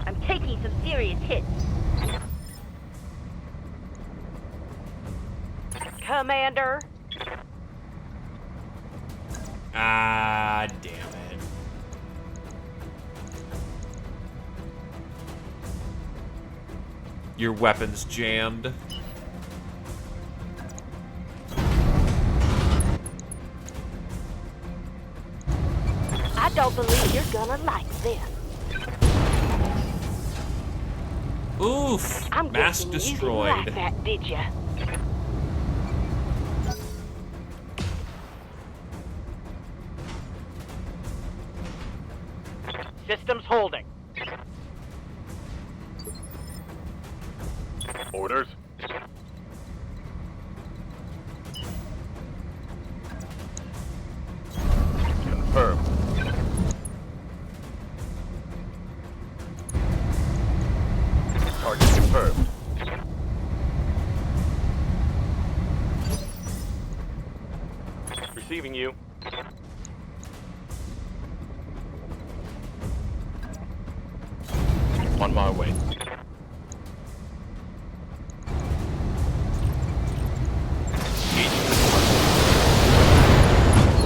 I'm taking some serious hits. Commander. Ah, damn it. Your weapon's jammed. I don't believe you're gonna like this. Oof! I'm Mass guessing you didn't destroyed. like that, did ya? Systems holding. Orders? Confirmed. Target confirmed. Receiving you. On my way.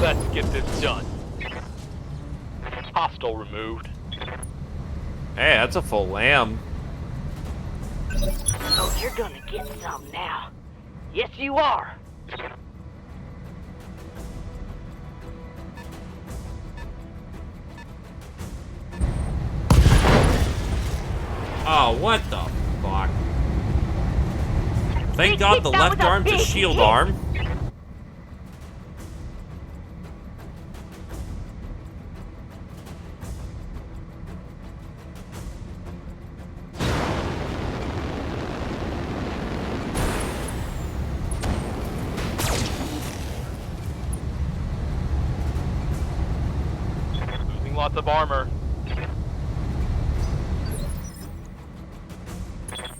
Let's get this done. Hostile removed. Hey, that's a full lamb. Oh, you're gonna get some now. Yes, you are. Oh, what the fuck? Thank Big God hit, the that left was a arm's a big shield hit. arm. Losing lots of armor.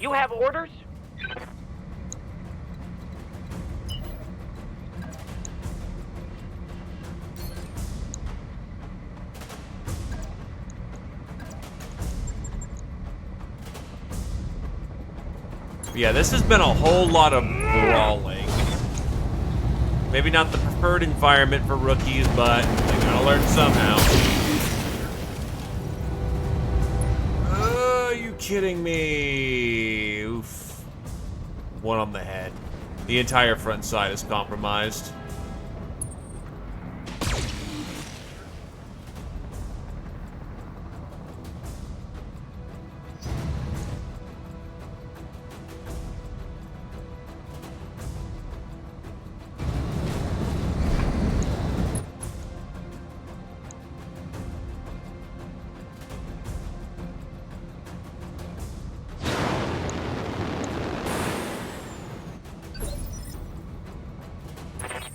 You have orders? Yeah, this has been a whole lot of brawling. Maybe not the preferred environment for rookies, but they gotta learn somehow. Are you kidding me? Oof. One on the head. The entire front side is compromised.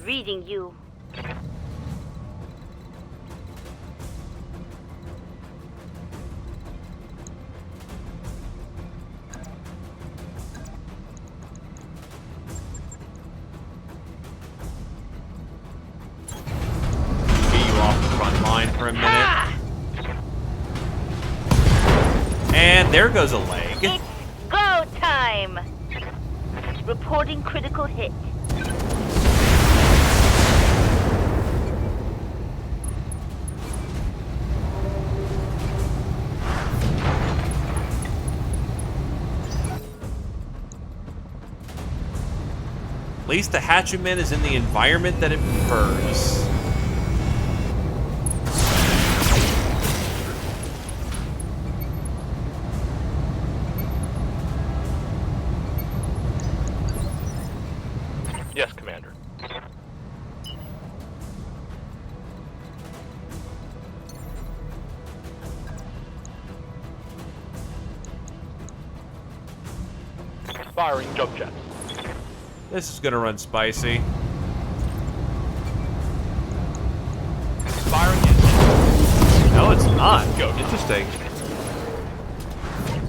Reading you. Get you off the front line for a minute. And there goes a leg. It's go time. Reporting critical hit. At least the Hatchetman is in the environment that it prefers. Yes, Commander. Firing jump jets. This is gonna run spicy. Firing engine. No, it's not. Go. Interesting.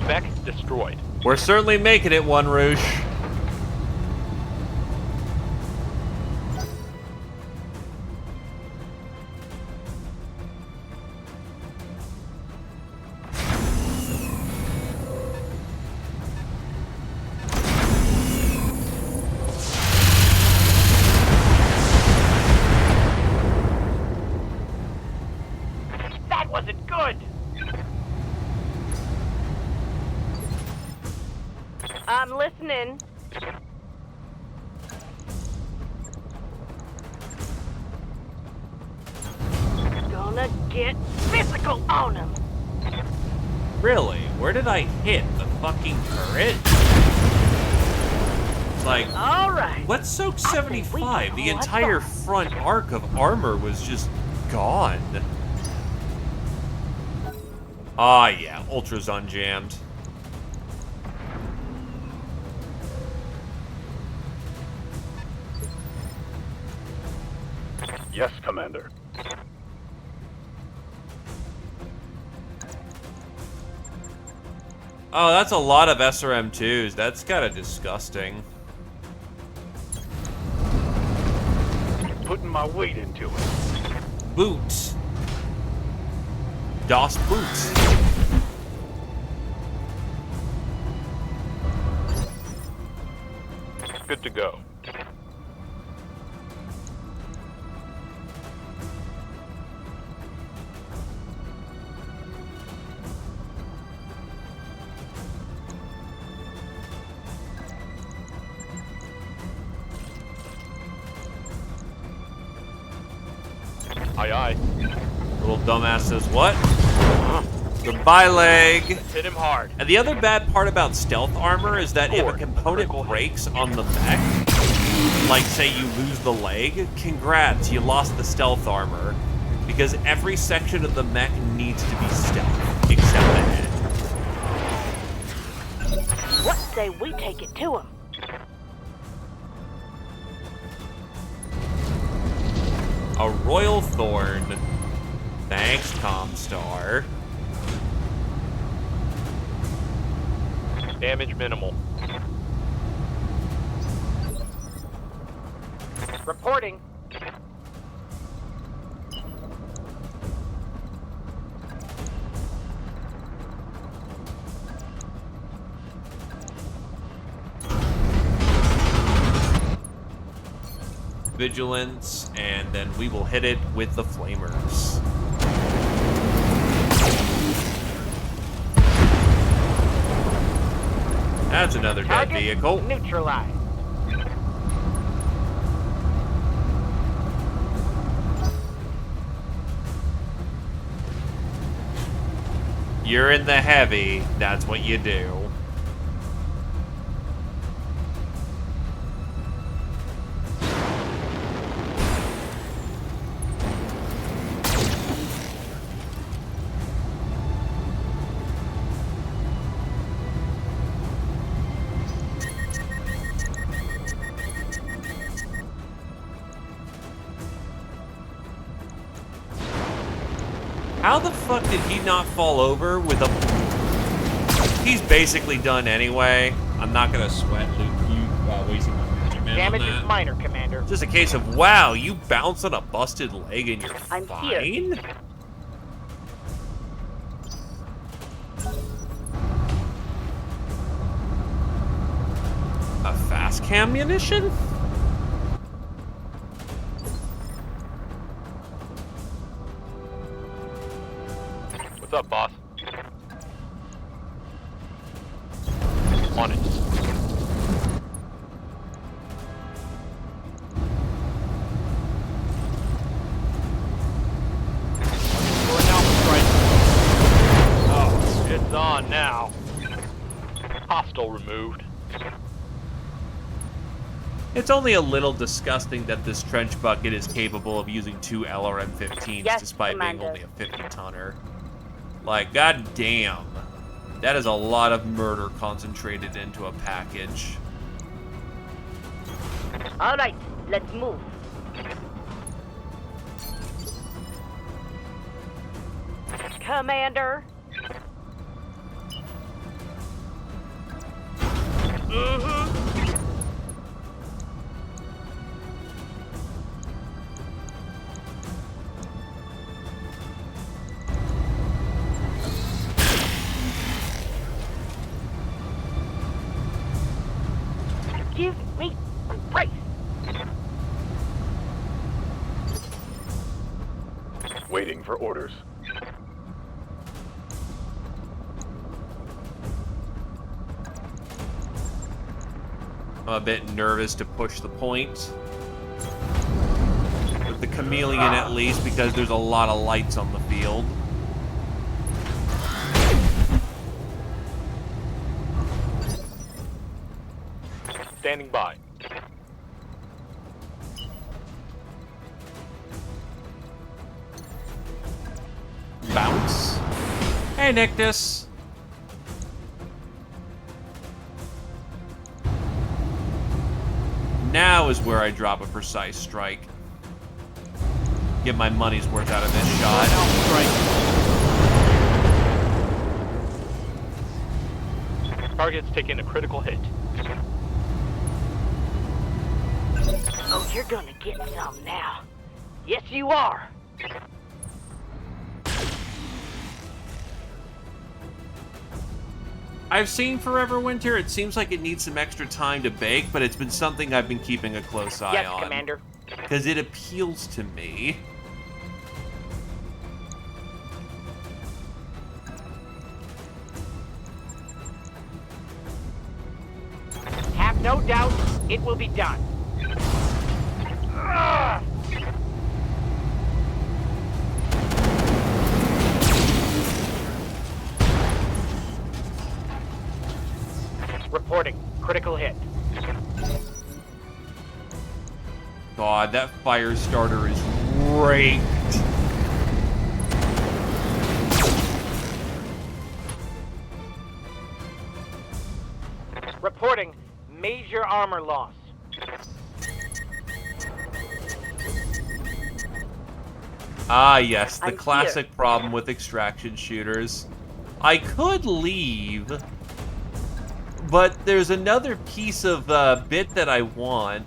Spec destroyed. We're certainly making it, One Rouge. That wasn't good. I'm listening. Gonna get physical on him. Really? Where did I hit? The fucking turret? It's like, All right. what's Soak 75? The pull that entire off. front arc of armor was just gone. Ah, yeah. Ultra's unjammed. Yes, Commander. Oh, that's a lot of SRM2s. That's kind of disgusting. Putting my weight into it. Boots. DOS boots. Good to go. Aye, aye. Little dumbass says what? Goodbye, leg. Hit him hard. And the other bad part about stealth armor is that if a Scored. component Critical hit. breaks on the mech, like say you lose the leg, congrats, you lost the stealth armor. Because every section of the mech needs to be stealth, except the head. What say we take it to him? A Royal Thorn. Thanks, Comstar. Damage minimal. Reporting. Vigilance, and then we will hit it with the flamers. That's another dead Target vehicle. neutralized. You're in the heavy, that's what you do. How the fuck did he not fall over with a... He's basically done anyway. I'm not gonna sweat wasting my magic man Damage on is that. minor, Commander. Just a case of, wow, you bounce on a busted leg and you're I'm fine? here. A fast cam munition? What's up, boss? On it. For an alpha strike. Oh, it's on now. Hostile removed. It's only a little disgusting that this trench bucket is capable of using 2 LRM-15s Yes, despite being Commander. only a 50-tonner. Like, goddamn. That is a lot of murder concentrated into a package. All right, let's move. Commander. Give me grace. Waiting for orders. I'm a bit nervous to push the point. With the chameleon at least, because there's a lot of lights on the field. Standing by. Bounce. Hey, Nictus. Now is where I drop a precise strike. Get my money's worth out of this shot. Target's taking a critical hit. Oh, you're gonna get some now. Yes, you are. I've seen Forever Winter. It seems like it needs some extra time to bake, but it's been something I've been keeping a close eye Yes, on. Commander. Because it appeals to me. Have no doubt, it will be done. Reporting. Critical hit. God, that fire starter is raked. Reporting. Major armor loss. Ah, yes, the I'm classic problem with extraction shooters. I could leave, but there's another piece of bit that I want.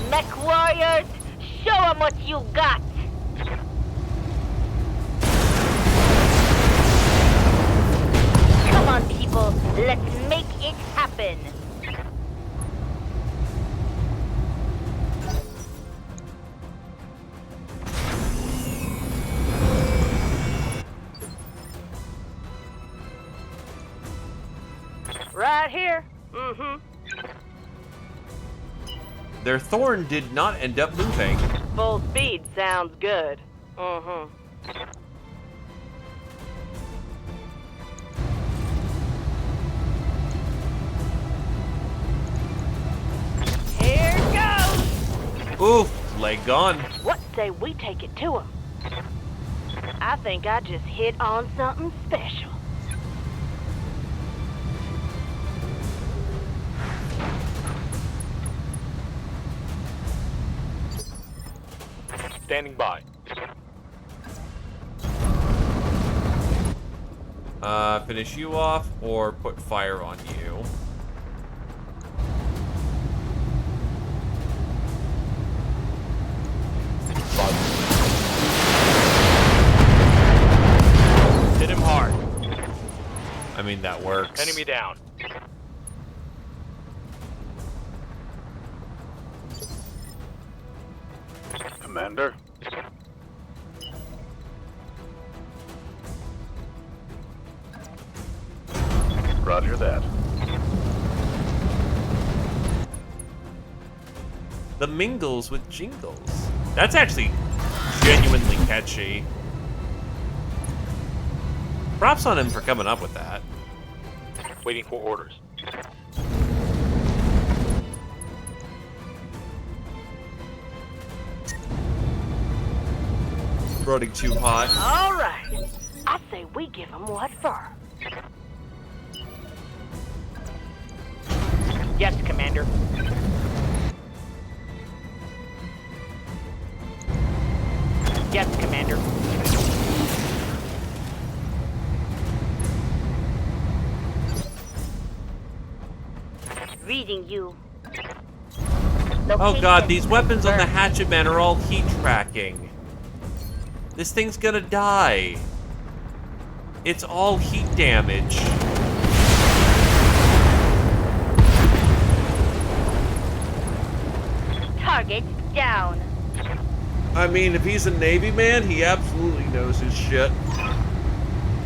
Mech warriors, show 'em what you got! Come on, people, let's make it happen! Right here. Mm-hmm. Their thorn did not end up moving. Full speed sounds good. Mm-hmm. Here goes! Oof, leg gone. What say we take it to him? I think I just hit on something special. Standing by. Finish you off or put fire on you. Hit him hard. I mean, that works. Enemy down. Commander. Roger that. The Mingles with Jingles. That's actually genuinely catchy. Props on him for coming up with that. Waiting for orders. Running too hot. All right. I say we give him what for. Yes, Commander. Yes, Commander. Reading you. Oh god, these Location weapons on the confirmed. Hatchet Man are all heat tracking. This thing's gonna die. It's all heat damage. Target down. I mean, if he's a Navy man, he absolutely knows his shit.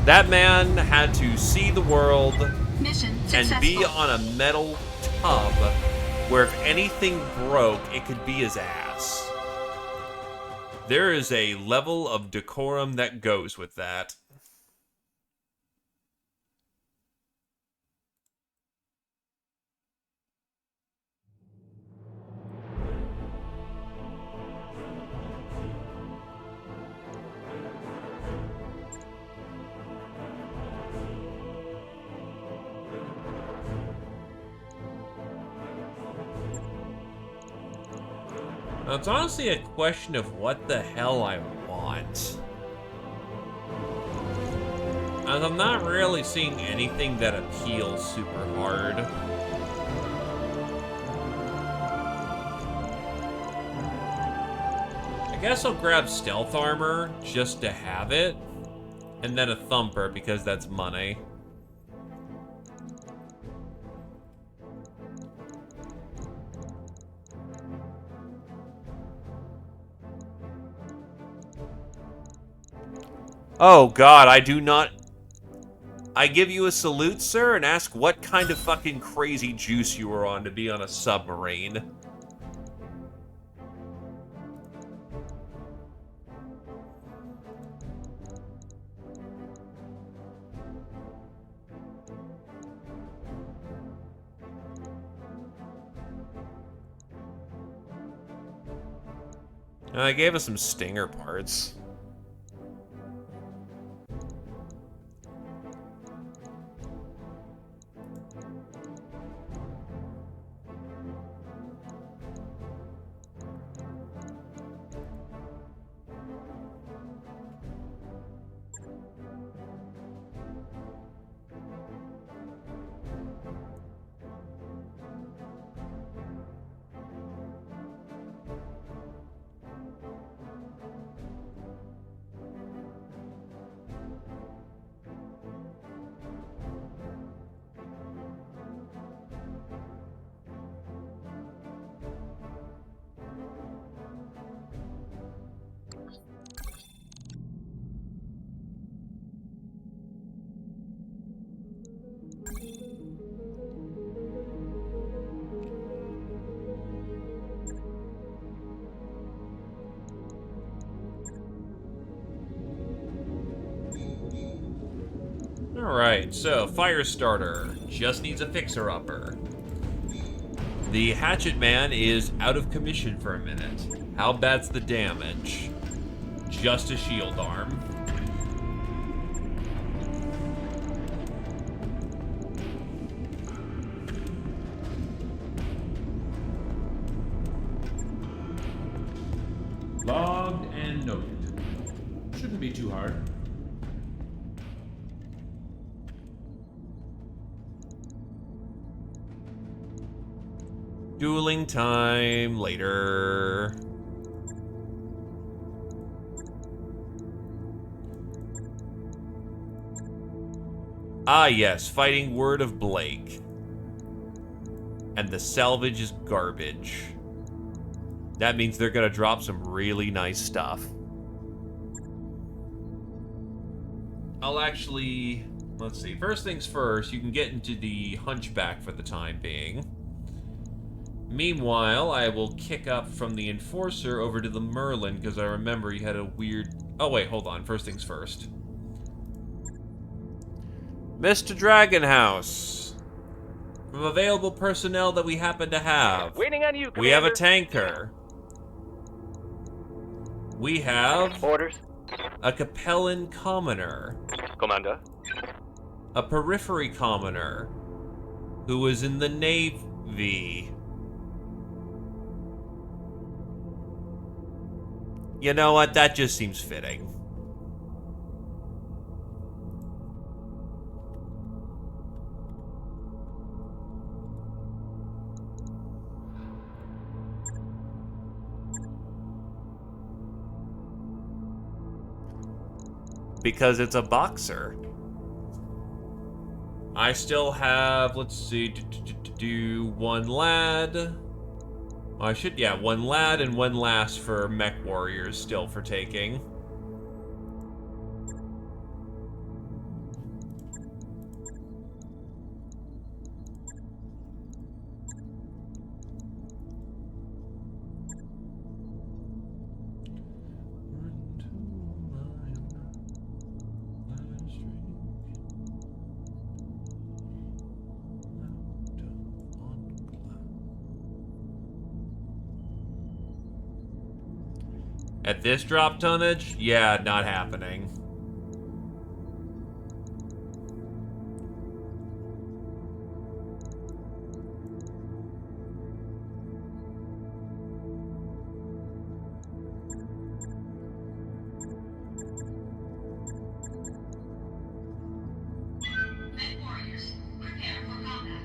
That man had to see the world Mission and successful. be on a metal tub where if anything broke, it could be his ass. There is a level of decorum that goes with that. Now, it's honestly a question of what the hell I want. As I'm not really seeing anything that appeals super hard. I guess I'll grab stealth armor just to have it. And then a thumper because that's money. Oh god, I do not... I give you a salute, sir, and ask what kind of fucking crazy juice you were on to be on a submarine. They gave us some stinger parts. Alright, so fire starter just needs a fixer-upper. The hatchet man is out of commission for a minute. How bad's the damage? Just a shield arm. Logged and noted. Shouldn't be too hard. Dueling time later. Ah yes, fighting word of Blake. And the salvage is garbage. That means they're gonna drop some really nice stuff. I'll actually, let's see, first things first, you can get into the Hunchback for the time being. Meanwhile, I will kick up from the Enforcer over to the Merlin, because I remember he had a weird... Oh wait, hold on, first things first. Mr. Dragonhouse. From available personnel that we happen to have. Waiting on you, We have a Commander. tanker. We have Orders. a Capellan commoner. Commander. A periphery commoner. Who was in the Navy. You know what? That just seems fitting. Because it's a boxer. I still have, let's see, do one lad. I should, yeah, one lad and one lass for mech warriors still for taking. At this drop tonnage? Yeah, not happening. Mech warriors, prepare for combat.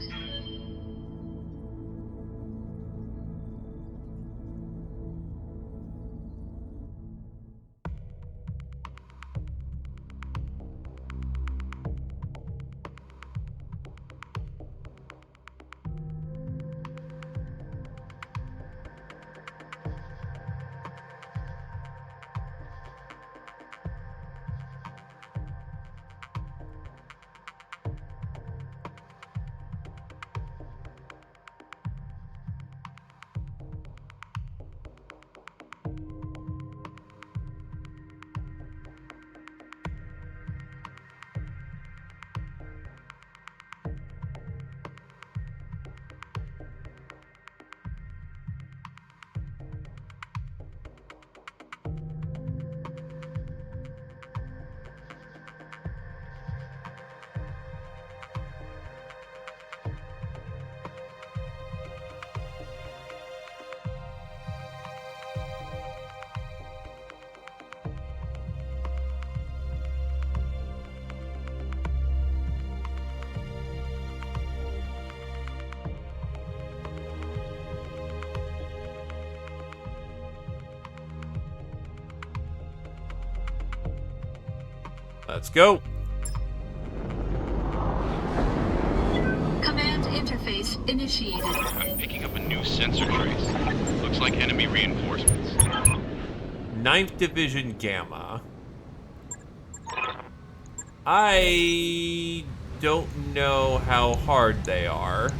Let's go. Command interface initiated. I'm picking up a new sensor trace. Looks like enemy reinforcements. 9th Division Gamma. I don't know how hard they are.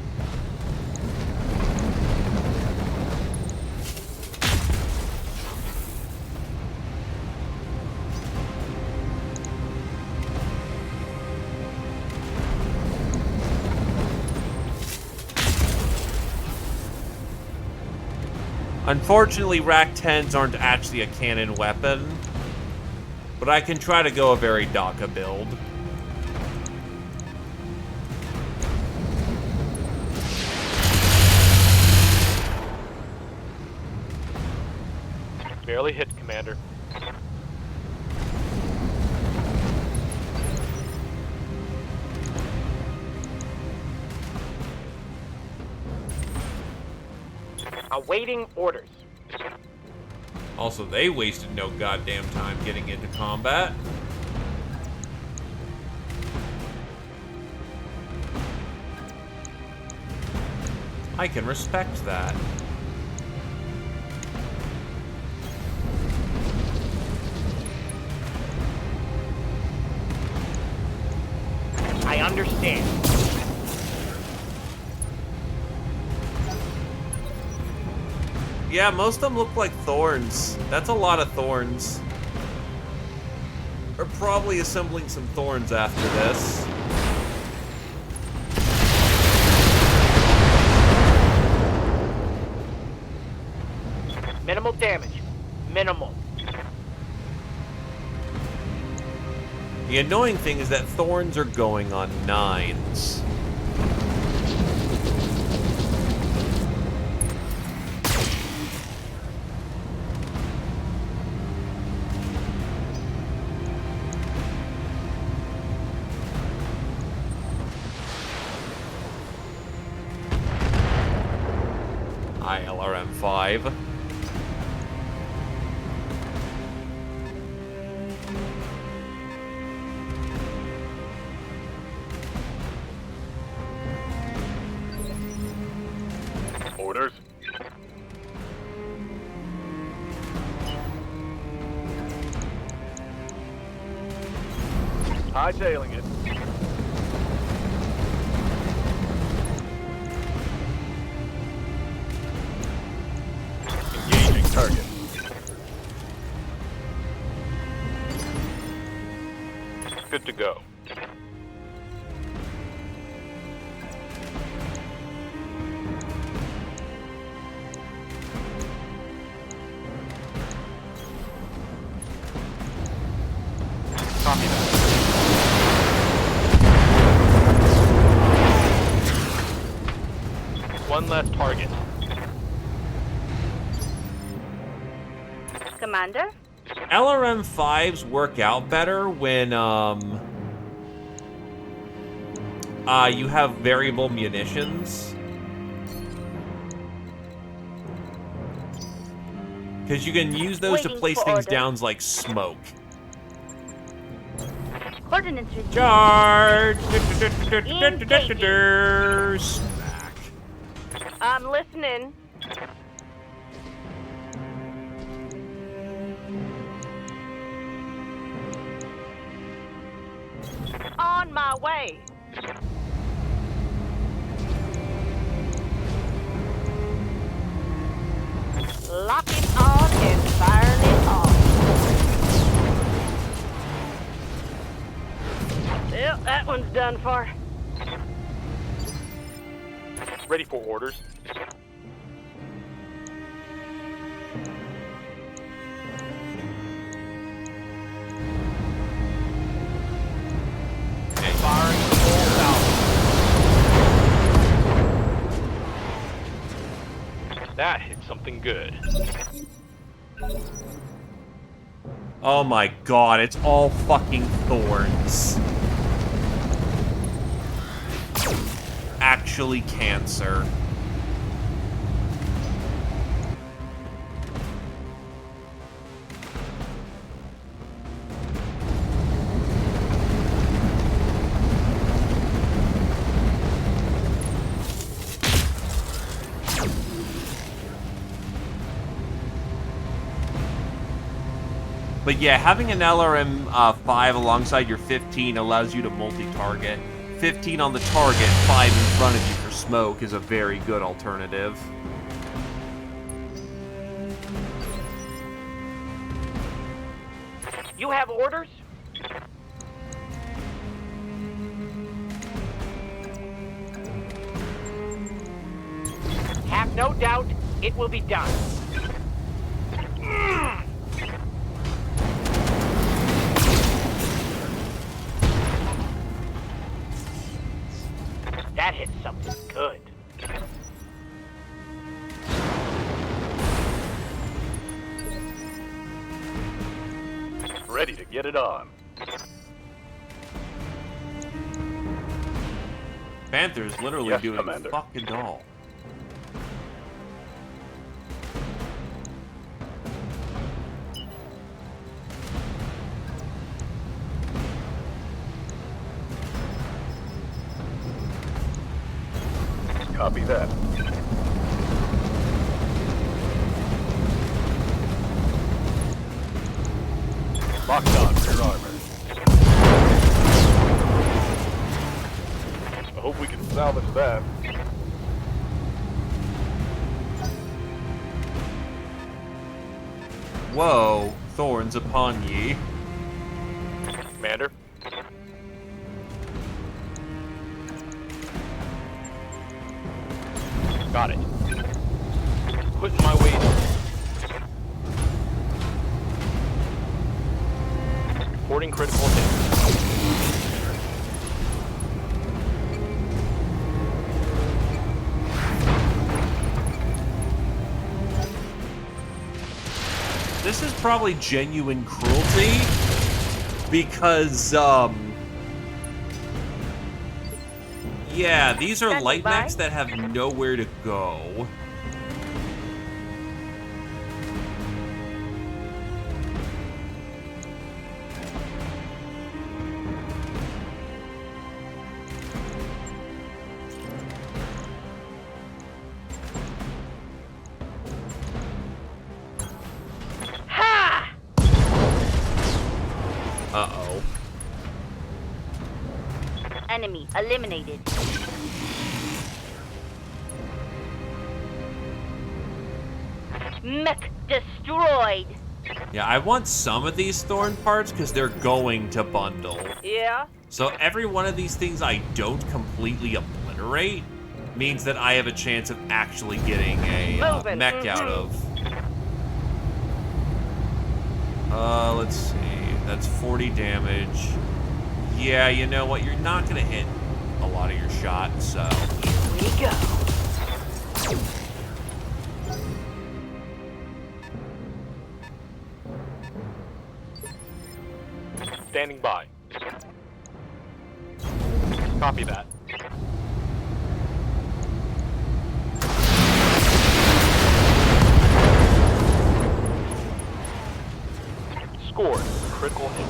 Unfortunately, Rack 10s aren't actually a cannon weapon, but I can try to go a very DACA build. Barely hit, Commander. Awaiting orders. Also, they wasted no goddamn time getting into combat. I can respect that. I understand. Yeah, most of them look like thorns. That's a lot of thorns. We're probably assembling some thorns after this. Minimal damage. Minimal. The annoying thing is that thorns are going on 9s. ILRM-5. Orders. Hightailing it. Engaging target. Good to go. Copy that. One less target. Commander? LRM-5s work out better when, you have variable munitions. Because you can use those to Waiting place for things order. down like smoke. Coordinates received. Charge! Engaging. Smack. I'm listening. On my way. Lock it on and fire it off. Well, that one's done for. Ready for orders. Firing full out. That hit something good. Oh my god, it's all fucking thorns. Actually cancer. But yeah, having an LRM-5 alongside your 15 allows you to multi-target. 15 on the target, 5 in front of you for smoke is a very good alternative. You have orders? Have no doubt it will be done. That hit something good. Ready to get it on. Panther's literally Yes, doing Commander. fucking all. Copy that. Locked on rear armor. I hope we can salvage that. Whoa, thorns upon ye. Commander, Got it. Putting my weight on. Reporting critical hit. This is probably genuine cruelty because, yeah, these are Standing light by. mechs that have nowhere to go. Ha! Uh-oh. Enemy eliminated. Mech destroyed. Yeah, I want some of these thorn parts because they're going to bundle. Yeah? So every one of these things I don't completely obliterate means that I have a chance of actually getting a Moving, mech out of. Let's see. That's 40 damage. Yeah, you know what? You're not gonna hit a lot of your shots, so. Here we go. Standing by. Copy that. Scored. Critical hit.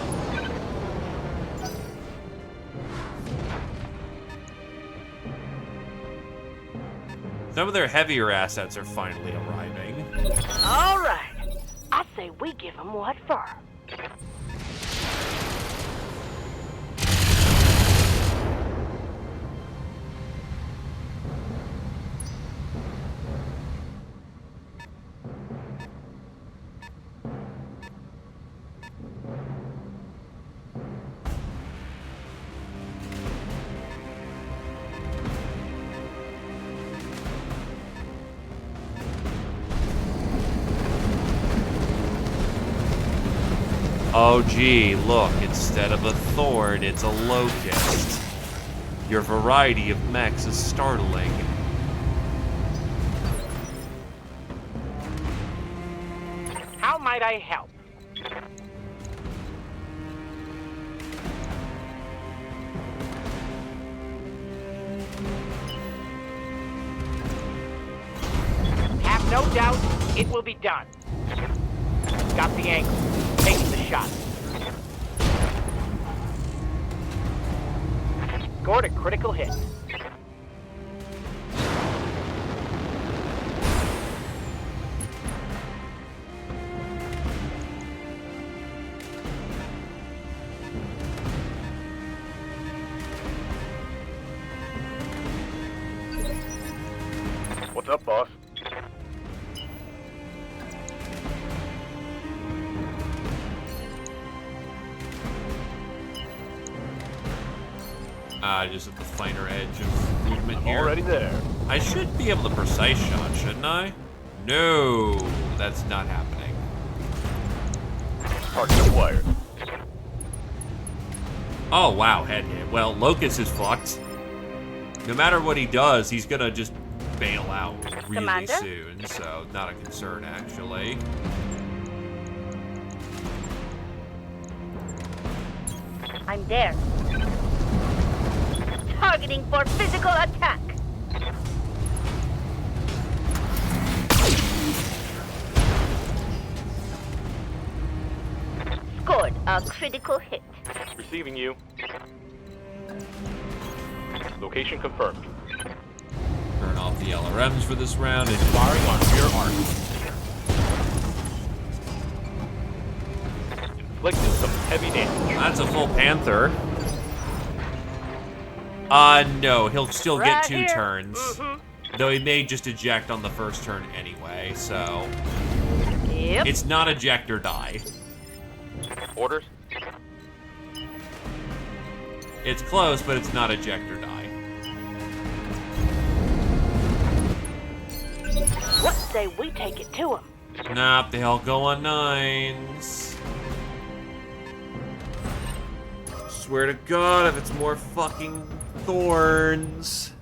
Some of their heavier assets are finally arriving. All right. I say we give them what for. Oh gee, look, instead of a thorn, it's a locust. Your variety of mechs is startling. How might I help? Have no doubt it will be done. Got the angle. Taking the shot. Scored a critical hit. up, boss? Just at the finer edge of movement here. Already there. I should be able to precise shot, shouldn't I? No, that's not happening. Target acquired. Oh, wow, head hit. Well, Locust is fucked. No matter what he does, he's gonna just bail out really Commander? soon, so not a concern, actually. I'm there. Targeting for physical attack. Scored a critical hit. Receiving you. Location confirmed. Turn off the LRMs for this round and Firing on rear arc. Inflicted some heavy damage. that's a full Panther. No, he'll still get Right 2 here. turns. Though he may just eject on the first turn anyway, so... Yep. It's not eject or die. Orders? It's close, but it's not eject or die. What say we take it to him? Nope, they'll go on 9s. Swear to God, if it's more fucking thorns.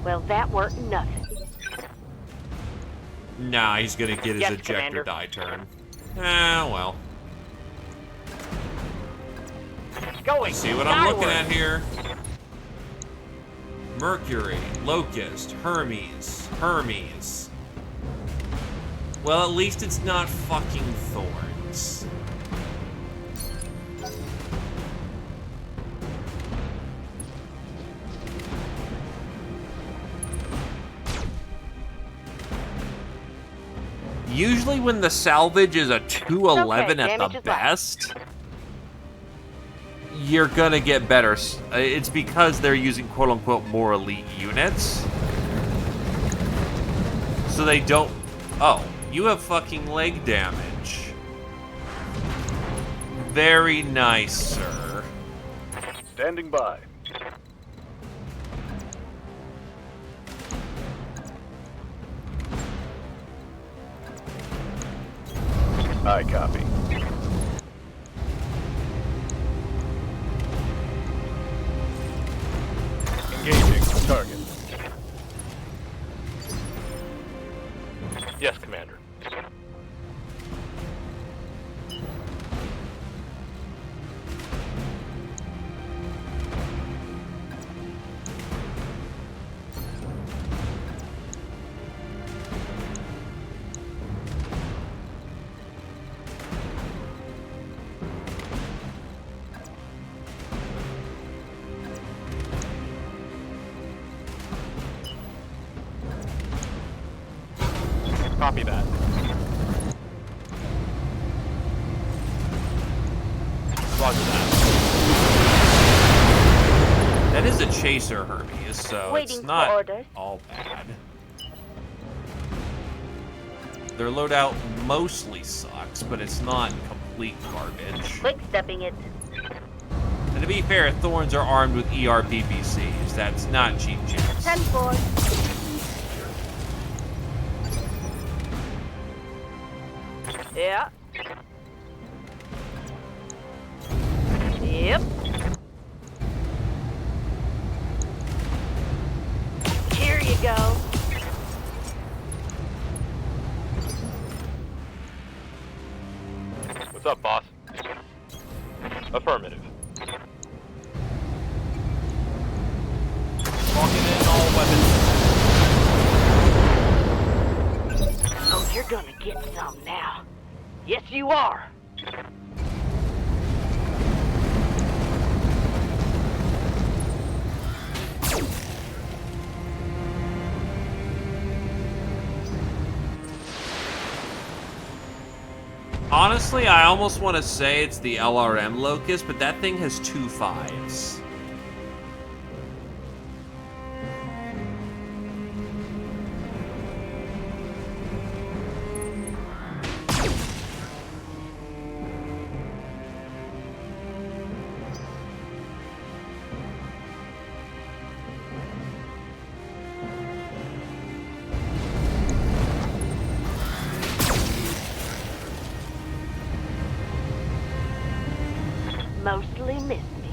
Well, that weren't nothing. Nah, he's gonna get his Yes, eject Commander. or die turn. Ah, well. Going. See what I'm looking skyward. at here. Mercury, Locust, Hermes. Well, at least it's not fucking thorns. Usually when the salvage is a 211 Okay, at damage the is light. best, you're gonna get better. It's because they're using quote-unquote more elite units. So they don't... Oh, you have fucking leg damage. Very nice, sir. Standing by. I copy. Engaging target. Yes, Commander. Copy that. Roger that. That is a chaser Hermes, so Waiting it's for not orders. all bad. Their loadout mostly sucks, but it's not complete garbage. Quick stepping it. And to be fair, Thorns are armed with ERPBCs. That's not cheap chance. 10-4. Yeah. Yep. Here you go. What's up, boss? Affirmative. Locking in all weapons. Oh, you're gonna Yes, you are. Honestly, I almost want to say it's the LRM Locust, but that thing has 2 5s. Mostly missed me.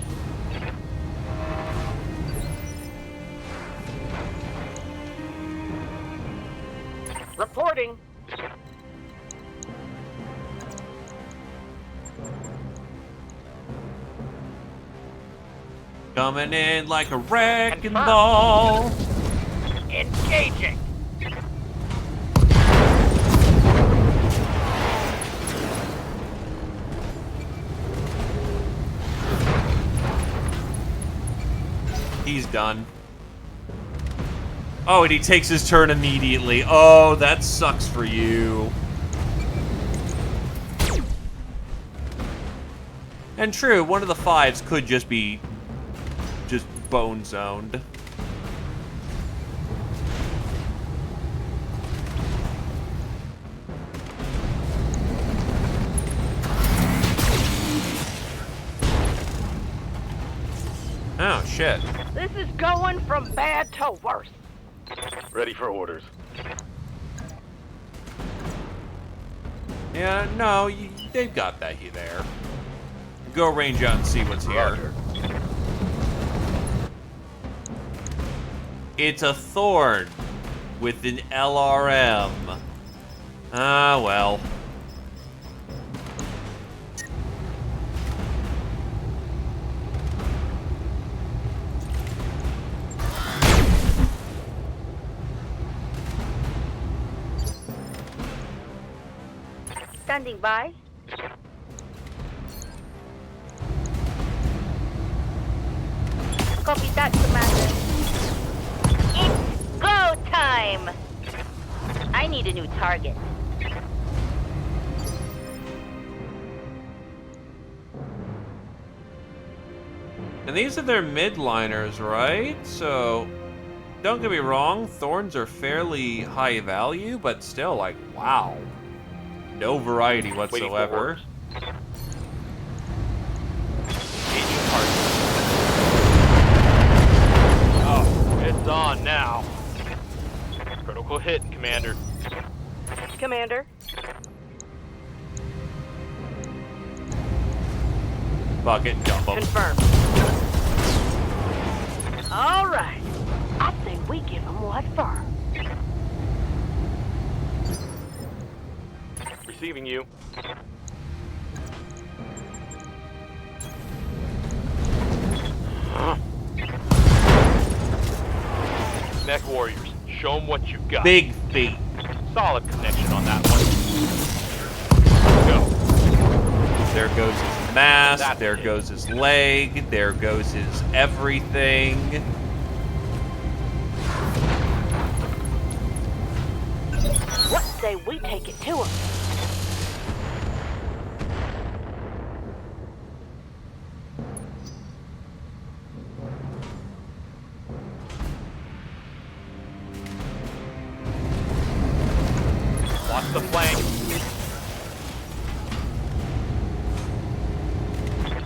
Reporting. Coming in like a wrecking Confirmed. ball. Engaging. He's done. Oh, and he takes his turn immediately. Oh, that sucks for you. And true, one of the 5s could just be just bone zoned. Oh, shit. This is going from bad to worse. Ready for orders. Yeah, no, they've got that there. Go range out and see what's here. Roger. It's a Thorn with an LRM. Ah, well. Standing by. Copy that, Commander. It's go time! I need a new target. And these are their midliners, right? So, don't get me wrong, Thorns are fairly high value, but still, like, wow. No variety whatsoever. Oh, it's on now. Critical hit, Commander. Commander. Fuck it, dump 'em. Confirmed. All right. I think we give them what for. Receiving you. Mech warriors, show them what you've got. Big feet. Solid connection on that one. Go. There goes his mask, That's there it. goes his leg, there goes his everything. What say we take it to them? Watch the flank.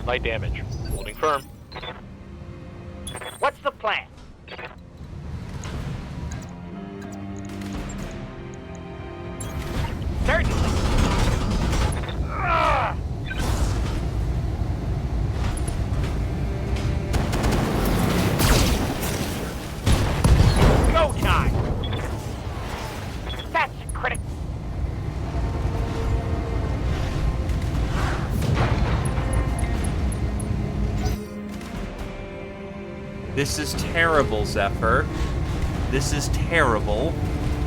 Light damage. Holding firm. What's the plan? Certainly. Ah! Go time. That's critical. This is terrible, Zephyr. This is terrible.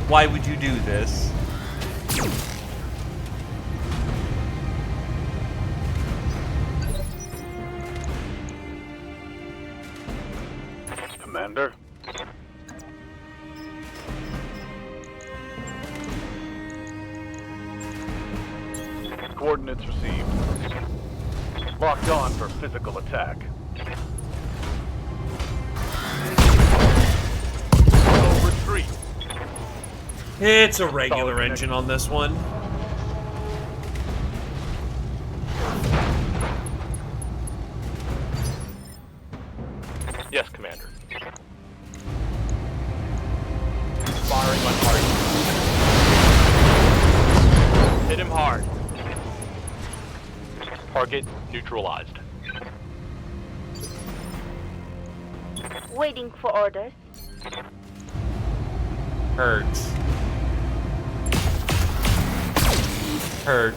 Why would you do this? Commander. Coordinates received. Locked on for physical attack. No retreat. It's a regular engine on this one. Yes, Commander. Firing on target. Hit him hard. Target neutralized. Waiting for orders. Hurts. Hurt.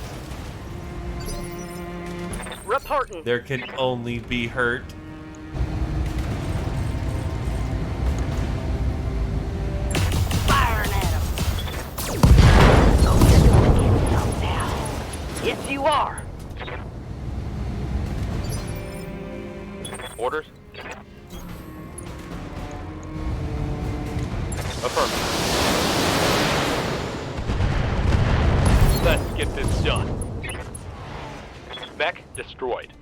Reporting. There can only be hurt. Firing at him. Oh, you're gonna get some now. Yes, you are. Orders? Affirmative. Let's get this done. Mech destroyed.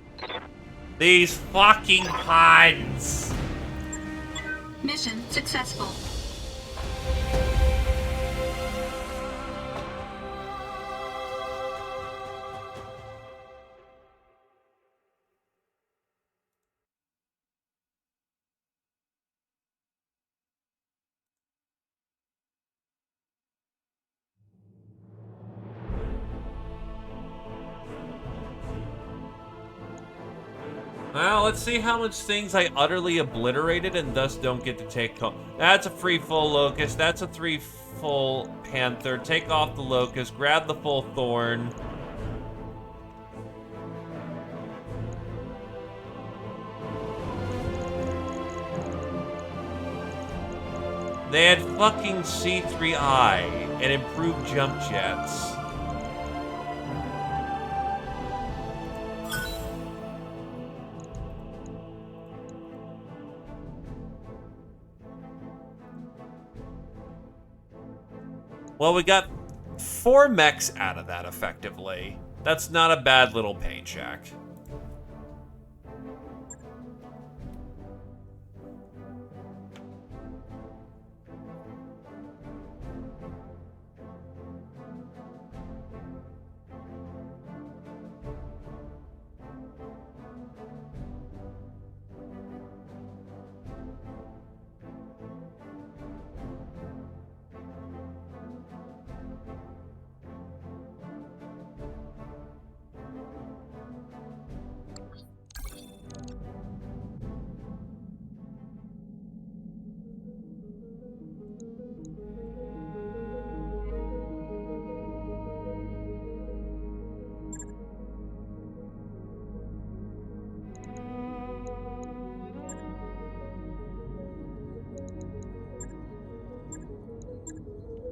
These fucking pods. Mission successful. Well, let's see how much things I utterly obliterated and thus don't get to take home. That's a free full locust. That's a 3 full panther. Take off the locust. Grab the full thorn. They had fucking C3I and improved jump jets. Well, we got 4 mechs out of that, effectively. That's not a bad little paycheck.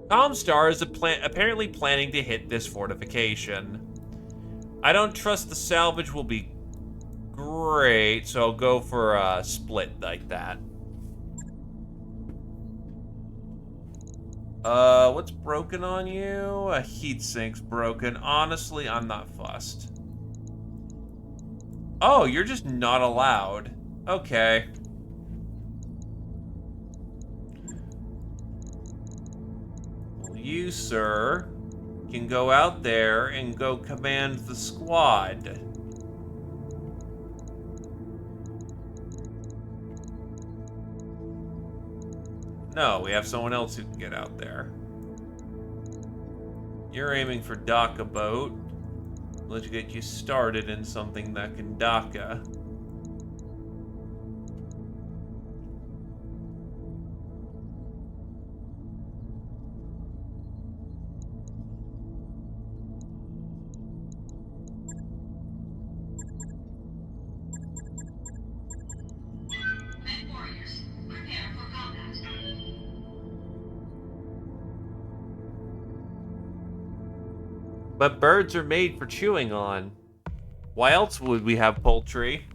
Comstar is apparently planning to hit this fortification. I don't trust the salvage will be great, so I'll go for a split like that. What's broken on you? A heat sink's broken. Honestly, I'm not fussed. Oh, you're just not allowed. Okay. You, sir, can go out there and go command the squad. No, we have someone else who can get out there. You're aiming for dock a boat. Let's get you started in something that can dock-a. But birds are made for chewing on. Why else would we have poultry?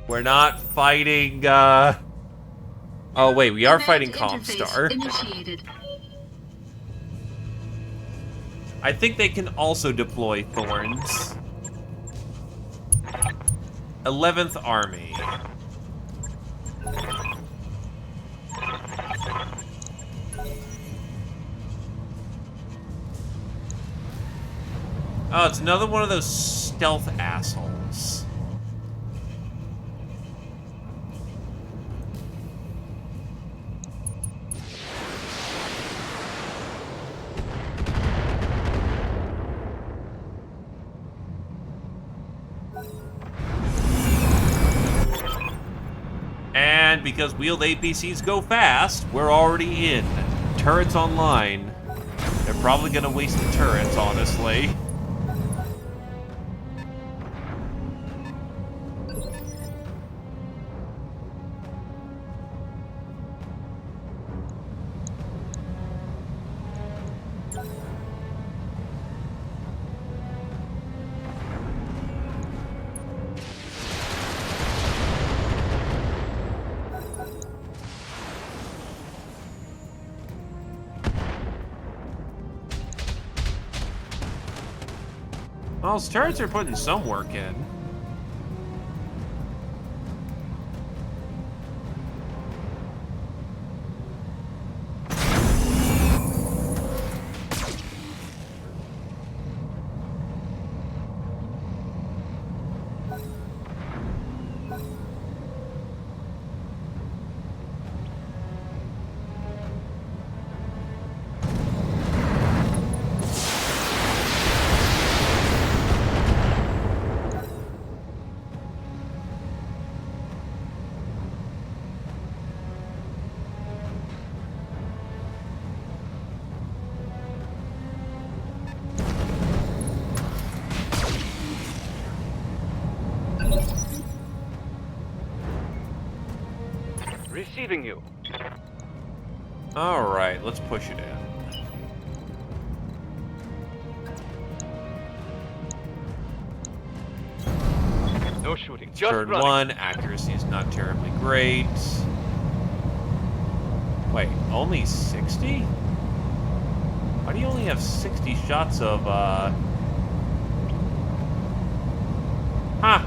We're not fighting, Oh, wait, we are fighting Comstar. Initiated. I think they can also deploy Thorns. 11th Army. Oh, it's another one of those stealth assholes. And because wheeled APCs go fast, we're already in. Turrets online. They're probably gonna waste the turrets, honestly. Well, those turrets are putting some work in. Receiving you. Alright, let's push it in. No shooting. Just Turn running. 1, accuracy is not terribly great. Wait, only 60? Why do you only have 60 shots of, Huh.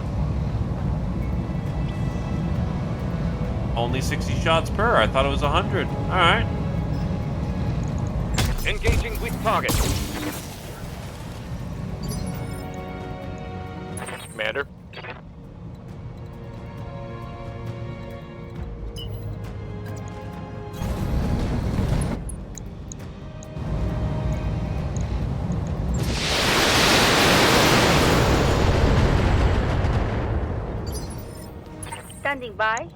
Only 60 shots per. I thought it was 100. Alright. Engaging with target. Commander. Standing by.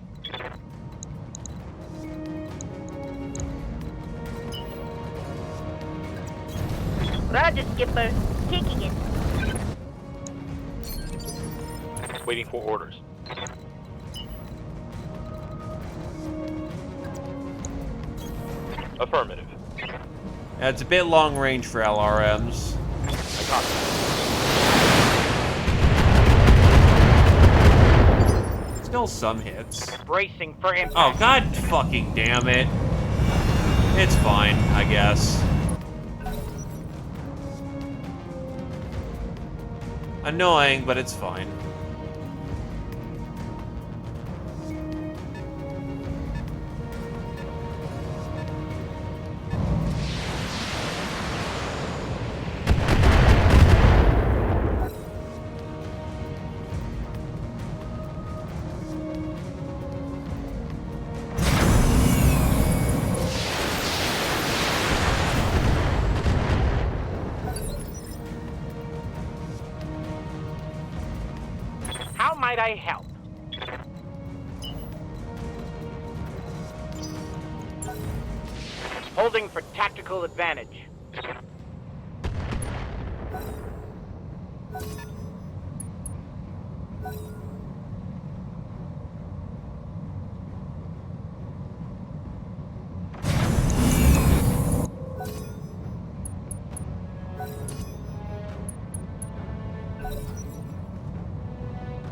Roger, Skipper. Taking it. Waiting for orders. Affirmative. Yeah, it's a bit long range for LRMs. I copy. Still some hits. Bracing for impact. Oh, god fucking damn it. It's fine, I guess. Annoying, but it's fine. How might I help? Holding for tactical advantage.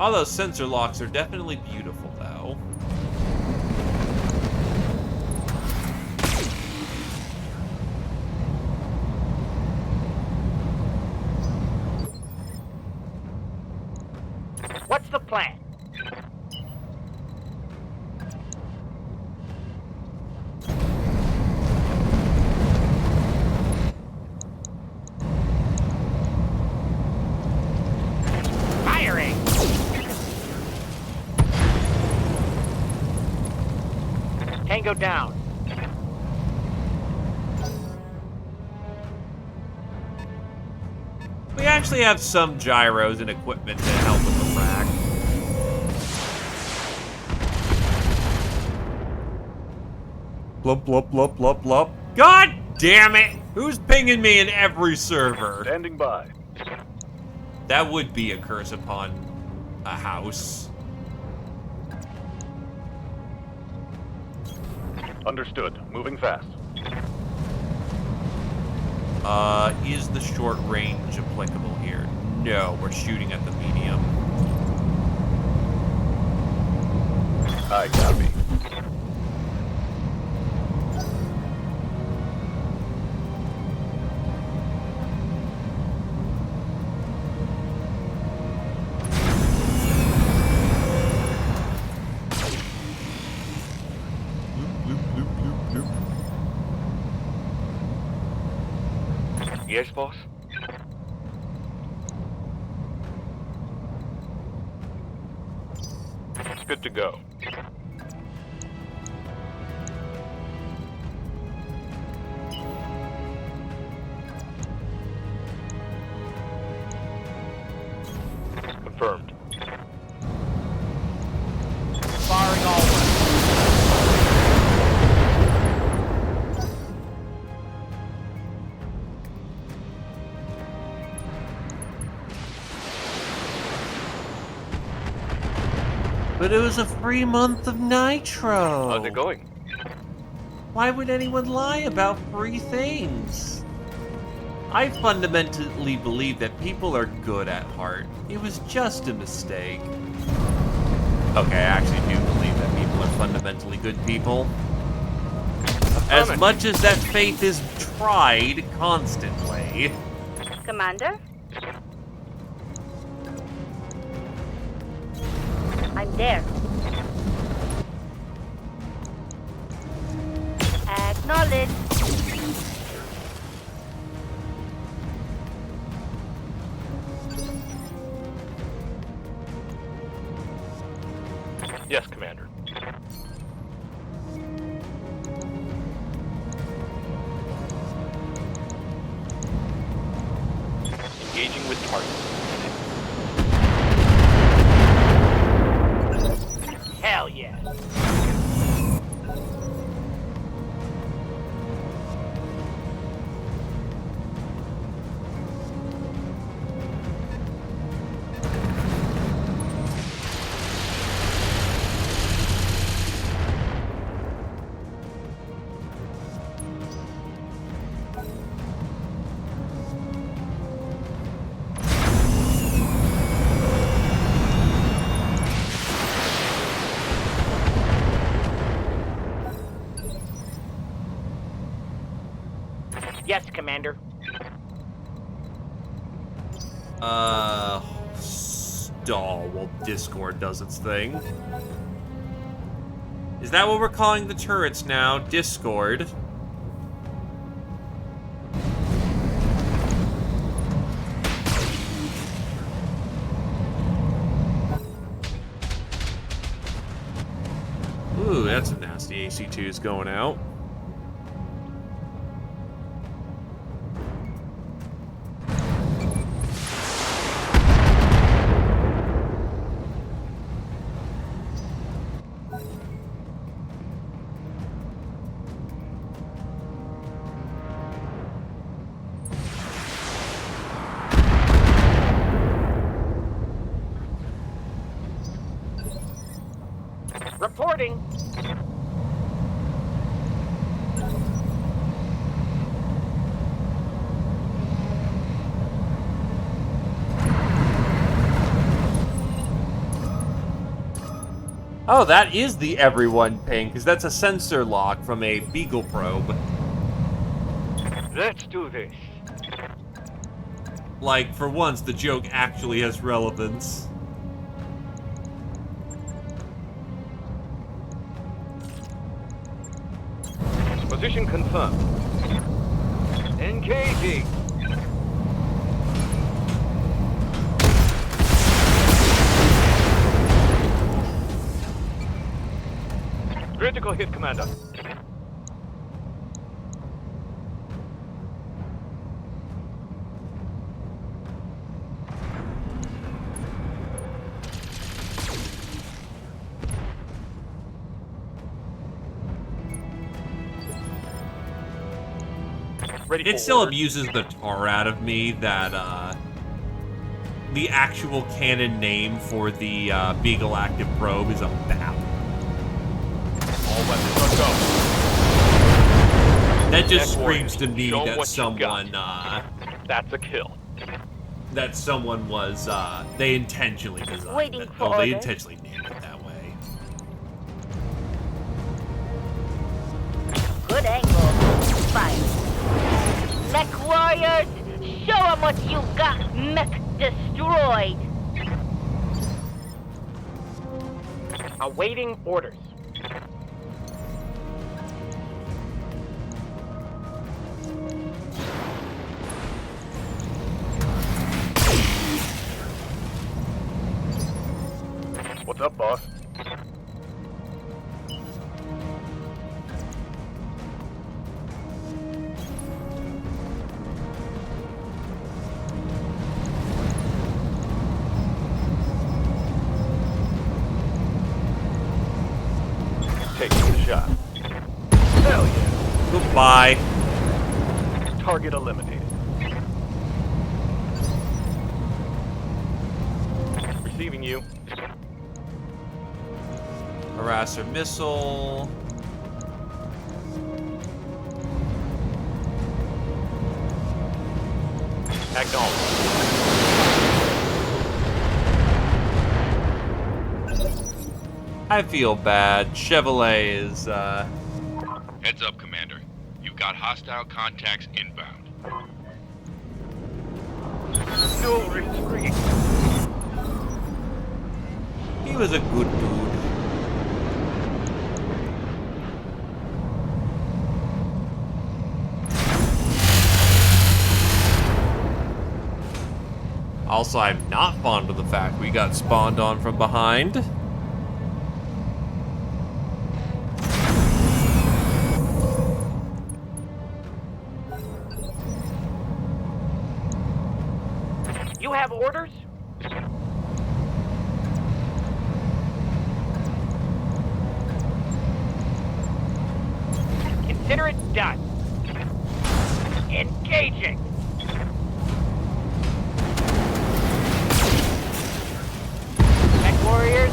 All those sensor locks are definitely beautiful, though. What's the plan? Firing! Tango down. We actually have some gyros and equipment to help with the frac. Blub, blub, blub, blub, blub. God damn it! Who's pinging me in every server? Standing by. That would be a curse upon a house. Understood. Moving fast. Is the short range applicable here? No, we're shooting at the medium. I copy. Yes, boss? It's good to go. Confirmed. Firing all. But it was a free month of Nitro. How's it going? Why would anyone lie about free things? I fundamentally believe that people are good at heart. It was just a mistake. Okay, I actually do believe that people are fundamentally good people. As much as that faith is tried constantly. Commander? I'm there. Acknowledge. Yes, Commander. Engaging with target. Hell yeah. Yes, Commander. Stall while Discord does its thing. Is that what we're calling the turrets now? Discord? Ooh, that's a nasty AC-2s going out. Reporting. Oh, that is the everyone ping, because that's a sensor lock from a Beagle probe. Let's do this. Like, for once, the joke actually has relevance. Position confirmed. Engaging. Critical hit, Commander. Ready It for still orders. amuses the tar out of me that, the actual canon name for the, Beagle active probe is a BAP. All weapons are go. That just Neck screams to warriors, me show 'em that what you got. That's a kill. that someone was, they intentionally designed Waiting it. for Oh, they orders. intentionally named it that way. Good angle. Fine. Mech warriors, show 'em what you got. Mech destroyed. Awaiting orders. What's up, boss? Taking the shot. Hell yeah. Goodbye. Target eliminated. Receiving you. Harasser missile. Acknowledge. I feel bad. Chevrolet is, Heads up, Commander. You've got hostile contacts inbound. No retreat. he was a good dude. Also, I'm not fond of the fact we got spawned on from behind. You have orders? Consider it done. Engaging. Mech warriors,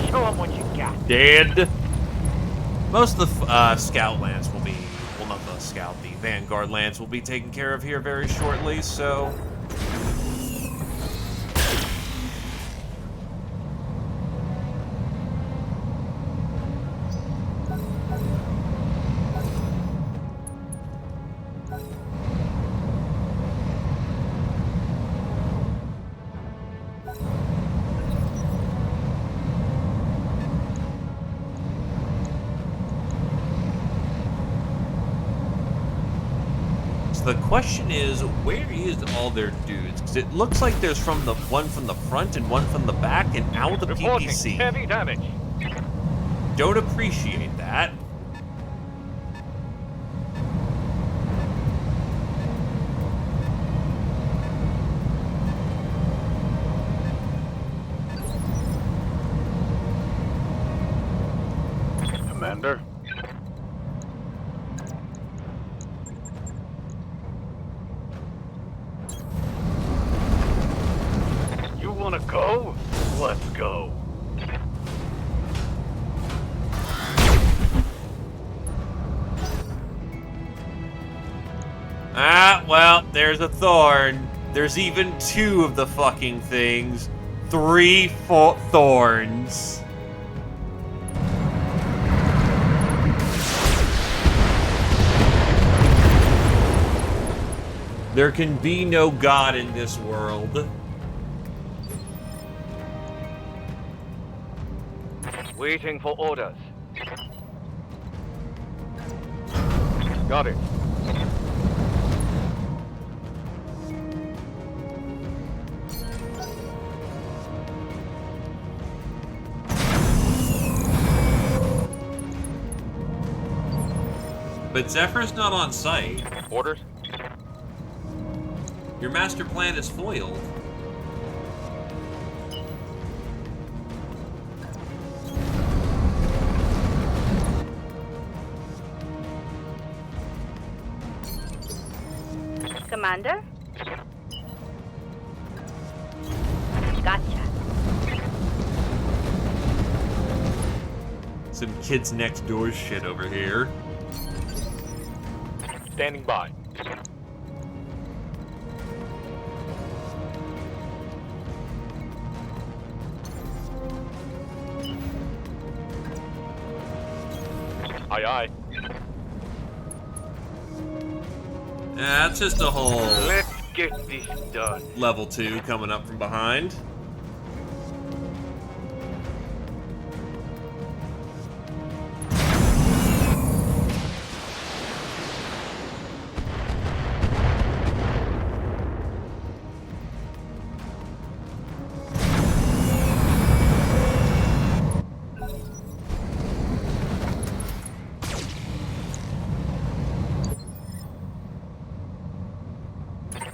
show them what you got. Dead. Most of the scout lands will be, well, not the scout, the vanguard lands will be taken care of here very shortly, so... The question is, where is all their dudes? Because it looks like there's one from the front and one from the back and out the Reporting PPC. heavy damage. Don't appreciate that. Commander. You wanna go? Let's go. Ah, well, there's a thorn. There's even two of the fucking things. 3 thorns. There can be no God in this world. Waiting for orders. Got it. But Zephyr's not on site. Orders? Your master plan is foiled. Commander? Gotcha. Some kids next door shit over here. Standing by. Aye, aye. That's just a whole Let's get this done. level 2 coming up from behind.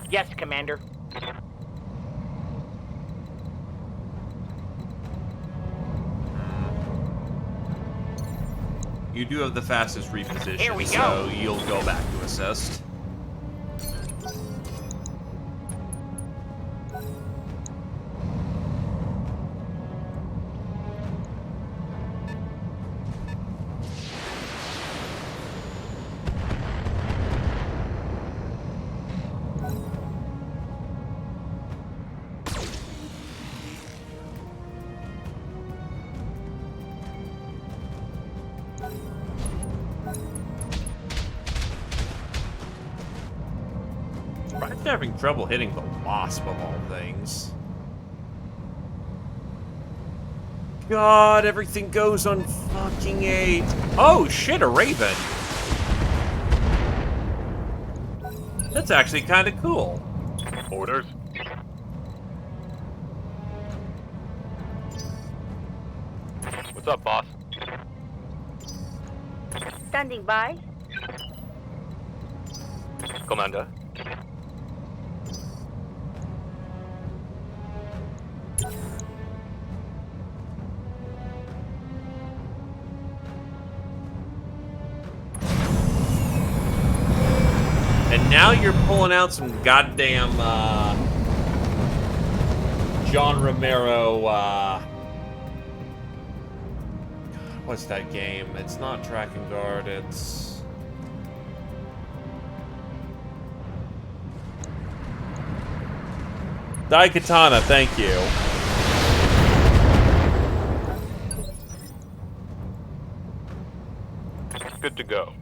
Yes, Commander. You do have the fastest Here reposition, we so go. you'll go back to assist. I'm having trouble hitting the wasp of all things. God, everything goes on fucking 8. Oh shit, a raven. That's actually kind of cool. Orders? What's up, boss? Standing by. Commander. And now you're pulling out some goddamn, John Romero, what's that game? It's not Track and Guard, it's... Daikatana, thank you. Good to go.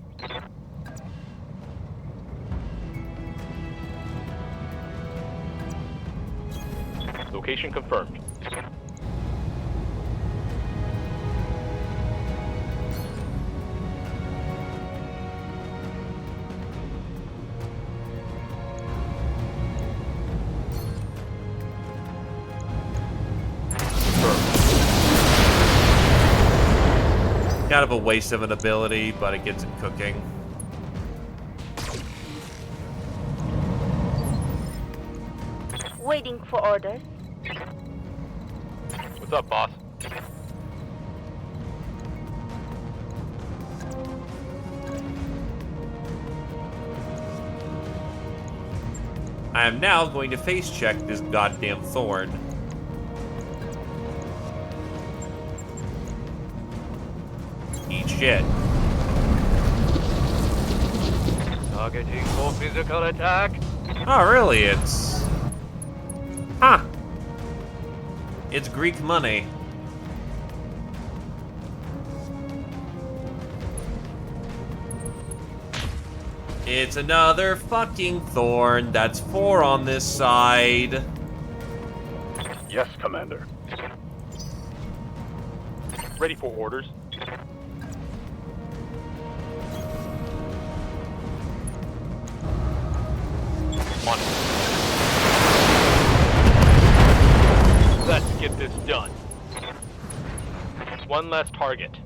Location confirmed. Kind of a waste of an ability, but it gets it cooking. Waiting for orders. What's up, boss? I am now going to face check this goddamn thorn. Eat shit. Targeting for physical attack. Oh, really? It's... Huh. It's Greek money. It's another fucking thorn. That's 4 on this side. Yes, Commander. Ready for orders. On it. Let's get this done. One less target.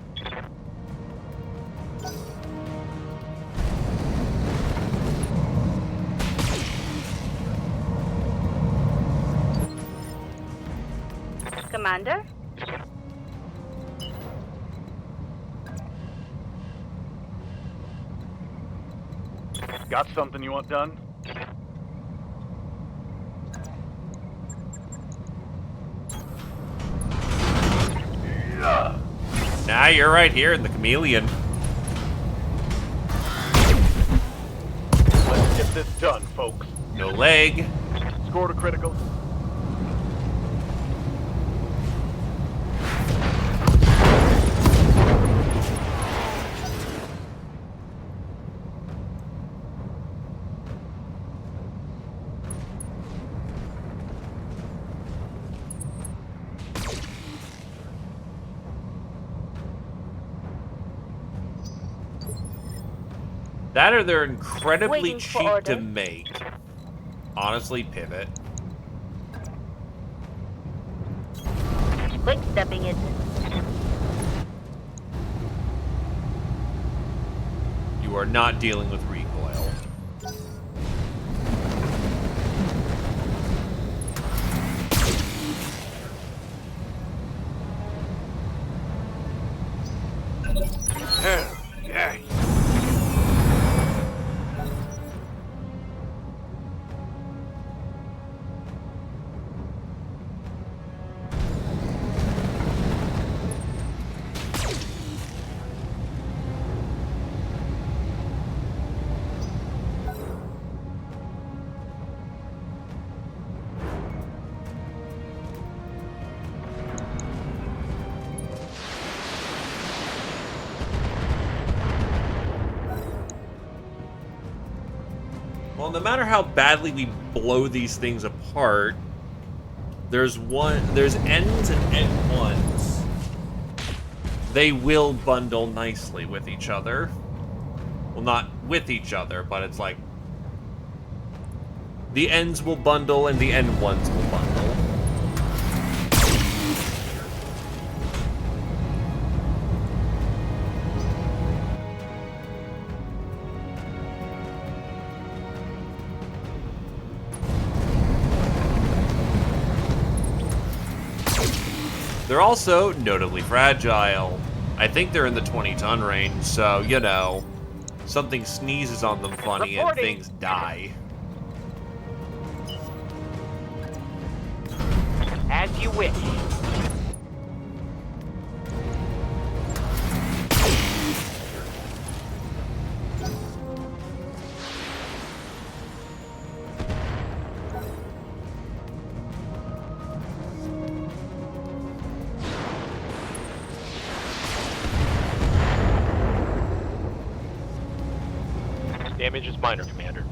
Commander? Got something you want done? Nah, you're right here in the chameleon. Let's get this done, folks. No leg. Scored a critical. That or they're incredibly Waiting for cheap to order. make. Honestly, pivot. Quick stepping it. You are not dealing with recoil. Yeah. Well, no matter how badly we blow these things apart, there's ends and end ones. They will bundle nicely with each other. Well, not with each other, but it's like the ends will bundle and the end ones will bundle. They're also notably fragile. I think they're in the 20-ton range, so, you know, something sneezes on them funny and Reporting. things die. As you wish. Damage is minor, Commander.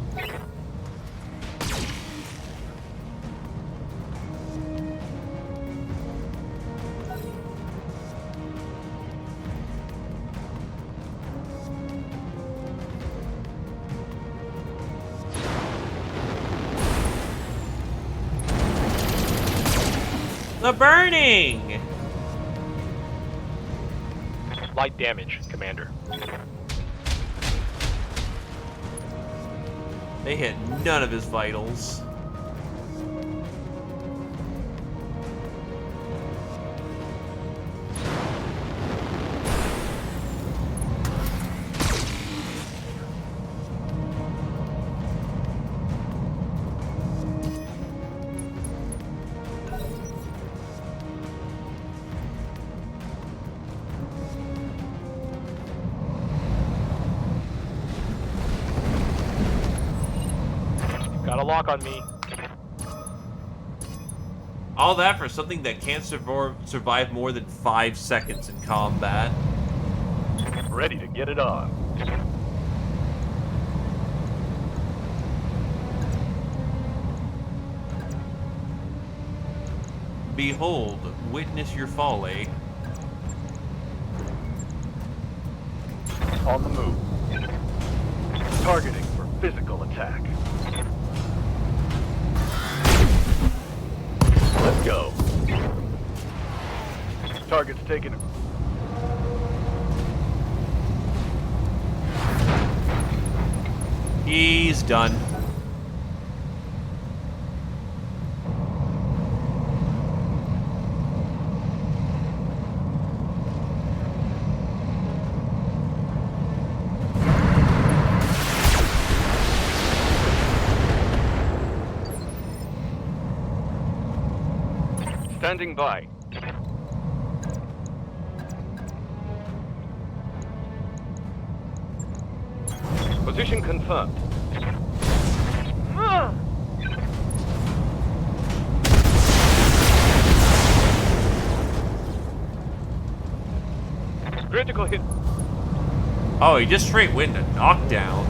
The burning! Light damage, Commander. They hit none of his vitals. Got a lock on me. All that for something that can't survive more than 5 seconds in combat. Ready to get it on. Behold, witness your folly. On the move. Targeting for physical attack. Let's go. Target's taken. He's done. Standing by. Position confirmed. Critical hit. Oh, he just straight went a knockdown.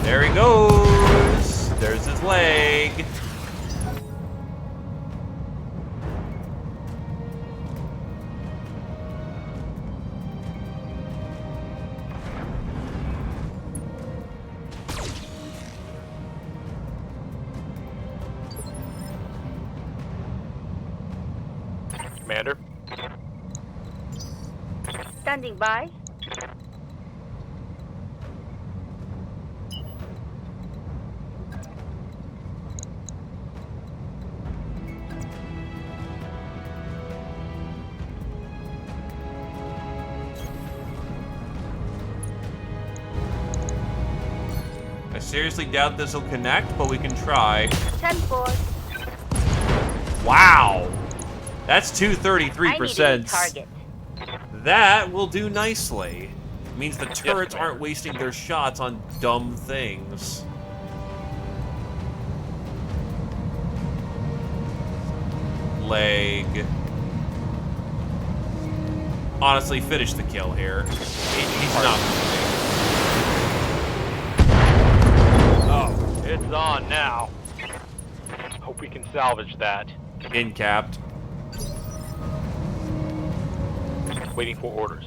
There he goes. There's his leg. Commander. Standing by. I seriously doubt this will connect, but we can try. 10-4. Wow! That's I need a 233%. target. That will do nicely. Means the turrets Commander. aren't wasting their shots on dumb things. Leg. Honestly, finish the kill here. He's not. Oh, it's on now. Hope we can salvage that. Incapped. Waiting for orders.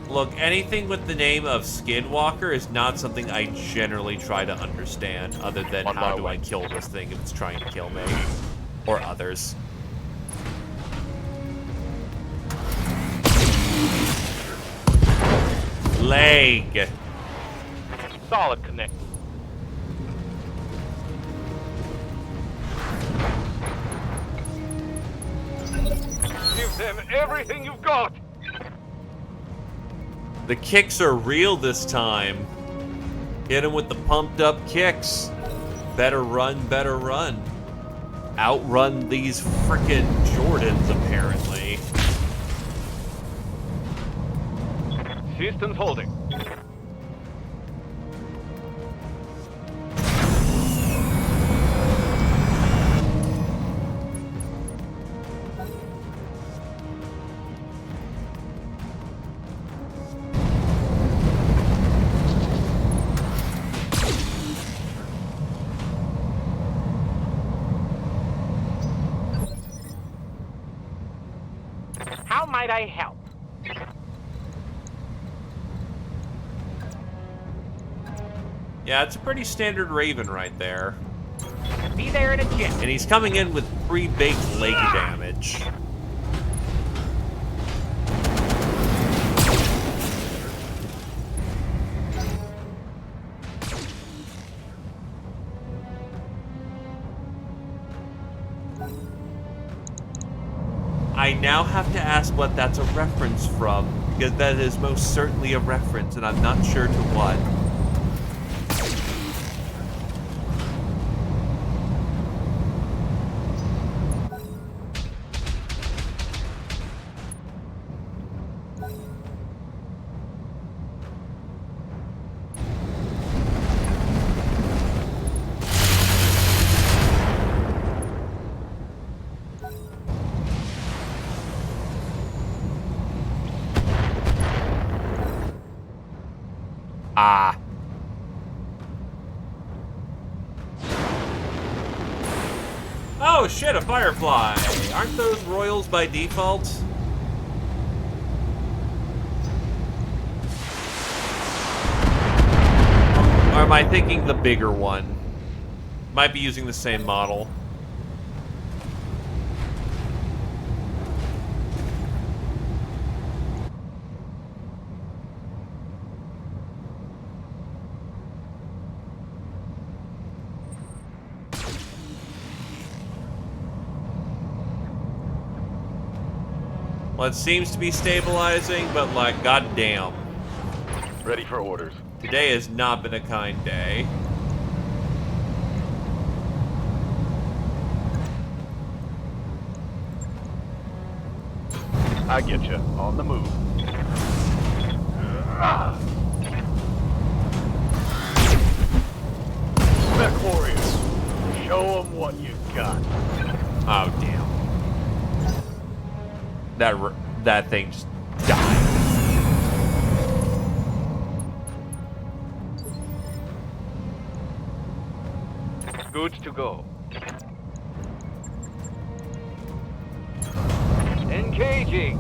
Look, anything with the name of Skinwalker is not something I generally try to understand, other than On how my do way. I kill this thing if it's trying to kill me. Or others. Leg. Solid connect. Give them everything you've got. The kicks are real this time. Hit him with the pumped up kicks. Better run, better run. Outrun these frickin' Jordans, apparently. Systems holding. How might I help? Yeah, it's a pretty standard Raven right there. Be there in a jiff. And he's coming in with pre-baked leg damage. I now have to ask what that's a reference from, because that is most certainly a reference, and I'm not sure to what. Ah. Oh, Oh shit, a firefly! Aren't those royals by default? Or am I thinking the bigger one? Might be using the same model. Well, it seems to be stabilizing, but like, goddamn. Ready for orders. Today has not been a kind day. I get you. On the move. Mech warriors, show them what you got. Oh, damn. That thing just died. Good to go. Engaging.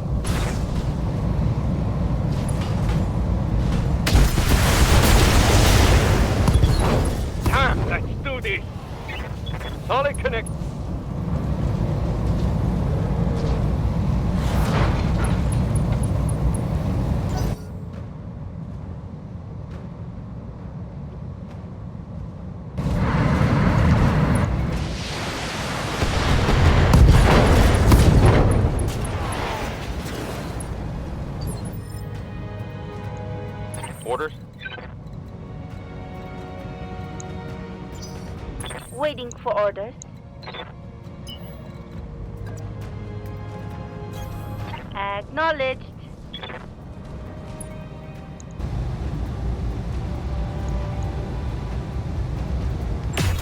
Let's do this. Solid connect. Orders? Waiting for orders. Acknowledged.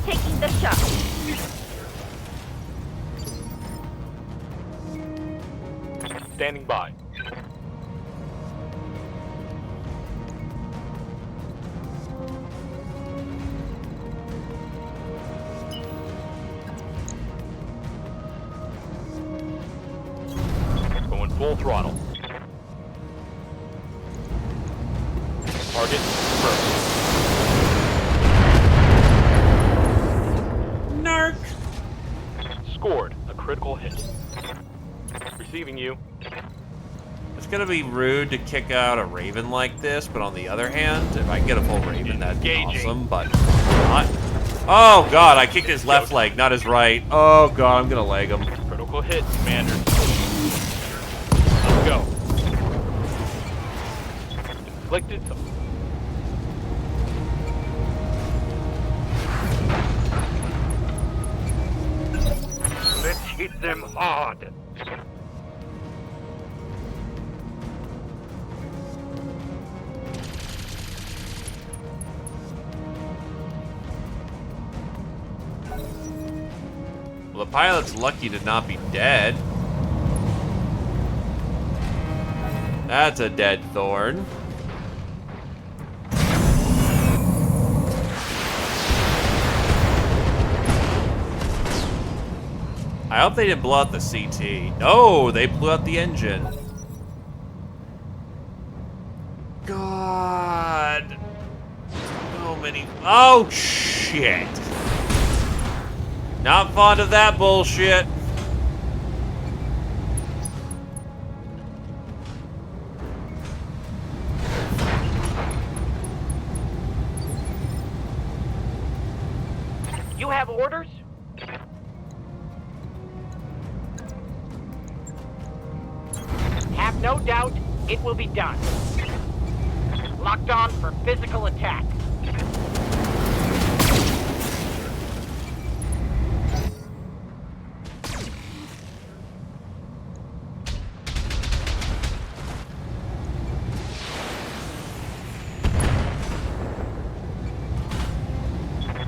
Taking the shot. Standing by. Going full throttle. Target confirmed. Narc! Scored a critical hit. Receiving you. It's gonna be rude to kick out a Raven like this, but on the other hand, if I can get a full Raven, that'd be Engaging. awesome, but not. Oh god, I kicked his left leg, not his right. Oh god, I'm gonna leg him. Critical hit, Commander. Let's go. Inflicted some. Let's hit them hard. Well, the pilot's lucky to not be dead. That's a dead thorn. I hope they didn't blow out the CT. No, they blew out the engine. God. So many. Oh, shit. Not fond of that bullshit. You have orders? Have no doubt, it will be done. Locked on for physical attack.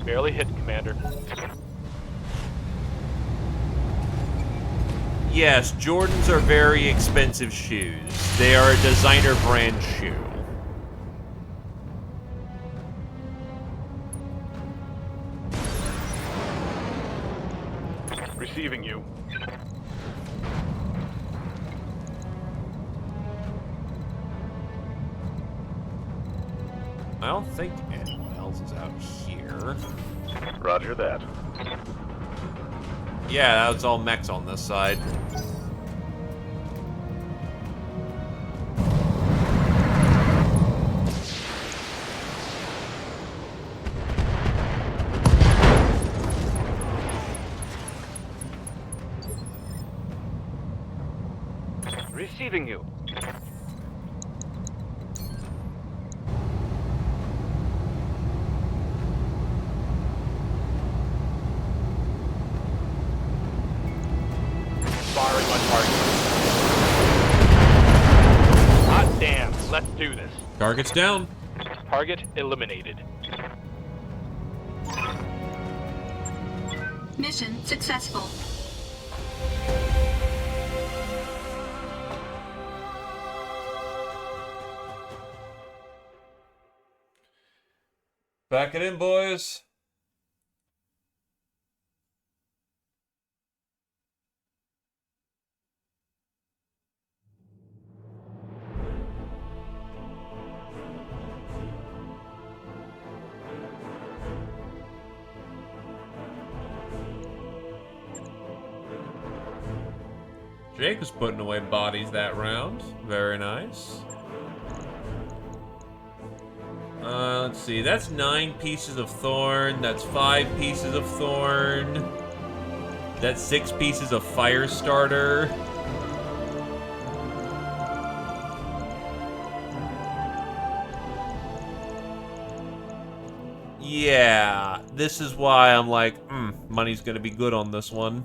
Barely hit, Commander. Yes, Jordans are very expensive shoes. They are a designer brand shoe. Receiving you. I don't think anyone else is out here. Roger that. Yeah, that was all mechs on this side. Receiving you. Firing on target. Hot damn. Let's do this. Target's down. Target eliminated. Mission successful. Back it in, boys. Jake was putting away bodies that round. Very nice. Let's see. That's 9 pieces of thorn. That's 5 pieces of thorn. That's 6 pieces of fire starter. Yeah, this is why I'm like, money's gonna be good on this one.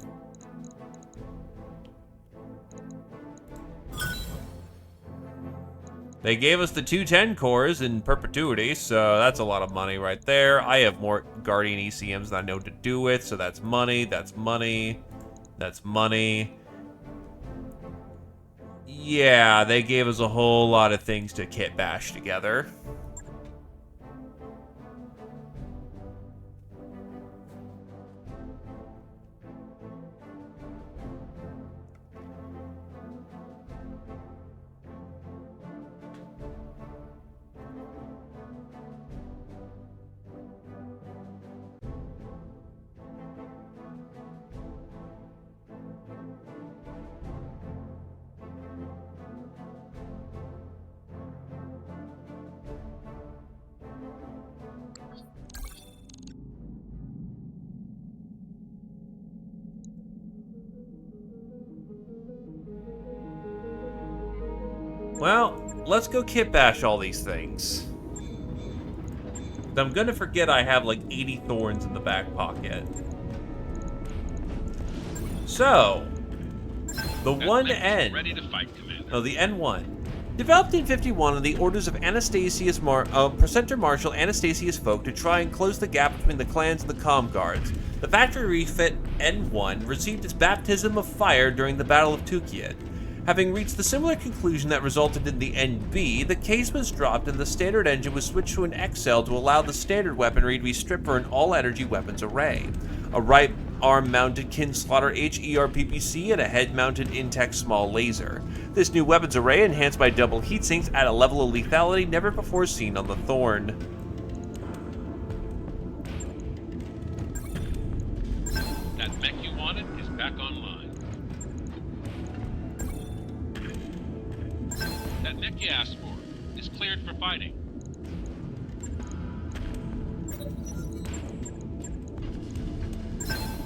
They gave us the 210 cores in perpetuity, so that's a lot of money right there. I have more Guardian ECMs than I know what to do with, so that's money, that's money, that's money. Yeah, they gave us a whole lot of things to kit bash together. Well, let's go kit bash all these things. I'm gonna forget I have like 80 thorns in the back pocket. So, the 1N. Ready to fight, Commander. No, the N1. Developed in 51 on the orders of Presenter Marshal Anastasius Folk to try and close the gap between the clans and the comm guards. The factory refit N1 received its baptism of fire during the Battle of Tukiet. Having reached the similar conclusion that resulted in the NB, the case was dropped and the standard engine was switched to an XL to allow the standard weaponry to be stripped for an all-energy weapons array. A right arm-mounted Kinslaughter HER PPC and a head-mounted Intex small laser. This new weapons array, enhanced by double heatsinks, add a level of lethality never before seen on the Thorn. That mech you wanted is back online. That mech you asked for is cleared for fighting.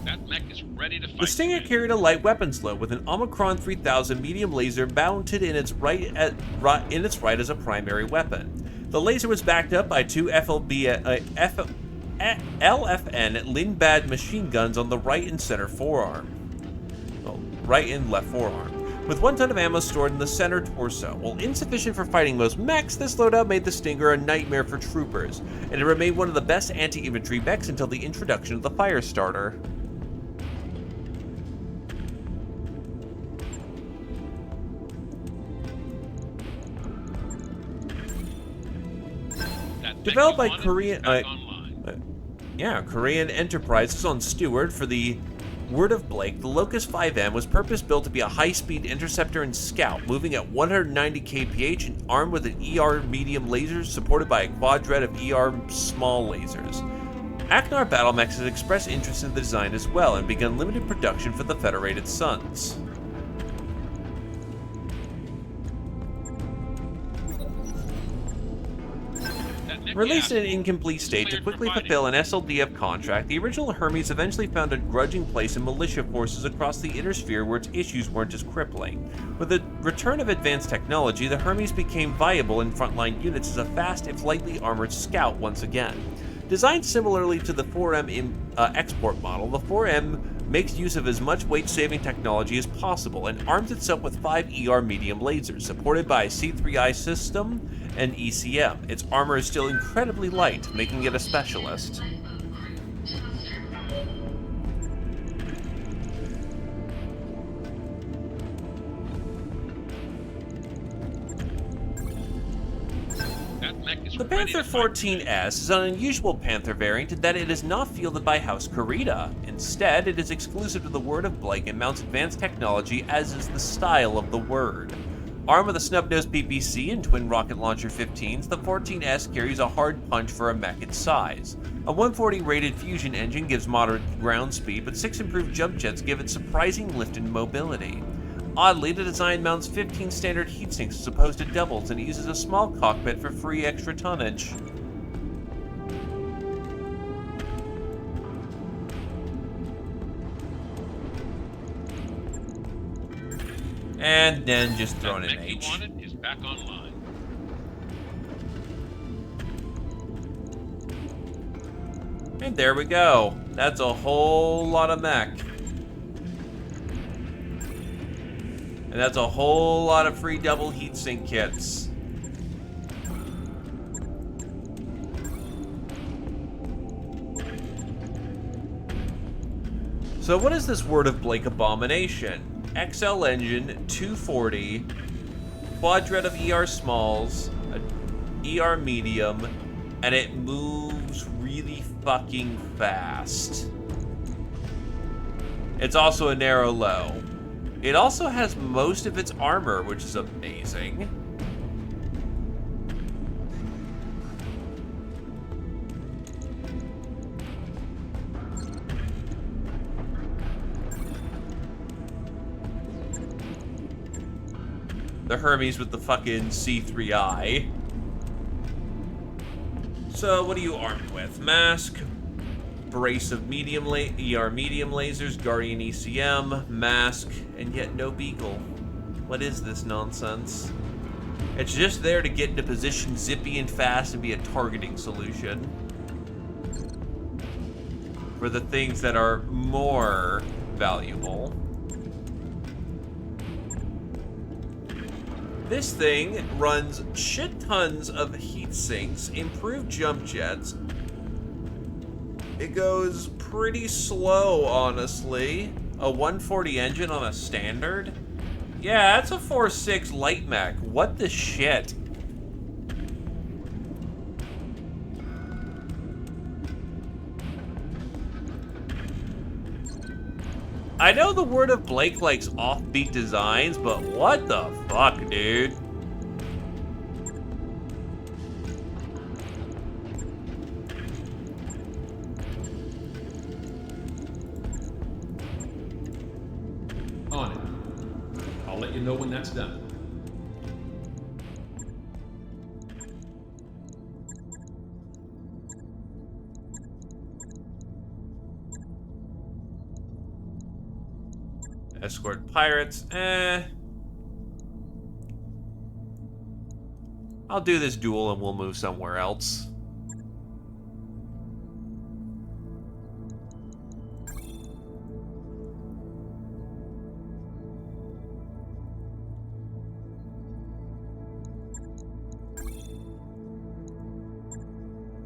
That mech is ready to fight. The Stinger carried a light weapons load with an Omicron 3000 medium laser mounted in its right as a primary weapon. The laser was backed up by 2 LFN Lindbad machine guns on the right and center forearm. Well, right and left forearm. With 1 ton of ammo stored in the center torso. While insufficient for fighting most mechs, this loadout made the Stinger a nightmare for troopers, and it remained one of the best anti-infantry mechs until the introduction of the fire starter. Developed by Korean Enterprises on Steward for the Word of Blake, the Locust 5M was purpose-built to be a high-speed interceptor and scout, moving at 190 kph and armed with an ER medium laser supported by a quadret of ER small lasers. Aknar Battlemechs has expressed interest in the design as well and begun limited production for the Federated Suns. Released in an incomplete state to quickly fulfill an SLDF contract, the original Hermes eventually found a grudging place in militia forces across the inner sphere where its issues weren't as crippling. With the return of advanced technology, the Hermes became viable in frontline units as a fast, if lightly armored scout once again. Designed similarly to the 4M export model, the 4M makes use of as much weight-saving technology as possible and arms itself with 5 ER medium lasers, supported by a C3I system and ECM. Its armor is still incredibly light, making it a specialist. The Panther 14S is an unusual Panther variant in that it is not fielded by House Kurita. Instead, it is exclusive to the Word of Blake and mounts advanced technology, as is the style of the Word. Armed with a snub-nosed PPC and twin rocket launcher 15s, the 14S carries a hard punch for a mech its size. A 140 rated fusion engine gives moderate ground speed, but 6 improved jump jets give it surprising lift and mobility. Oddly, the design mounts 15 standard heatsinks as opposed to doubles, and it uses a small cockpit for free extra tonnage. And then just thrown in H. Is back online. And there we go. That's a whole lot of mech. And that's a whole lot of free double heatsink kits. So what is this Word of Blake abomination? XL engine, 240, quadret of ER smalls, a ER medium, and it moves really fucking fast. It's also a narrow low. It also has most of its armor, which is amazing. The Hermes with the fucking C3I. So, what are you armed with? Mask, brace of medium ER medium lasers, Guardian ECM, mask, and yet no beagle. What is this nonsense? It's just there to get into position zippy and fast and be a targeting solution for the things that are more valuable. This thing runs shit tons of heat sinks, improved jump jets. It goes pretty slow, honestly. A 140 engine on a standard? Yeah, that's a 4.6 light mech. What the shit? I know the Word of Blake likes offbeat designs, but what the fuck, dude? On it. I'll let you know when that's done. Escort pirates, I'll do this duel and we'll move somewhere else.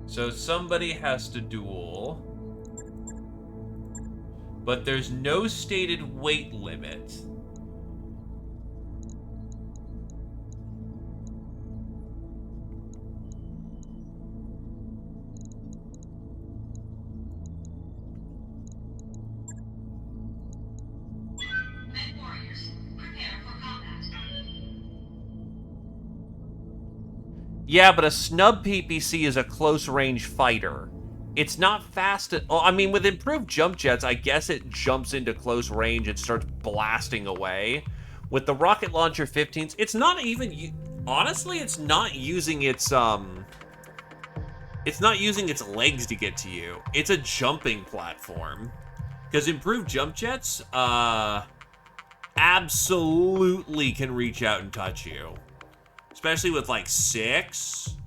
So somebody has to duel. But there's no stated weight limit. Yeah, but a snub PPC is a close-range fighter. It's not fast at all. I mean, with improved jump jets, I guess it jumps into close range and starts blasting away. With the rocket launcher 15s, it's not even... Honestly, it's not using its, It's not using its legs to get to you. It's a jumping platform. Because improved jump jets, absolutely can reach out and touch you. Especially with, like, 6.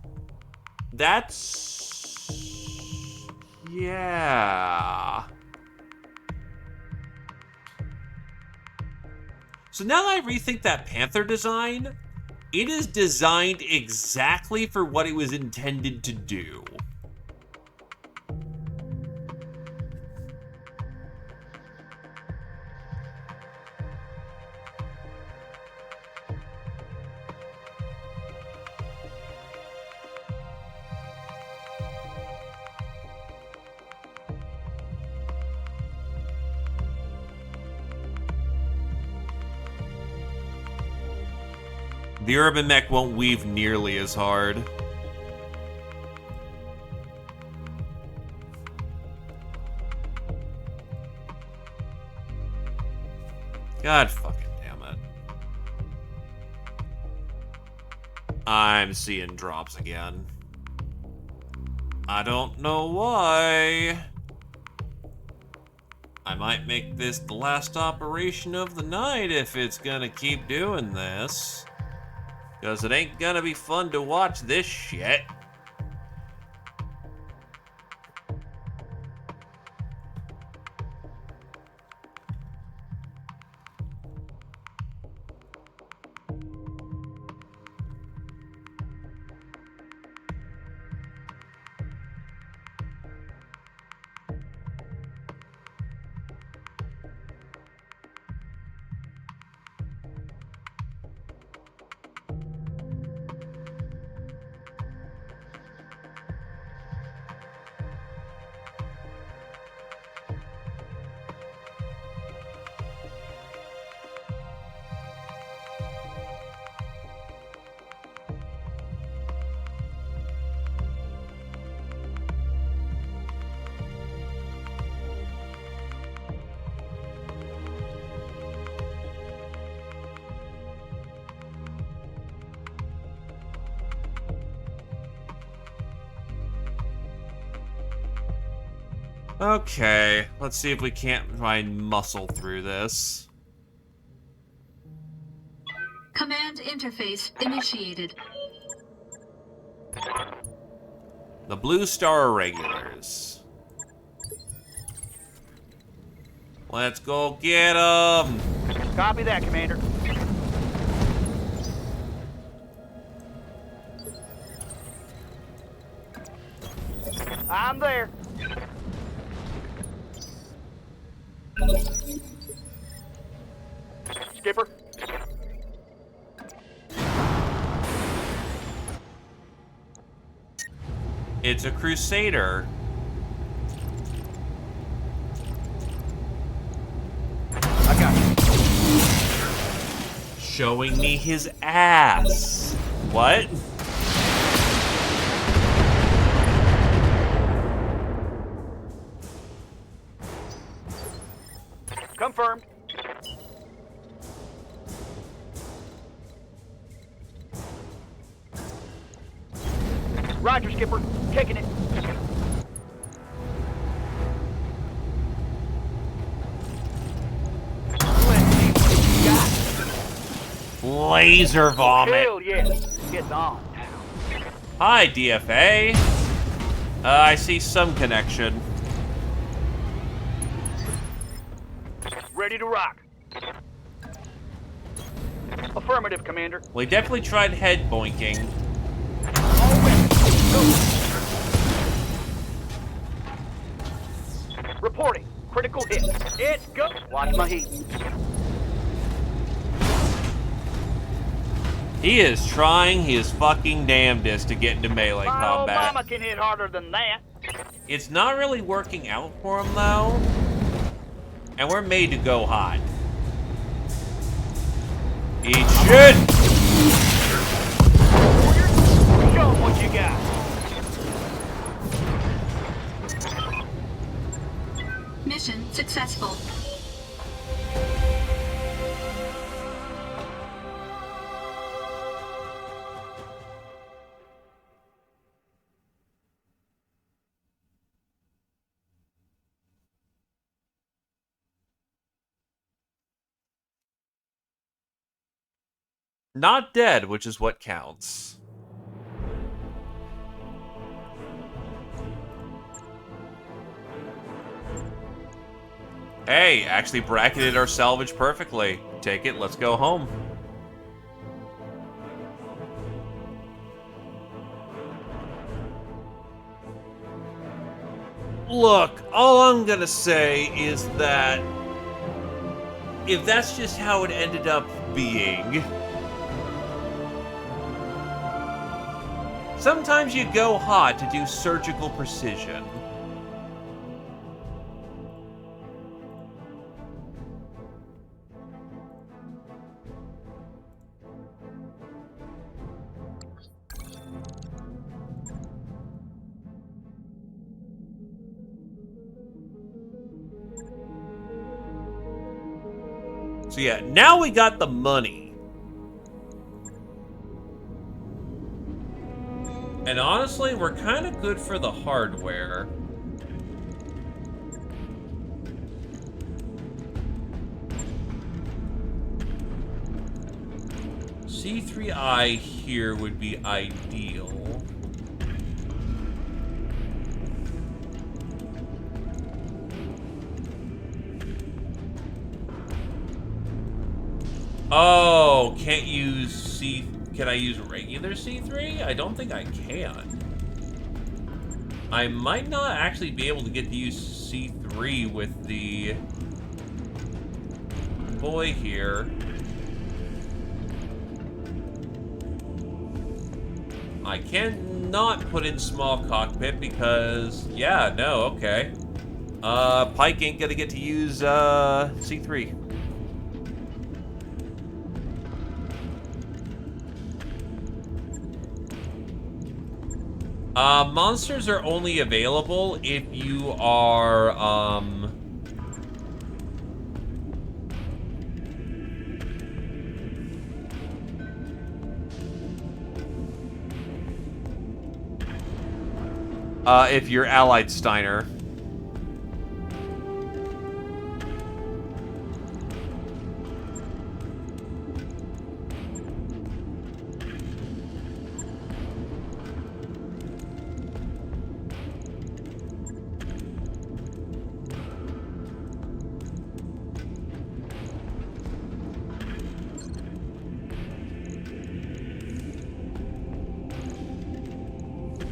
That's... Yeah. So now that I rethink that Panther design, it is designed exactly for what it was intended to do. The urban mech won't weave nearly as hard. God fucking damn it. I'm seeing drops again. I don't know why. I might make this the last operation of the night if it's gonna keep doing this. Because it ain't gonna be fun to watch this shit. Okay, let's see if we can't try and muscle through this. Command interface initiated. The Blue Star Irregulars. Let's go get them! Copy that, Commander. I'm there. Skipper. It's a Crusader. I got you. Showing me his ass. What? Confirmed. Roger, Skipper. Taking it. Let's see what you got. Laser vomit. Hell yes. Get on now. Hi, DFA. I see some connection. Ready to rock. Affirmative, Commander. Well, he definitely tried head boinking. All ready. Go. Reporting. Critical hit. It's go. Watch my heat. He is trying his fucking damnedest to get into melee My old combat. mama can hit harder than that. It's not really working out for him, though. And we're made to go hot. Eat shit! Show successful. Not dead, which is what counts. Hey, actually bracketed our salvage perfectly. Take it, let's go home. Look, all I'm gonna say is that if that's just how it ended up being, sometimes you go hot to do surgical precision. So yeah, now we got the money. And honestly, we're kind of good for the hardware. C3I here would be ideal. Oh, can't use C... Can I use regular C3? I don't think I can. I might not actually be able to get to use C3 with the boy here. I cannot put in small cockpit because... Yeah, no, okay. Pike ain't gonna get to use, C3. Monsters are only available if you are, if you're Allied Steiner.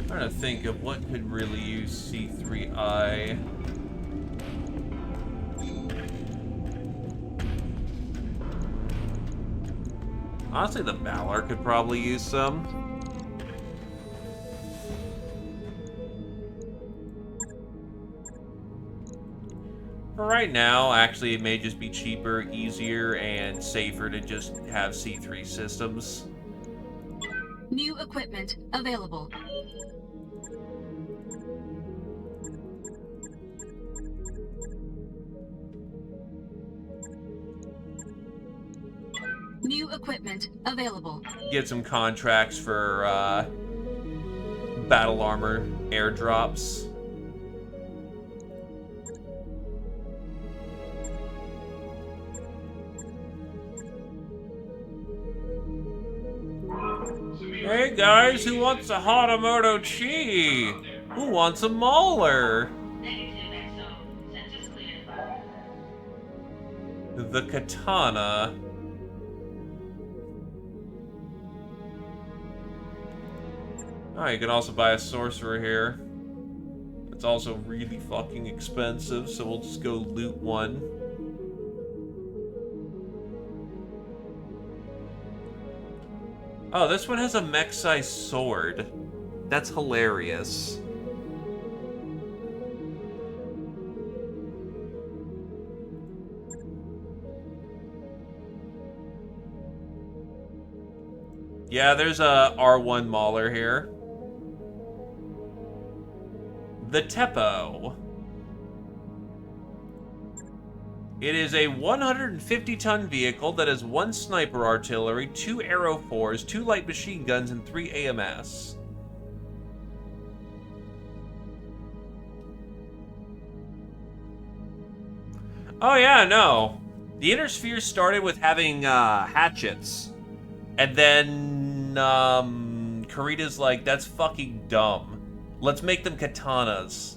Trying to think of what could really use C3I. Honestly, the Valor could probably use some. For right now, actually, it may just be cheaper, easier, and safer to just have C3 systems. New equipment available. New equipment available. Get some contracts for battle armor airdrops. Hey guys, who wants a Hatamoto Chi? Who wants a Mauler? Negative XO. Sensors clear. The Katana. Oh, you can also buy a sorcerer here. It's also really fucking expensive, so we'll just go loot one. Oh, this one has a mech-sized sword. That's hilarious. Yeah, there's a R1 Mauler here. The Teppo. It is a 150-ton vehicle that has 1 sniper artillery, 2 Arrow 4s, 2 light machine guns, and 3 AMS. Oh yeah, no. The Inner Sphere started with having hatchets. And then Kurita's like, that's fucking dumb. Let's make them katanas.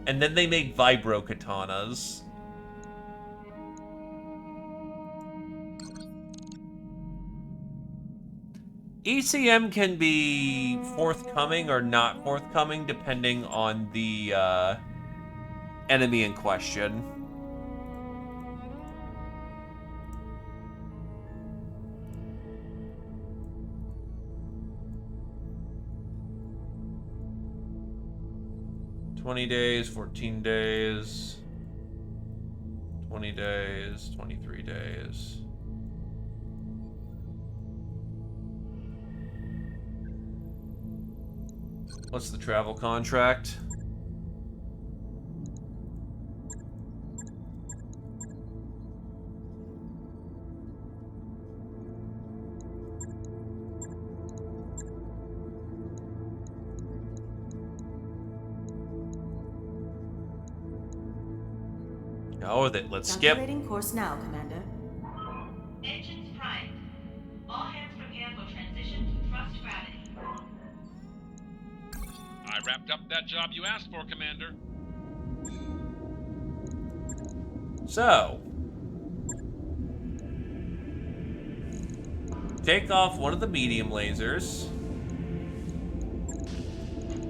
And then they made vibro katanas. ECM can be forthcoming or not forthcoming depending on the enemy in question. $20 days, 14 days, 20 days, 23 days. What's the travel contract? Oh, let's skip. Calculating course now, Commander. Engines primed. All hands from ammo transition to thrust gravity. I wrapped up that job you asked for, Commander. So, take off one of the medium lasers.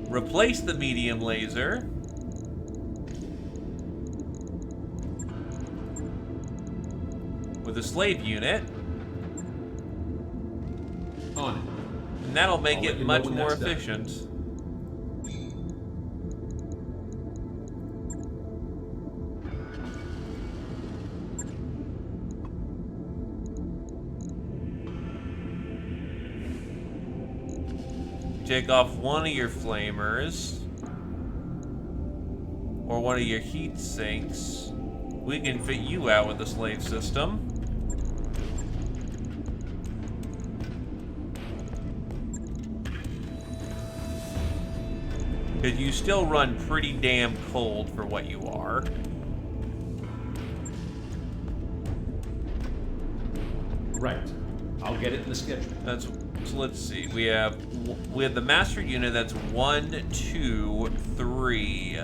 Replace the medium laser. With a slave unit. On it. And that'll make I'll it let you know much when more that's done. efficient. Take off one of your flamers. Or one of your heat sinks. We can fit you out with the slave system. Because you still run pretty damn cold for what you are. Right. I'll get it in the schedule. That's so. Let's see. We have the master unit. That's 1, 2, 3.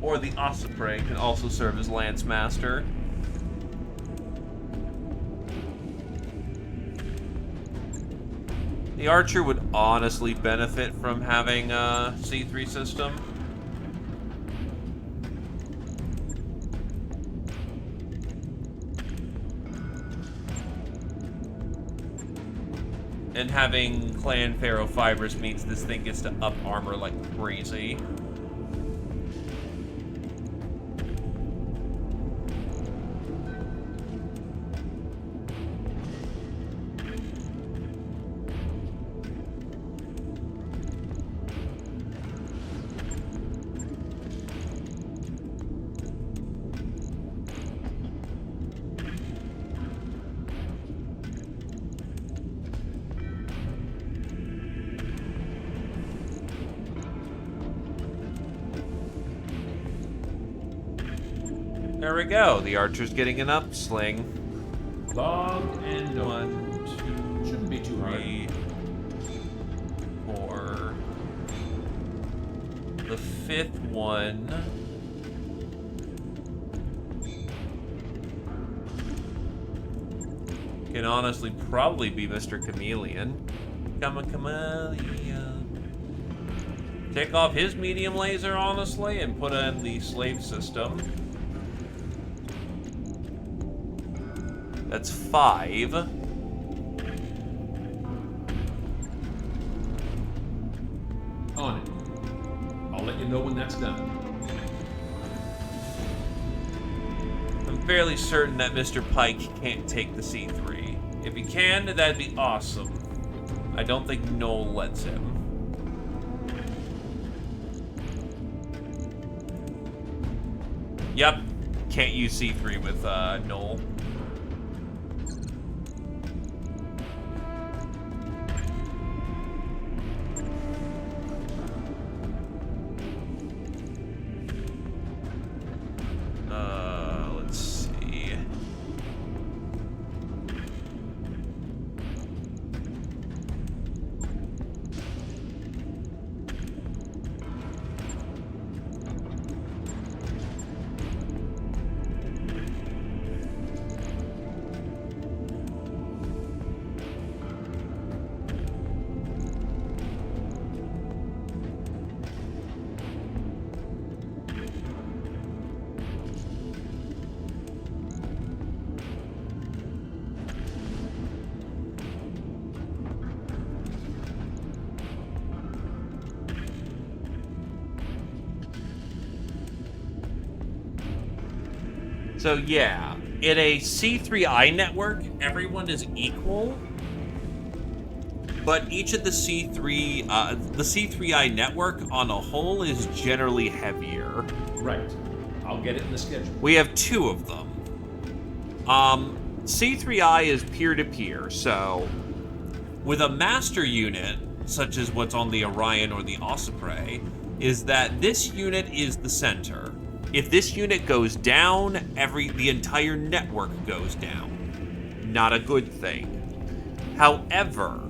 Or the Osprey can also serve as Lance Master. The Archer would honestly benefit from having a C3 system. And having Clan Pharaoh Fibers means this thing gets to up armor like crazy. There we go. The Archer's getting an upsling. Log and 1, 2, shouldn't be too hard. 3, 4. The 5th one. Can honestly probably be Mr. Chameleon. Come on, Chameleon. Take off his medium laser, honestly, and put in the slave system. That's 5. On it. I'll let you know when that's done. I'm fairly certain that Mr. Pike can't take the C3. If he can, that'd be awesome. I don't think Noel lets him. Yep. Can't use C3 with Noel. Let's see. So yeah, in a C3I network, everyone is equal, but each of the C3I network on a whole is generally heavier. Right. I'll get it in the schedule. We have 2 of them. C3I is peer-to-peer, so with a master unit, such as what's on the Orion or the Osprey, is that this unit is the center. If this unit goes down, the entire network goes down. Not a good thing. However,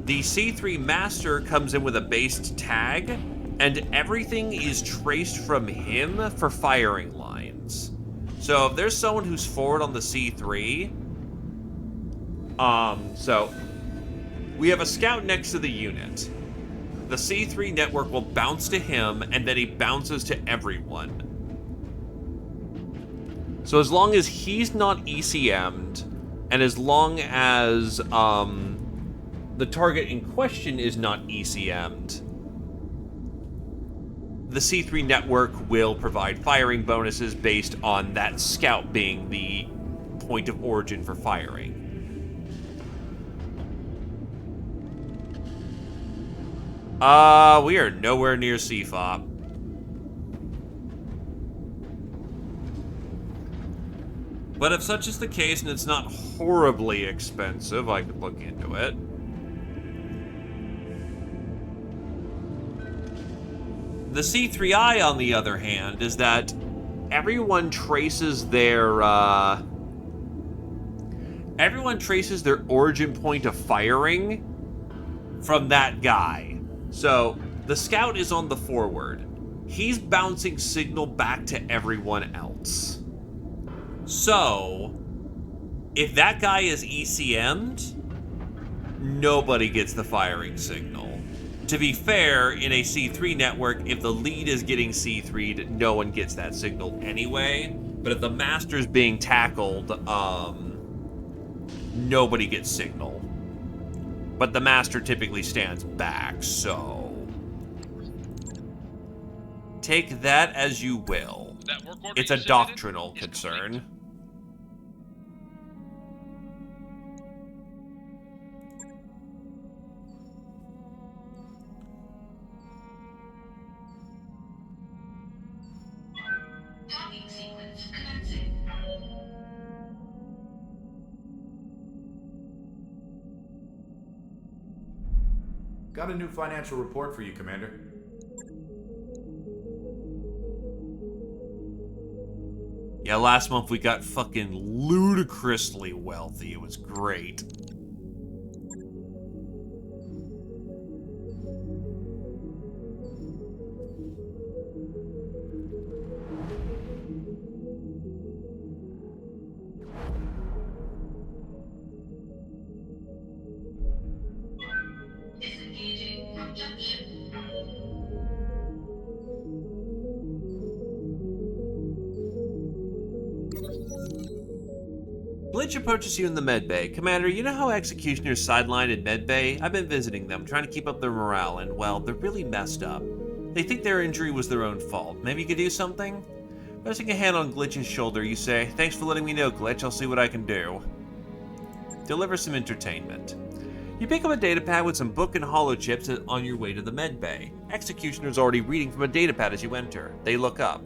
the C3 Master comes in with a based tag, and everything is traced from him for firing lines. So if there's someone who's forward on the C3, so we have a scout next to the unit. The C3 network will bounce to him, and then he bounces to everyone. So as long as he's not ECM'd, and as long as the target in question is not ECM'd, the C3 network will provide firing bonuses based on that scout being the point of origin for firing. We are nowhere near CFOP. But if such is the case and it's not horribly expensive, I could look into it. The C3I, on the other hand, is that everyone traces their origin point of firing from that guy. So, the scout is on the forward. He's bouncing signal back to everyone else. So, if that guy is ECM'd, nobody gets the firing signal. To be fair, in a C3 network, if the lead is getting C3'd, no one gets that signal anyway. But if the master's being tackled, nobody gets signal. But the master typically stands back, so take that as you will. It's a doctrinal concern. Docking sequence commencing. Got a new financial report for you, Commander. Yeah, last month we got fucking ludicrously wealthy. It was great. Disengaging from junction. Glitch approaches you in the medbay. Commander, you know how executioners sidelined in medbay? I've been visiting them, trying to keep up their morale, and, well, they're really messed up. They think their injury was their own fault. Maybe you could do something? Resting a hand on Glitch's shoulder, you say, "Thanks for letting me know, Glitch. I'll see what I can do." Deliver some entertainment. You pick up a datapad with some book and holo chips on your way to the medbay. Executioner's already reading from a datapad as you enter. They look up.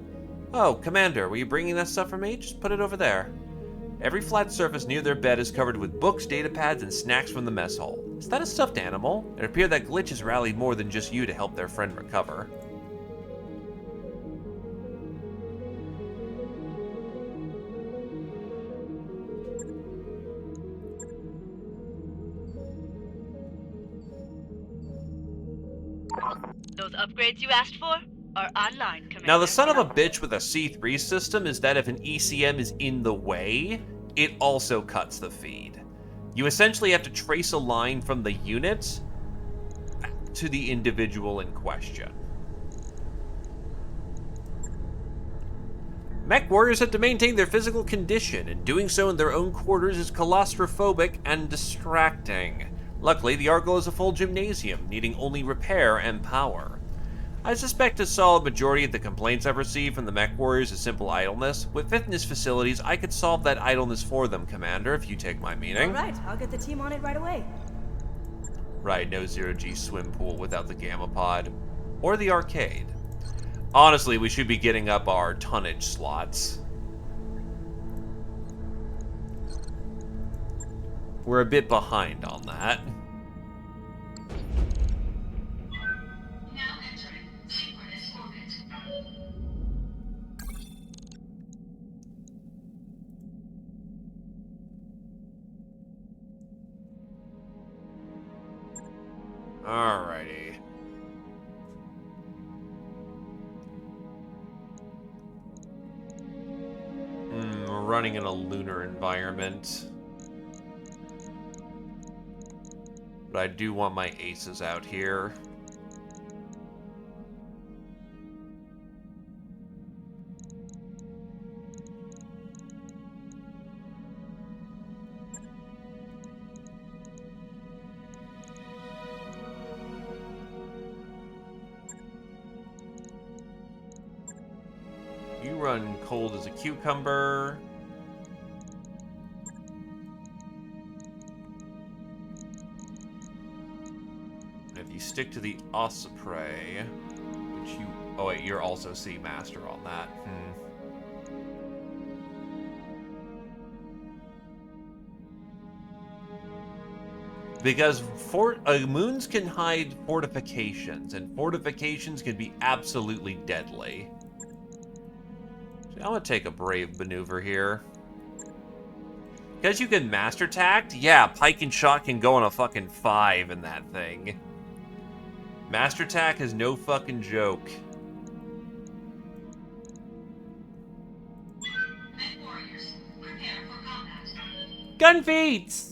Oh, Commander, were you bringing that stuff for me? Just put it over there. Every flat surface near their bed is covered with books, data pads, and snacks from the mess hall. Is that a stuffed animal? It appears that Glitch has rallied more than just you to help their friend recover. Those upgrades you asked for are online, Commander. Now, the son of a bitch with a C3 system is that if an ECM is in the way, it also cuts the feed. You essentially have to trace a line from the unit back to the individual in question. Mech warriors have to maintain their physical condition, and doing so in their own quarters is claustrophobic and distracting. Luckily, the Argo is a full gymnasium, needing only repair and power. I suspect a solid majority of the complaints I've received from the mech warriors is simple idleness. With fitness facilities, I could solve that idleness for them, Commander, if you take my meaning. All right, I'll get the team on it right away. Right, no zero-G swim pool without the Gamma Pod. Or the arcade. Honestly, we should be getting up our tonnage slots. We're a bit behind on that. Now entering synchronous orbit. Alrighty. We're running in a lunar environment. But I do want my aces out here. You run cold as a cucumber. If you stick to the Osprey, which you... Oh wait, you're also Sea Master on that. Because moons can hide fortifications, and fortifications can be absolutely deadly. So I'm gonna take a brave maneuver here. Because you can master tact? Yeah, pike and shot can go on a fucking 5 in that thing. Master tack is no fucking joke. Mech warriors, prepare for combat. Gun feats!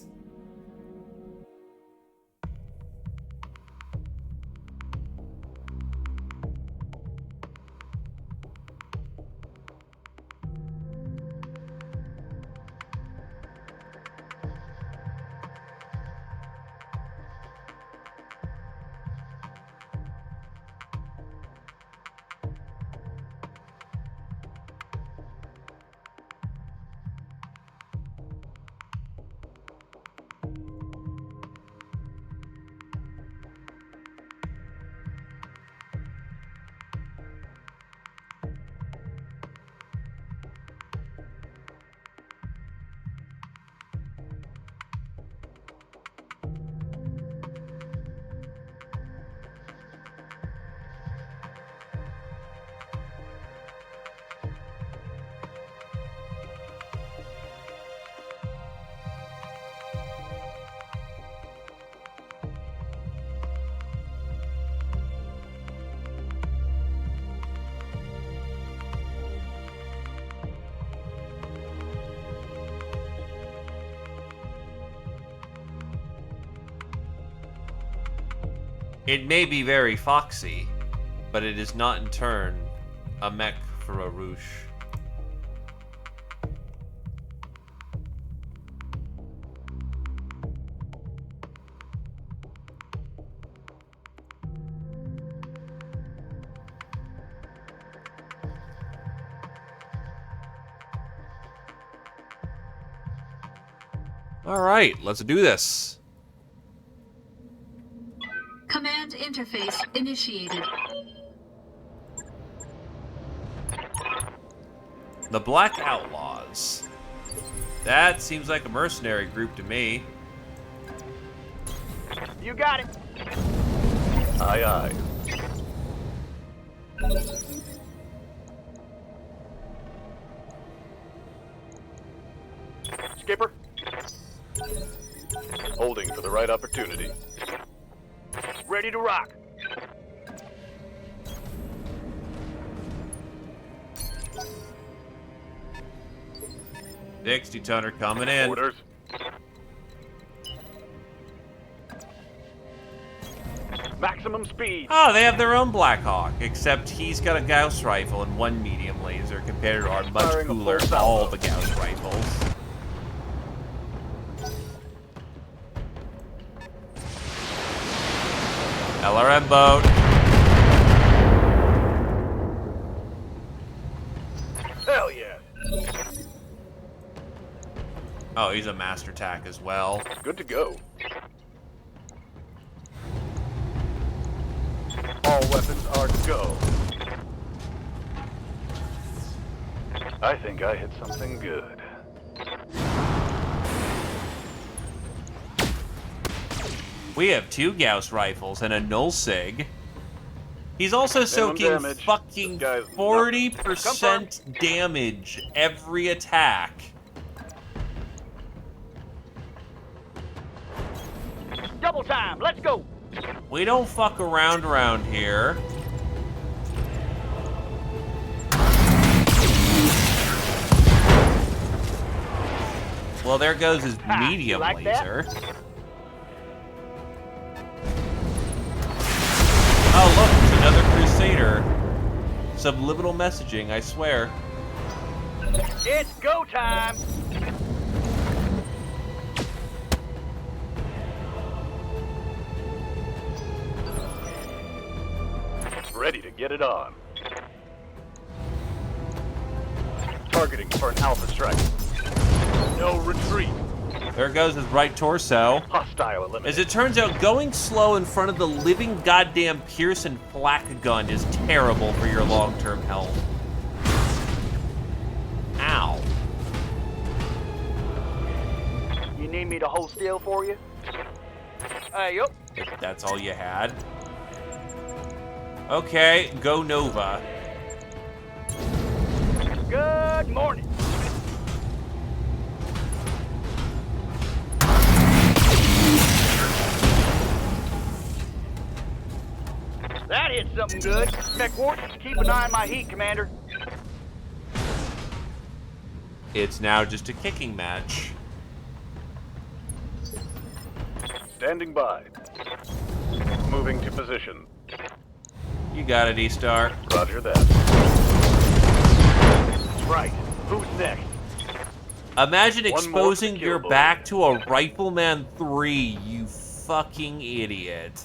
It may be very foxy, but it is not in turn a mech for a Roosh. Alright, let's do this. Command interface initiated. The Black Outlaws. That seems like a mercenary group to me. You got it. Aye, aye. Skipper. Holding for the right opportunity. Ready to rock. 60-tonner coming in. Orders. Maximum speed. Oh, they have their own Blackhawk, except he's got a Gauss rifle and one medium laser compared to our much Firing a cooler full all salvo. the Gauss rifles. LRM boat. Hell yeah. Oh, he's a master tack as well. Good to go. All weapons are go. I think I hit something good. We have 2 Gauss rifles and a null sig. He's also soaking damage. fucking This guy's 40% damage every attack. Double time. Let's go. We don't fuck around here. Well, there goes his medium like that? laser. Oh, look, it's another Crusader. Subliminal messaging, I swear. It's go time. Ready to get it on. Targeting for an alpha strike. No retreat. There goes his right torso. Hostile eliminated. As it turns out, going slow in front of the living goddamn Pearson flak gun is terrible for your long-term health. Ow. You need me to hold still for you? Yup. If that's all you had. Okay, go Nova. Good morning. That hit something good. McWart, keep an eye on my heat, Commander. It's now just a kicking match. Standing by. Moving to position. You got it, E-Star. Roger that. Right. Who's next? Imagine One more exposing for the your kill back to a Rifleman 3, you fucking idiot.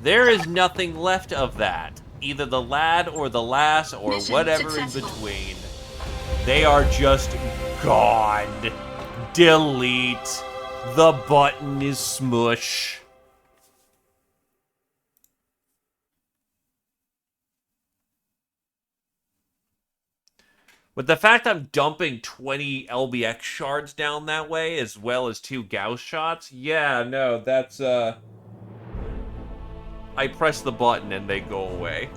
There is nothing left of that. Either the lad or the lass or Mission whatever successful. in between. They are just gone. Delete. The button is smush. With the fact I'm dumping 20 LBX shards down that way, as well as 2 Gauss shots, yeah, no, that's, I press the button and they go away.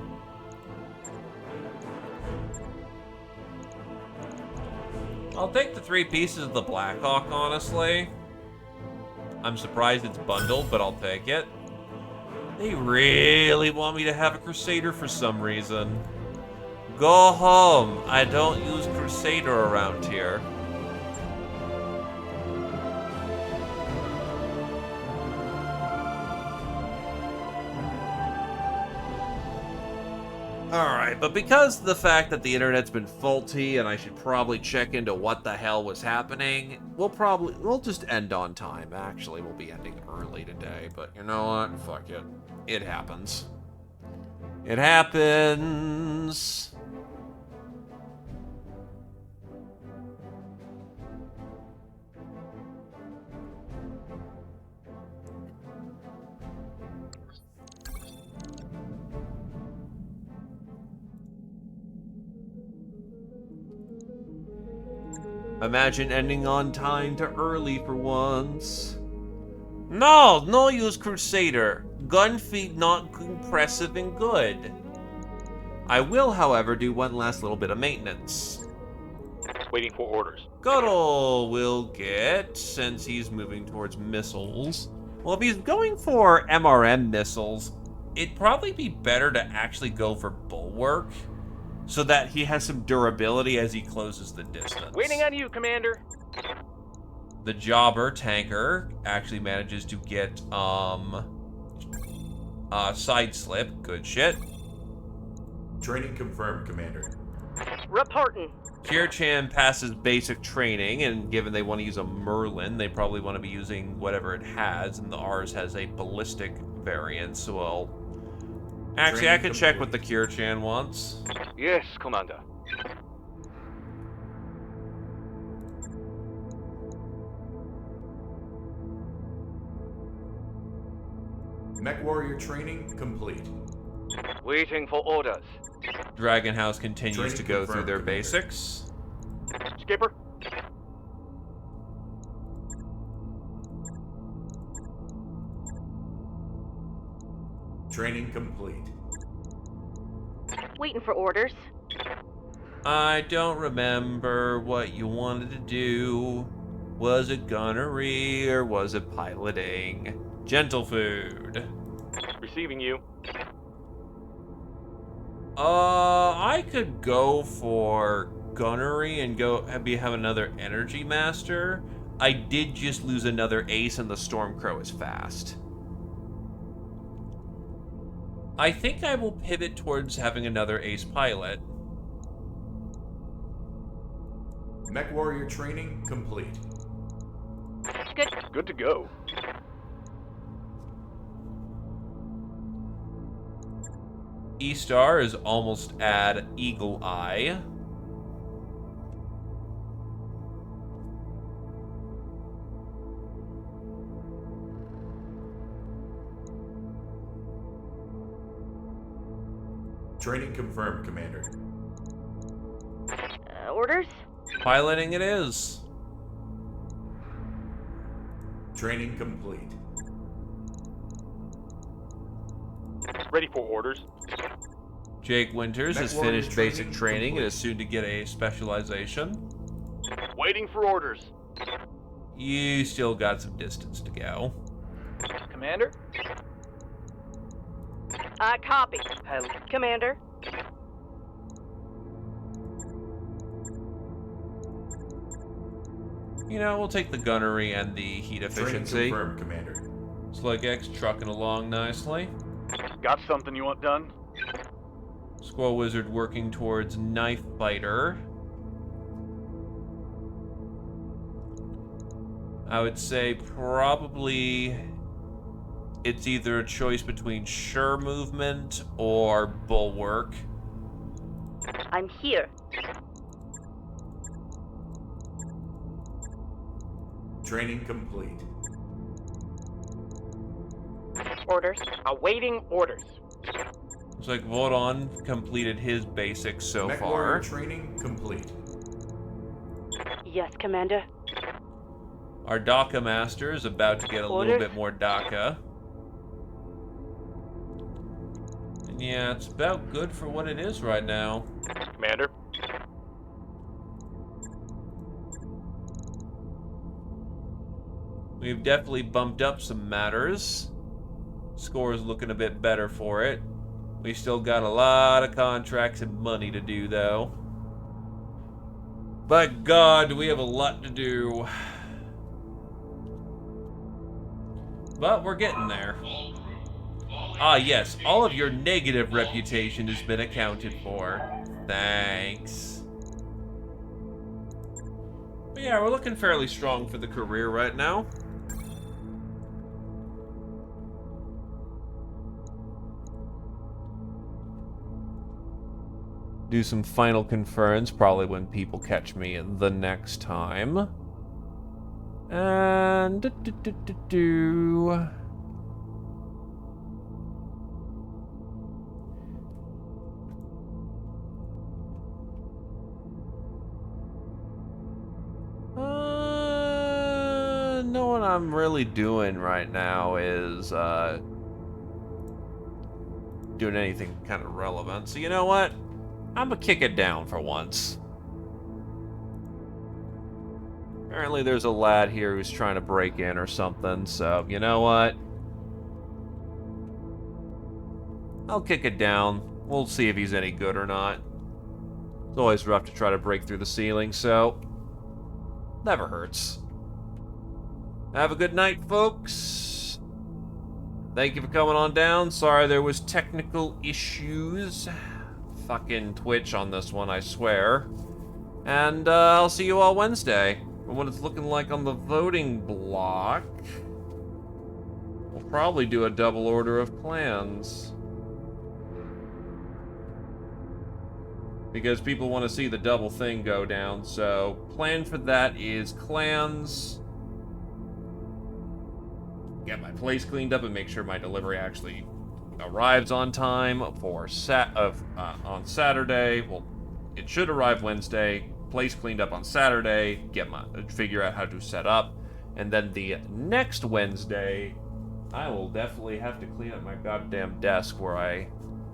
I'll take the 3 pieces of the Blackhawk, honestly. I'm surprised it's bundled, but I'll take it. They really want me to have a Crusader for some reason. Go home. I don't use Crusader around here. Alright, but because of the fact that the internet's been faulty and I should probably check into what the hell was happening, we'll just end on time. Actually, we'll be ending early today, but you know what? Fuck it. It happens. It happens. Imagine ending on time to early for once. No use, Crusader. Gun feet not impressive and good. I will, however, do one last little bit of maintenance. Waiting for orders. Guddle will get, since he's moving towards missiles. Well, if he's going for MRM missiles, it'd probably be better to actually go for Bulwark, so that he has some durability as he closes the distance. Waiting on you, Commander. The Jobber tanker actually manages to get, side slip. Good shit. Training confirmed, Commander. Reporting. Kirchan passes basic training, and given they want to use a Merlin, they probably want to be using whatever it has, and the ours has a ballistic variant, so well... Actually, Training I could check what complete. the Kirchan wants. Yes, Commander. Mech Warrior training complete. Waiting for orders. Dragon House continues Training to go through confirmed, their Commander. basics. Skipper. Training complete. Waiting for orders. I don't remember what you wanted to do. Was it gunnery or was it piloting? Gentle food. Receiving you. I could go for gunnery and have another energy master. I did just lose another ace and the Stormcrow is fast. I think I will pivot towards having another ace pilot. Mech Warrior training complete. Good. Good to go. E-Star is almost at Eagle Eye. Training confirmed, Commander. Orders? Piloting it is. Training complete. Ready for orders. Jake Winters Mech has Warrior finished basic training training and complete. is soon to get a specialization. Waiting for orders. You still got some distance to go. Commander? Copy. Commander. You know, we'll take the gunnery and the heat Training efficiency. confirmed, Commander. Slug X trucking along nicely. Got something you want done? Squirrel Wizard working towards Knife Fighter. I would say probably it's either a choice between Sure Movement or Bulwark. I'm here. Training complete. Orders. Awaiting orders. Looks like Vodon completed his basics so Mech far. Warrior training complete. Yes, Commander. Our DACA Master is about to get a little Orders. bit more DACA. And yeah, it's about good for what it is right now. Commander. We've definitely bumped up some matters. Score is looking a bit better for it. We still got a lot of contracts and money to do, though. But God, we have a lot to do. But we're getting there. Ah, yes, all of your negative reputation has been accounted for. Thanks. But yeah, we're looking fairly strong for the career right now. Do some final conference, probably when people catch me the next time. And know what I'm really doing right now is, doing anything kind of relevant. So you know what? I'm gonna kick it down for once. Apparently there's a lad here who's trying to break in or something, so you know what? I'll kick it down. We'll see if he's any good or not. It's always rough to try to break through the ceiling, so never hurts. Have a good night, folks. Thank you for coming on down. Sorry there was technical issues. Fucking Twitch on this one, I swear. And I'll see you all Wednesday. For what it's looking like on the voting block, we'll probably do a double order of clans. Because people want to see the double thing go down, so plan for that is clans. Get my place cleaned up and make sure my delivery actually arrives on time for on Saturday. Well, it should arrive Wednesday. Place cleaned up on Saturday. Figure out how to set up, and then the next Wednesday, I will definitely have to clean up my goddamn desk where I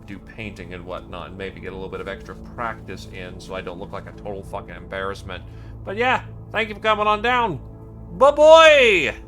do painting and whatnot, and maybe get a little bit of extra practice in so I don't look like a total fucking embarrassment. But yeah, thank you for coming on down. Bye-bye!